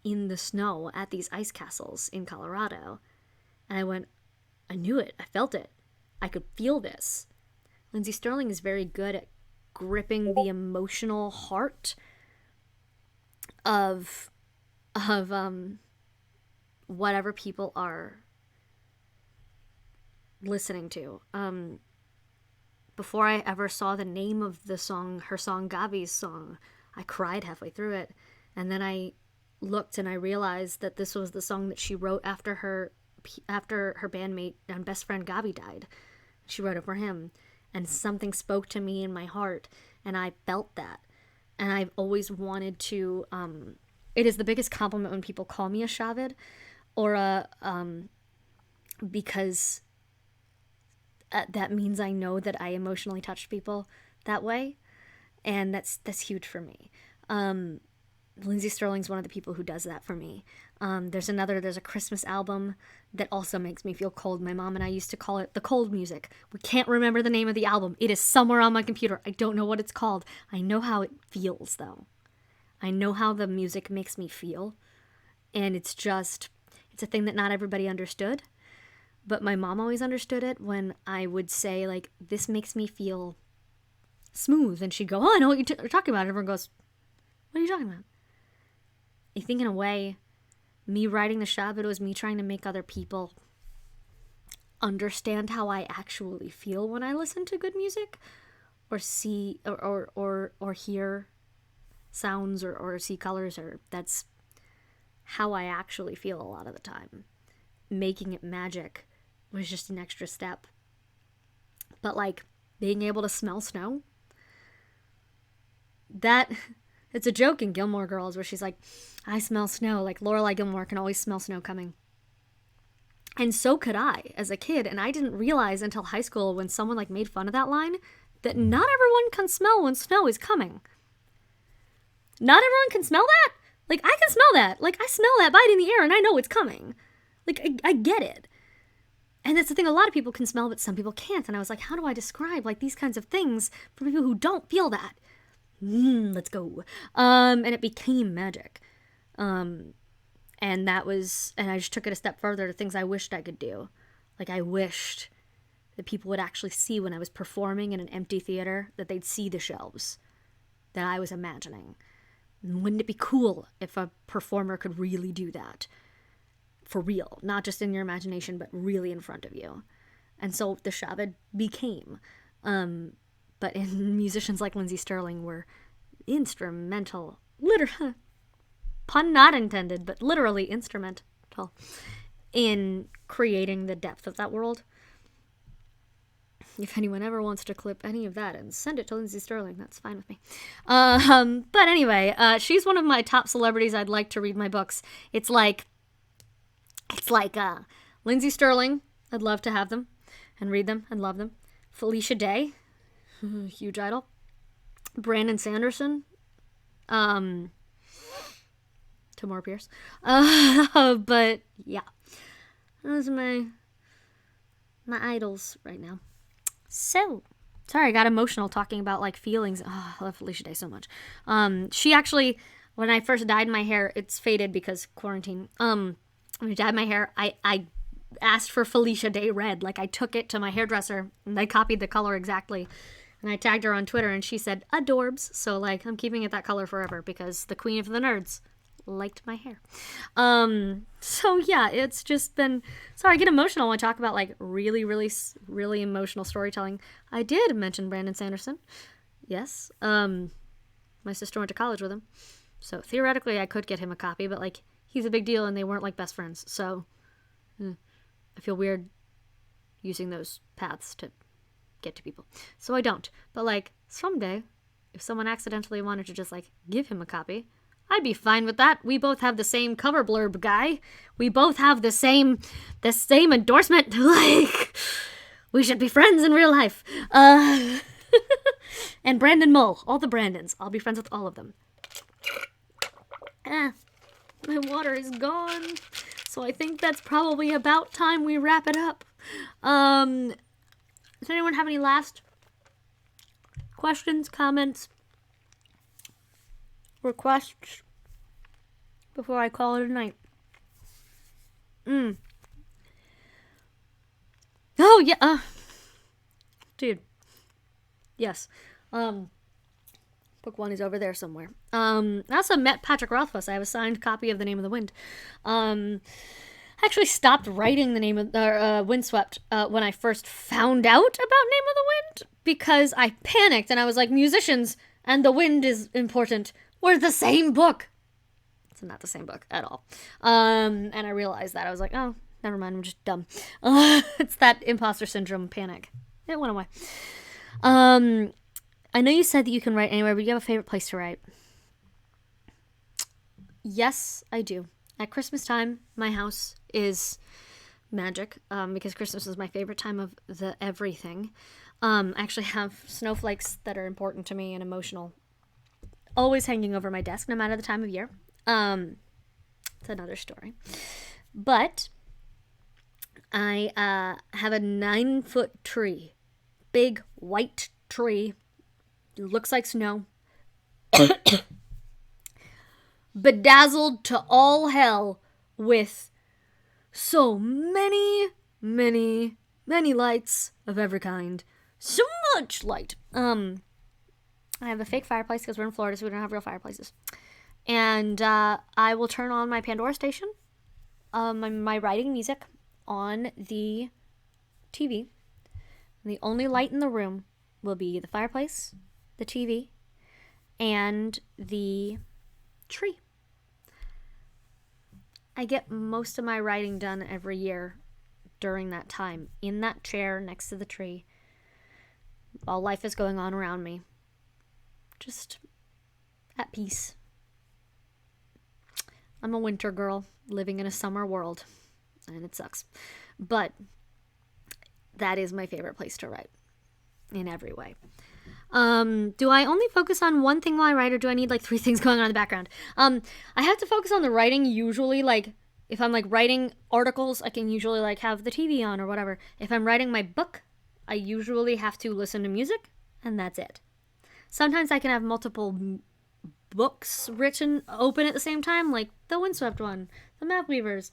in the snow at these ice castles in Colorado. And I went, I knew it. I felt it. I could feel this. Lindsay Sterling is very good at gripping the emotional heart of whatever people are listening to. Before I ever saw the name of the song, her song, Gavi's song, I cried halfway through it. And then I looked and I realized that this was the song that she wrote after her bandmate and best friend Gavi died. She wrote it for him. And something spoke to me in my heart. And I felt that. And I've always wanted to... it is the biggest compliment when people call me a Shavid. Or a... because... that means I know that I emotionally touched people that way, and that's huge for me. Lindsay Sterling's one of the people who does that for me. There's a Christmas album that also makes me feel cold. My mom and I used to call it the cold music. We can't remember the name of the album. It is somewhere on my computer. I don't know what it's called. I know how it feels, though. I know how the music makes me feel, and it's a thing that not everybody understood. But my mom always understood it when I would say, like, this makes me feel smooth. And she'd go, oh, I know what you're talking about. And everyone goes, what are you talking about? I think in a way, me writing the Shabbat was me trying to make other people understand how I actually feel when I listen to good music. Or see, or hear sounds, or see colors. Or that's how I actually feel a lot of the time. Making it magic was just an extra step. But like being able to smell snow, that it's a joke in Gilmore Girls where she's like, I smell snow. Like Lorelai Gilmore can always smell snow coming. And so could I as a kid. And I didn't realize until high school when someone like made fun of that line that not everyone can smell when snow is coming. Not everyone can smell that? Like I can smell that. Like I smell that bite in the air and I know it's coming. Like, I get it. And that's the thing, a lot of people can smell, but some people can't. And I was like, how do I describe, like, these kinds of things for people who don't feel that? Let's go. And it became magic. And I just took it a step further to things I wished I could do. Like, I wished that people would actually see when I was performing in an empty theater, that they'd see the shelves that I was imagining. Wouldn't it be cool if a performer could really do that? For real, not just in your imagination, but really in front of you. And so the Shabbat became. But in musicians like Lindsay Sterling were instrumental, pun not intended, but literally instrumental in creating the depth of that world. If anyone ever wants to clip any of that and send it to Lindsay Sterling, that's fine with me. But anyway, she's one of my top celebrities I'd like to read my books. It's like Lindsay Sterling, I'd love to have them and read them and love them. Felicia Day, huge idol. Brandon Sanderson, Tamora Pierce. But yeah, those are my idols right now. So, sorry, I got emotional talking about like feelings. Oh, I love Felicia Day so much. She actually, when I first dyed my hair, it's faded because quarantine. When I dyed my hair, I asked for Felicia Day red. Like, I took it to my hairdresser, and I copied the color exactly. And I tagged her on Twitter, and she said, adorbs. So, like, I'm keeping it that color forever, because the queen of the nerds liked my hair. So, yeah, it's just been... Sorry, I get emotional when I talk about, like, really, really, really emotional storytelling. I did mention Brandon Sanderson. Yes. My sister went to college with him. So, theoretically, I could get him a copy, but, like... He's a big deal, and they weren't like best friends, so I feel weird using those paths to get to people. So I don't. But like someday, if someone accidentally wanted to just like give him a copy, I'd be fine with that. We both have the same cover blurb guy. We both have the same endorsement. Like, we should be friends in real life. And Brandon Mull. All the Brandons. I'll be friends with all of them. My water is gone. So I think that's probably about time we wrap it up. Does anyone have any last questions, comments, requests before I call it a night? Oh, yeah. Dude. Yes. Book 1 is over there somewhere. I also met Patrick Rothfuss. I have a signed copy of The Name of the Wind. I actually stopped writing The Name of the Windswept when I first found out about Name of the Wind because I panicked and I was like, musicians and the wind is important. We're the same book. It's not the same book at all. And I realized that. I was like, oh, never mind. I'm just dumb. It's that imposter syndrome panic. It went away. I know you said that you can write anywhere, but do you have a favorite place to write? Yes, I do. At Christmas time, my house is magic because Christmas is my favorite time of the everything. I actually have snowflakes that are important to me and emotional, always hanging over my desk, no matter the time of year. It's another story. But I have a 9-foot tree, big white tree. It looks like snow. Bedazzled to all hell with so many lights of every kind. So much light. I have a fake fireplace because we're in Florida, so we don't have real fireplaces. And I will turn on my Pandora station, my writing music on the TV. And the only light in the room will be the fireplace, the TV, and the tree. I get most of my writing done every year during that time, in that chair next to the tree, while life is going on around me. Just at peace. I'm a winter girl living in a summer world, and it sucks. But that is my favorite place to write in every way. Do I only focus on one thing while I write, or do I need like 3 things going on in the background? I have to focus on the writing usually. Like if I'm like writing articles, I can usually like have the TV on or whatever. If I'm writing my book, I usually have to listen to music, and that's it. Sometimes I can have multiple books written open at the same time, like the Windswept one, the Map Weavers,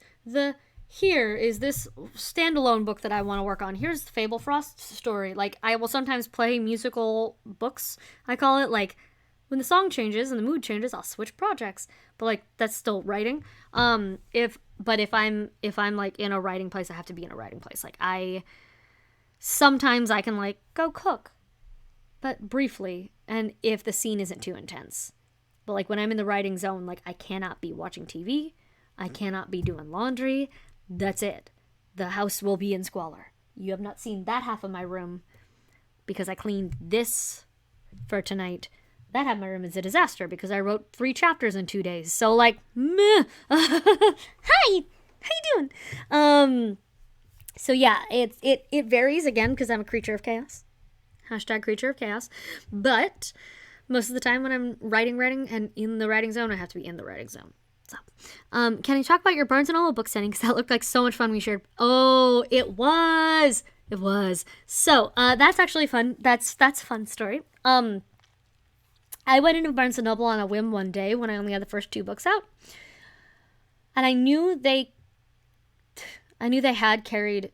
here is this standalone book that I want to work on. Here's Fable Frost's story. Like, I will sometimes play musical books, I call it. Like, when the song changes and the mood changes, I'll switch projects. But, like, that's still writing. If I'm like, in a writing place, I have to be in a writing place. Like, sometimes I can, like, go cook. But briefly, and if the scene isn't too intense. But, like, when I'm in the writing zone, like, I cannot be watching TV. I cannot be doing laundry. That's it. The house will be in squalor. You have not seen that half of my room because I cleaned this for tonight. That half of my room is a disaster because I wrote 3 chapters in 2 days. So, like, meh. Hi! How you doing? So, yeah, it varies, again, because I'm a creature of chaos. # creature of chaos. But most of the time when I'm writing, and in the writing zone, I have to be in the writing zone. So, can you talk about your Barnes & Noble book setting? Because that looked like so much fun we shared. Oh, it was. So, that's actually fun. That's a fun story. I went into Barnes & Noble on a whim one day when I only had the first 2 books out. And I knew they had carried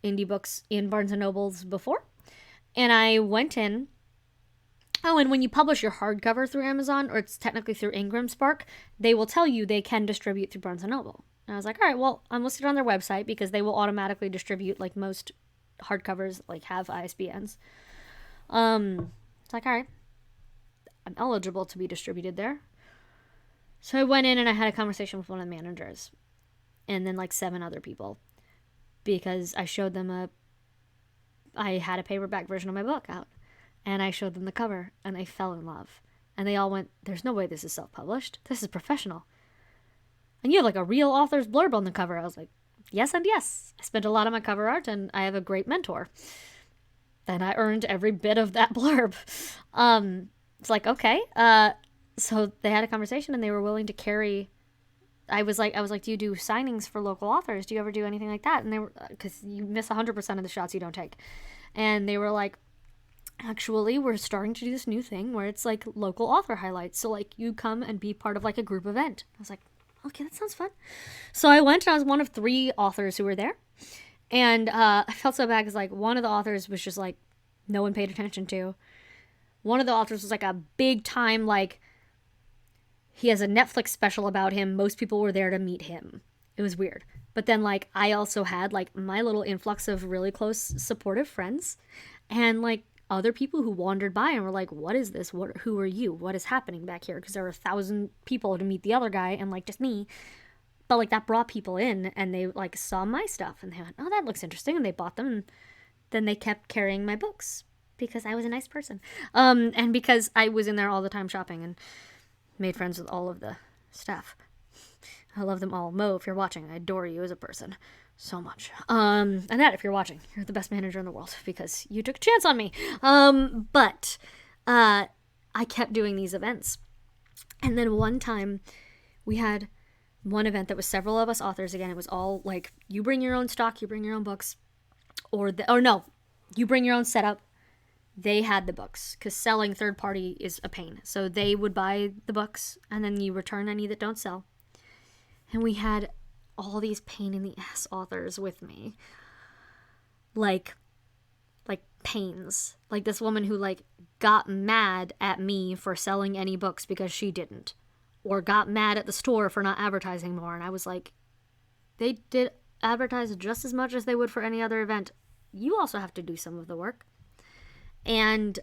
indie books in Barnes & Nobles before. And I went in. Oh, and when you publish your hardcover through Amazon, or it's technically through Ingram Spark, they will tell you they can distribute through Barnes & Noble. And I was like, all right, well, I'm listed on their website because they will automatically distribute, like most hardcovers, like have ISBNs. It's like, all right, I'm eligible to be distributed there. So I went in and I had a conversation with one of the managers and then like 7 other people because I showed them I had a paperback version of my book out. And I showed them the cover, and they fell in love. And they all went, there's no way this is self-published. This is professional. And you have like a real author's blurb on the cover. I was like, yes and yes. I spent a lot on my cover art, and I have a great mentor. And I earned every bit of that blurb. It's like, okay. So they had a conversation and they were willing to carry. I was like, do you do signings for local authors? Do you ever do anything like that? And they were, because you miss 100% of the shots you don't take. And they were like, actually, we're starting to do this new thing where it's like local author highlights. So like you come and be part of like a group event. I was like, okay, that sounds fun. So I went and I was one of 3 authors who were there. And I felt so bad because like one of the authors was just like no one paid attention to. One of the authors was like a big time, like, he has a Netflix special about him. Most people were there to meet him. It was weird. But then, like, I also had, like, my little influx of really close, supportive friends. And, like, other people who wandered by and were like, what is this? Who are you? What is happening back here? Because there were 1,000 people to meet the other guy and, like, just me. But, like, that brought people in. And they, like, saw my stuff. And they went, oh, that looks interesting. And they bought them. And then they kept carrying my books. Because I was a nice person. And because I was in there all the time shopping and made friends with all of the staff. I love them all. Mo, if you're watching, I adore you as a person so much. And that, if you're watching, you're the best manager in the world because you took a chance on me. But I kept doing these events. And then one time we had one event that was several of us authors. Again, it was all like, you bring your own stock, you bring your own books. Or no, you bring your own setup. They had the books because selling third party is a pain. So they would buy the books and then you return any that don't sell. And we had all these pain in the ass authors with me. Like pains. Like this woman who like got mad at me for selling any books because she didn't. Or got mad at the store for not advertising more. And I was like, they did advertise just as much as they would for any other event. You also have to do some of the work. And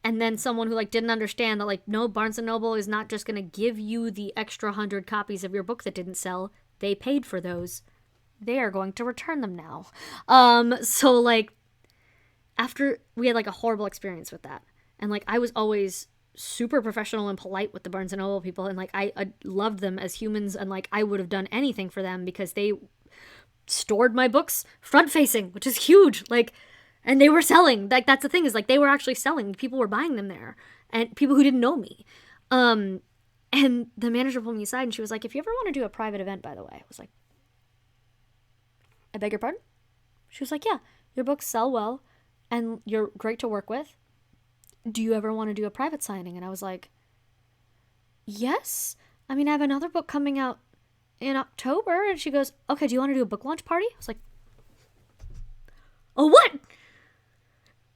then someone who like didn't understand that like, no, Barnes & Noble is not just going to give you the extra 100 copies of your book that didn't sell. They paid for those. They are going to return them now. So like after we had like a horrible experience with that, and like I was always super professional and polite with the Barnes & Noble people, and like I loved them as humans, and like I would have done anything for them because they stored my books front facing, which is huge. Like, and they were selling. Like, that's the thing, is like they were actually selling. People were buying them there. And people who didn't know me. And the manager pulled me aside and she was like, if you ever want to do a private event, by the way. I was like, I beg your pardon? She was like, yeah, your books sell well and you're great to work with. Do you ever want to do a private signing? And I was like, yes. I mean, I have another book coming out in October. And she goes, okay, do you want to do a book launch party? I was like, oh, what?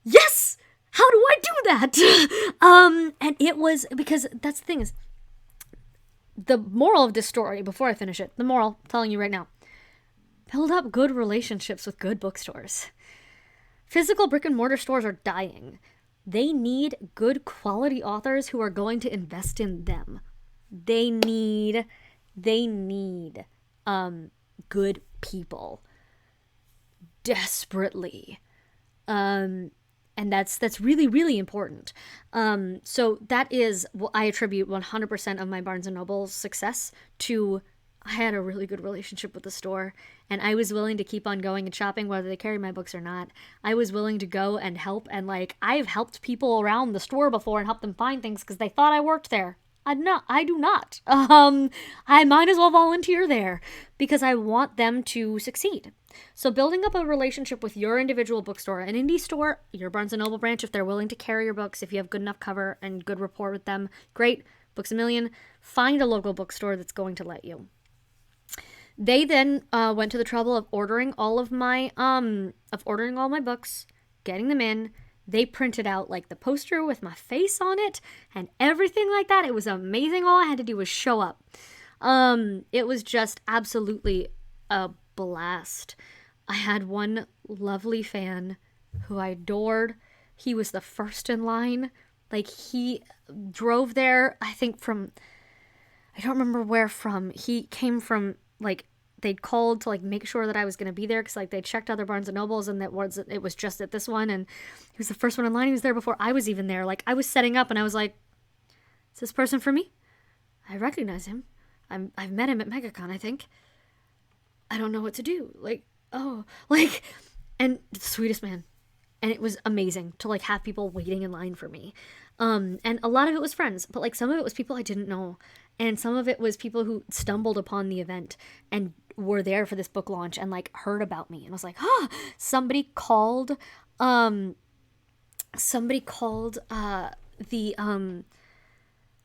Yes! How do I do that? And it was, because that's the thing is, the moral of this story, before I finish it, the moral, I'm telling you right now, build up good relationships with good bookstores. Physical brick and mortar stores are dying. They need good quality authors who are going to invest in them. They need good people. Desperately. And that's really, really important. So that is what I attribute 100% of my Barnes & Noble success to. I had a really good relationship with the store, and I was willing to keep on going and shopping whether they carried my books or not. I was willing to go and help, and like I've helped people around the store before and helped them find things because they thought I worked there. I do not. I might as well volunteer there because I want them to succeed. So building up a relationship with your individual bookstore, an indie store, your Barnes & Noble branch, if they're willing to carry your books, if you have good enough cover and good rapport with them, great. Books A Million. Find a local bookstore that's going to let you. They then went to the trouble of ordering all my books, getting them in. They printed out like the poster with my face on it and everything like that. It was amazing. All I had to do was show up. It was just absolutely a blast. I had one lovely fan who I adored. He was the first in line. Like, he drove there, I think from, I don't remember where from. He came from, like, they'd called to, like, make sure that I was going to be there because, like, they checked other Barnes & Nobles and it was just at this one. And he was the first one in line. He was there before I was even there. Like, I was setting up and I was like, is this person for me? I recognize him. I've met him at MegaCon, I think. I don't know what to do. Like, oh, like, and the sweetest man. And it was amazing to like have people waiting in line for me. And a lot of it was friends, but like some of it was people I didn't know. And some of it was people who stumbled upon the event and were there for this book launch and like heard about me. And I was like, oh, somebody called the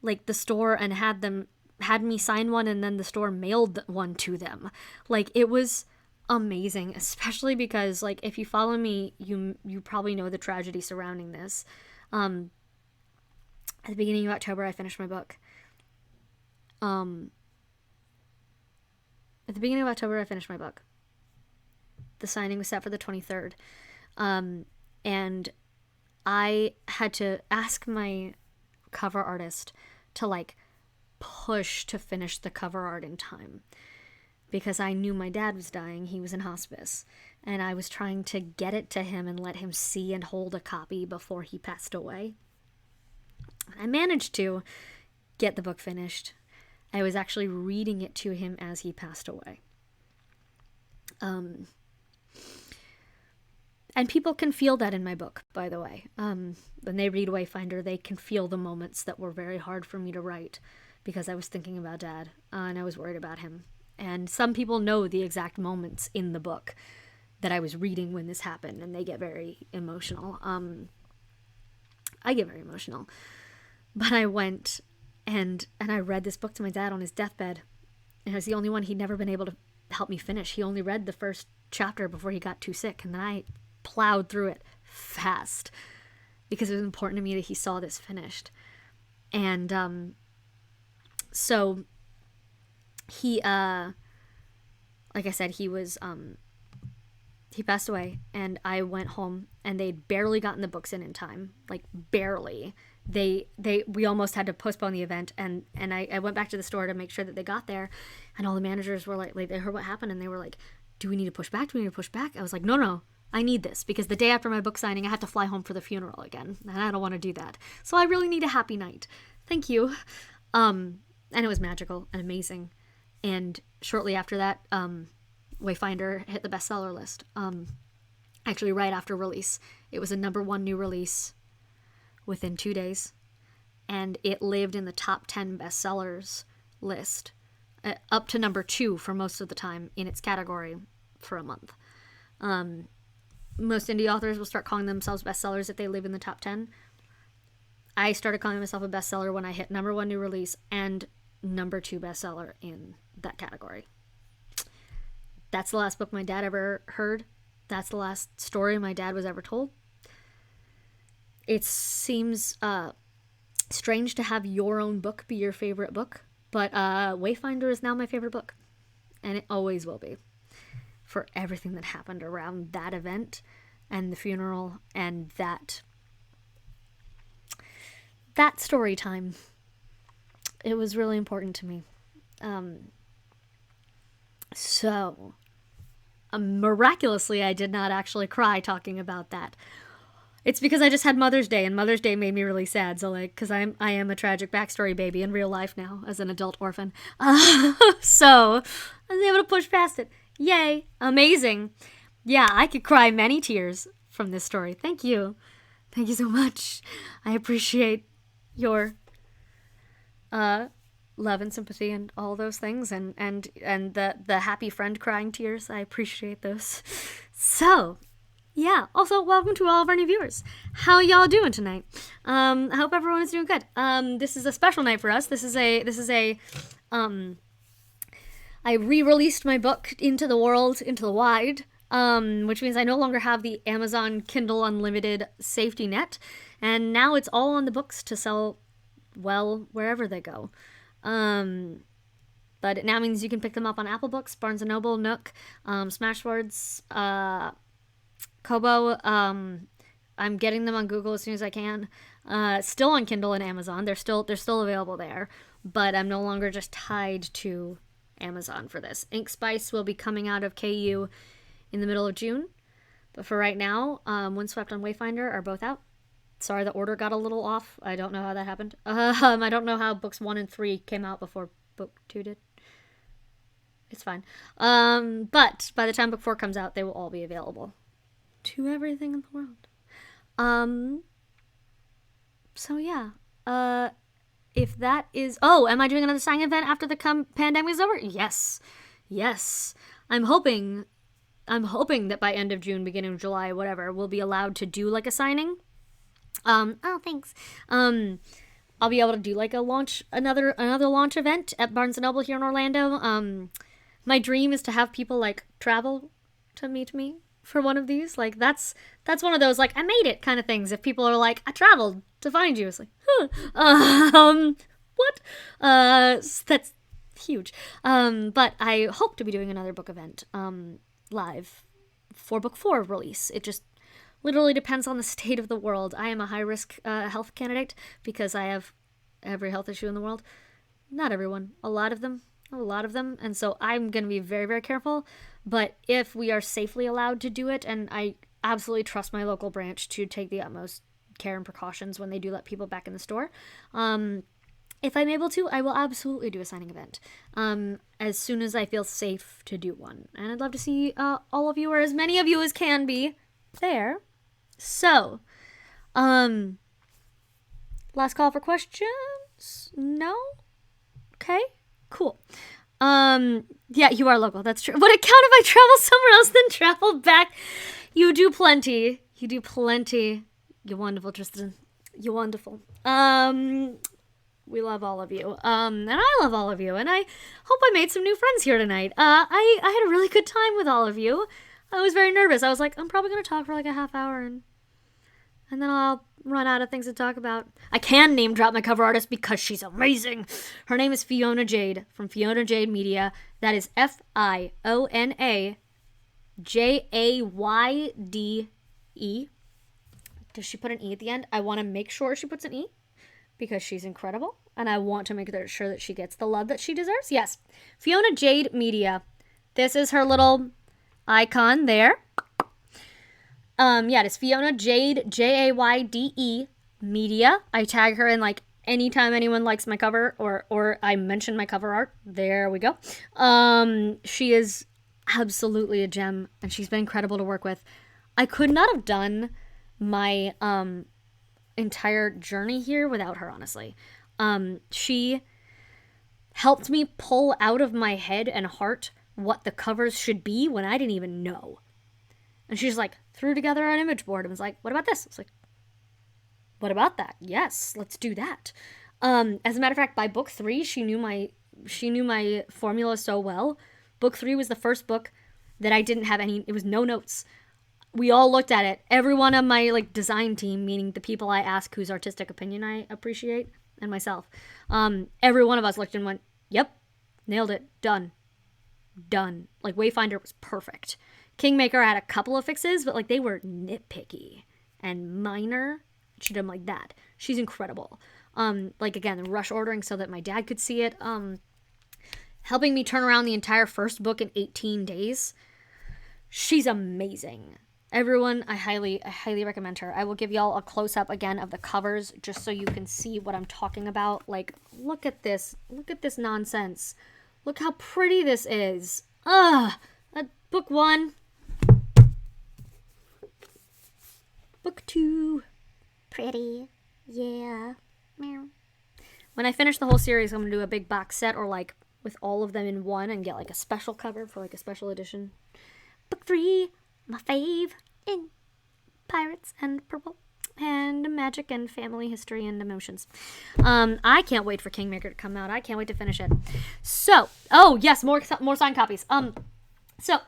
like the store and had me sign one, and then the store mailed one to them. Like, it was amazing, especially because like if you follow me, you probably know the tragedy surrounding this. At the beginning of October, I finished my book. At the beginning of October, I finished my book. The signing was set for the 23rd. And I had to ask my cover artist to like push to finish the cover art in time, because I knew my dad was dying. He was in hospice, and I was trying to get it to him and let him see and hold a copy before he passed away. I managed to get the book finished. I was actually reading it to him as he passed away. And people can feel that in my book, by the way. When they read Wayfinder, they can feel the moments that were very hard for me to write, because I was thinking about Dad, and I was worried about him. And some people know the exact moments in the book that I was reading when this happened, and they get very emotional. I get very emotional. But I went and I read this book to my dad on his deathbed, and I was the only one he'd never been able to help me finish. He only read the first chapter before he got too sick, and then I plowed through it fast because it was important to me that he saw this finished. And so he like I said, he passed away, and I went home, and they'd barely gotten the books in time, like barely. We almost had to postpone the event, and I went back to the store to make sure that they got there, and all the managers were like they heard what happened, and they were like, do we need to push back? I was like, no, I need this, because the day after my book signing, I had to fly home for the funeral again, and I don't want to do that. So I really need a happy night. Thank you. And it was magical and amazing. And shortly after that, Wayfinder hit the bestseller list. Actually, right after release. It was a #1 new release within 2 days. And it lived in the top 10 bestsellers list, up to #2 for most of the time in its category for a month. Most indie authors will start calling themselves bestsellers if they live in the top 10. I started calling myself a bestseller when I hit #1 new release and #2 bestseller in that category. That's the last book my dad ever heard. That's the last story my dad was ever told. It seems strange to have your own book be your favorite book, but Wayfinder is now my favorite book, and it always will be, for everything that happened around that event and the funeral and that story time. It was really important to me. So miraculously, I did not actually cry talking about that. It's because I just had Mother's Day, and Mother's Day made me really sad. So, like, because I am a tragic backstory baby in real life now as an adult orphan. So I was able to push past it. Yay. Amazing. Yeah, I could cry many tears from this story. Thank you. Thank you so much. I appreciate your love and sympathy and all those things, and the happy friend crying tears. I appreciate those. So, yeah. Also, welcome to all of our new viewers. How y'all doing tonight? I hope everyone is doing good. This is a special night for us. I re-released my book into the world, into the wide, which means I no longer have the Amazon Kindle Unlimited safety net, and now it's all on the books to sell, well, wherever they go. But it now means you can pick them up on Apple Books, Barnes & Noble, Nook, Smashwords, Kobo. I'm getting them on Google as soon as I can. Still on Kindle and Amazon. They're still available there, but I'm no longer just tied to Amazon for this. Ink Spice will be coming out of KU in the middle of June, but for right now, Windswept and Wayfinder are both out. Sorry, the order got a little off. I don't know how that happened. I don't know how books 1 and 3 came out before book 2 did. It's fine. But by the time book 4 comes out, they will all be available to everything in the world. So yeah. If that is... Oh, am I doing another signing event after the pandemic is over? Yes. Yes. I'm hoping that by end of June, beginning of July, whatever, we'll be allowed to do like a signing. Oh, thanks. I'll be able to do like a launch, another launch event at Barnes & Noble here in Orlando. My dream is to have people like travel to meet me for one of these. Like that's one of those like I made it kind of things. If people are like I traveled to find you, it's like what? That's huge. But I hope to be doing another book event live for book 4 release. It just literally depends on the state of the world. I am a high-risk health candidate because I have every health issue in the world. Not everyone. A lot of them. And so I'm going to be very, very careful. But if we are safely allowed to do it, and I absolutely trust my local branch to take the utmost care and precautions when they do let people back in the store, if I'm able to, I will absolutely do a signing event as soon as I feel safe to do one. And I'd love to see all of you, or as many of you as can be, there. So, last call for questions? No? Okay, cool. Yeah, you are local, that's true. Would it count if I travel somewhere else then travel back? You do plenty. You're wonderful, Tristan. You're wonderful. We love all of you. And I love all of you. And I hope I made some new friends here tonight. I had a really good time with all of you. I was very nervous. I was like, I'm probably going to talk for like a half hour and then I'll run out of things to talk about. I can name drop my cover artist because she's amazing. Her name is Fiona Jade from Fiona Jade Media. That is FIONA JAYDE. Does she put an E at the end? I want to make sure she puts an E because she's incredible. And I want to make sure that she gets the love that she deserves. Yes. Fiona Jade Media. This is her little icon there. Yeah, it's Fiona Jade, JAYDE Media. I tag her in like anytime anyone likes my cover or I mention my cover art. There we go. She is absolutely a gem and she's been incredible to work with. I could not have done my entire journey here without her, honestly. She helped me pull out of my head and heart what the covers should be when I didn't even know. And she's like, threw together an image board and was like, what about this? I was like, what about that? Yes, let's do that. As a matter of fact, by book 3, she knew my formula so well. Book 3 was the first book that I didn't have it was no notes. We all looked at it. Everyone on my like design team, meaning the people I ask whose artistic opinion I appreciate, and myself. Every one of us looked and went, yep, nailed it, done. Like Wayfinder was perfect. Kingmaker had a couple of fixes, but like they were nitpicky and minor. She did them like that. She's incredible. Like again, rush ordering so that my dad could see it. Helping me turn around the entire first book in 18 days. She's amazing. Everyone, I highly recommend her. I will give y'all a close-up again of the covers just so you can see what I'm talking about. Like, look at this. Look at this nonsense. Look how pretty this is. Book 1. Book 2. Pretty. Yeah. Meow. When I finish the whole series, I'm going to do a big box set or like with all of them in one and get like a special cover for like a special edition. Book 3. My fave. In Pirates and Purple. And magic and family history and emotions. I can't wait for Kingmaker to come out. I can't wait to finish it. So, oh yes, more signed copies. So,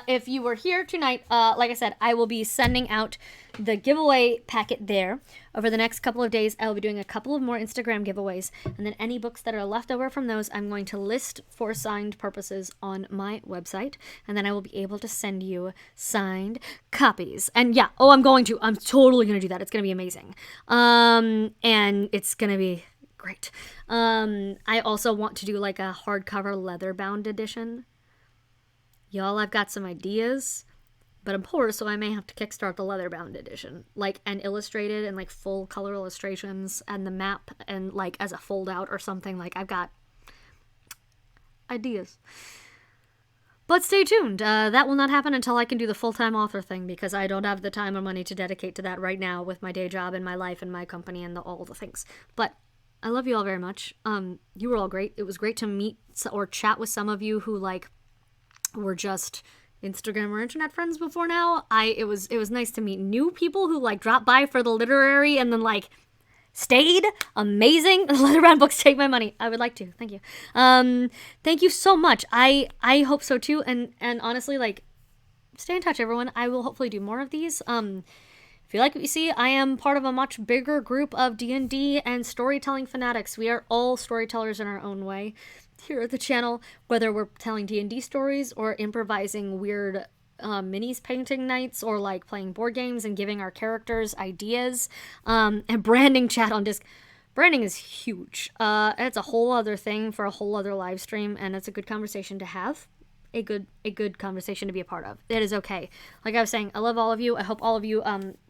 if you were here tonight, like I said, I will be sending out the giveaway packet there. Over the next couple of days, I will be doing a couple of more Instagram giveaways. And then any books that are left over from those, I'm going to list for signed purposes on my website. And then I will be able to send you signed copies. And yeah, I'm totally going to do that. It's going to be amazing. And it's going to be great. I also want to do like a hardcover leather-bound edition. Y'all, I've got some ideas, but I'm poor, so I may have to kickstart the leather-bound edition. Like, and illustrated and, like, full color illustrations and the map and, like, as a fold-out or something. Like, I've got ideas. But stay tuned. That will not happen until I can do the full-time author thing, because I don't have the time or money to dedicate to that right now with my day job and my life and my company and all the things. But I love you all very much. You were all great. It was great to meet or chat with some of you who were just Instagram or internet friends before now. It was nice to meet new people who dropped by for the literary and then stayed. Amazing. Let Around Books take my money. I would like to. Thank you. Thank you so much. I hope so too. And honestly, stay in touch, everyone. I will hopefully do more of these. If you like what you see, I am part of a much bigger group of D&D and storytelling fanatics. We are all storytellers in our own way here at the channel, whether we're telling D&D stories or improvising weird minis painting nights, or playing board games and giving our characters ideas, and branding chat on Disc. Branding is huge. It's a whole other thing for a whole other live stream, and it's a good conversation to have. A good conversation to be a part of. It is okay. Like I was saying, I love all of you. I hope all of you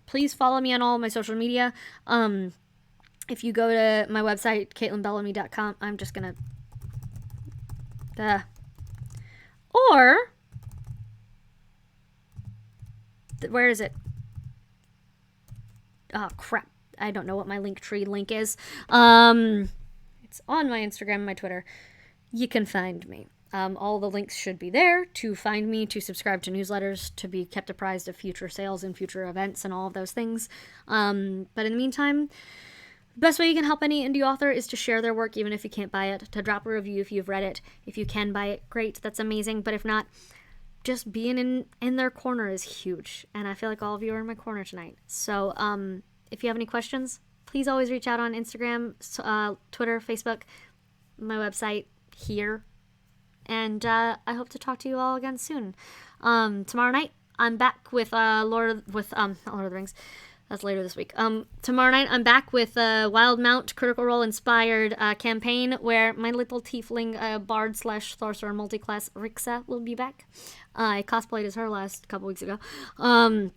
please follow me on all my social media. If you go to my website, CaitlinBellamy.com, I'm just gonna or where is it? Oh crap, I don't know what my Linktree link is. It's on my Instagram and my Twitter. You can find me. All the links should be there to find me, to subscribe to newsletters, to be kept apprised of future sales and future events and all of those things. But in the meantime, the best way you can help any indie author is to share their work, even if you can't buy it, to drop a review if you've read it. If you can buy it, great, that's amazing. But if not, just being in their corner is huge. And I feel like all of you are in my corner tonight. So if you have any questions, please always reach out on Instagram, Twitter, Facebook, my website here. And I hope to talk to you all again soon. Tomorrow night, I'm back with not Lord of the Rings. That's later this week. Tomorrow night, I'm back with Wild Mount Critical Role inspired campaign, where my little tiefling bard / sorcerer multiclass Rixa will be back. I cosplayed as her last couple weeks ago. And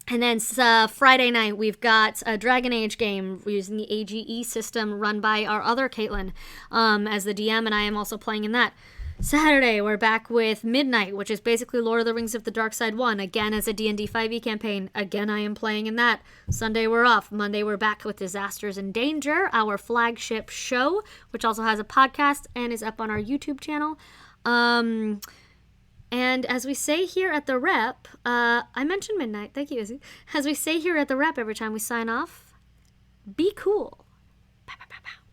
then Friday night, we've got a Dragon Age game using the AGE system run by our other Caitlin as the DM, and I am also playing in that. Saturday, we're back with Midnight, which is basically Lord of the Rings of the Dark Side 1, again as a D&D 5e campaign. Again, I am playing in that. Sunday, we're off. Monday, we're back with Disasters in Danger, our flagship show, which also has a podcast and is up on our YouTube channel. And as we say here at the Rep, I mentioned Midnight. Thank you, Izzy. As we say here at the Rep every time we sign off, be cool. Pow, pow, pow, pow.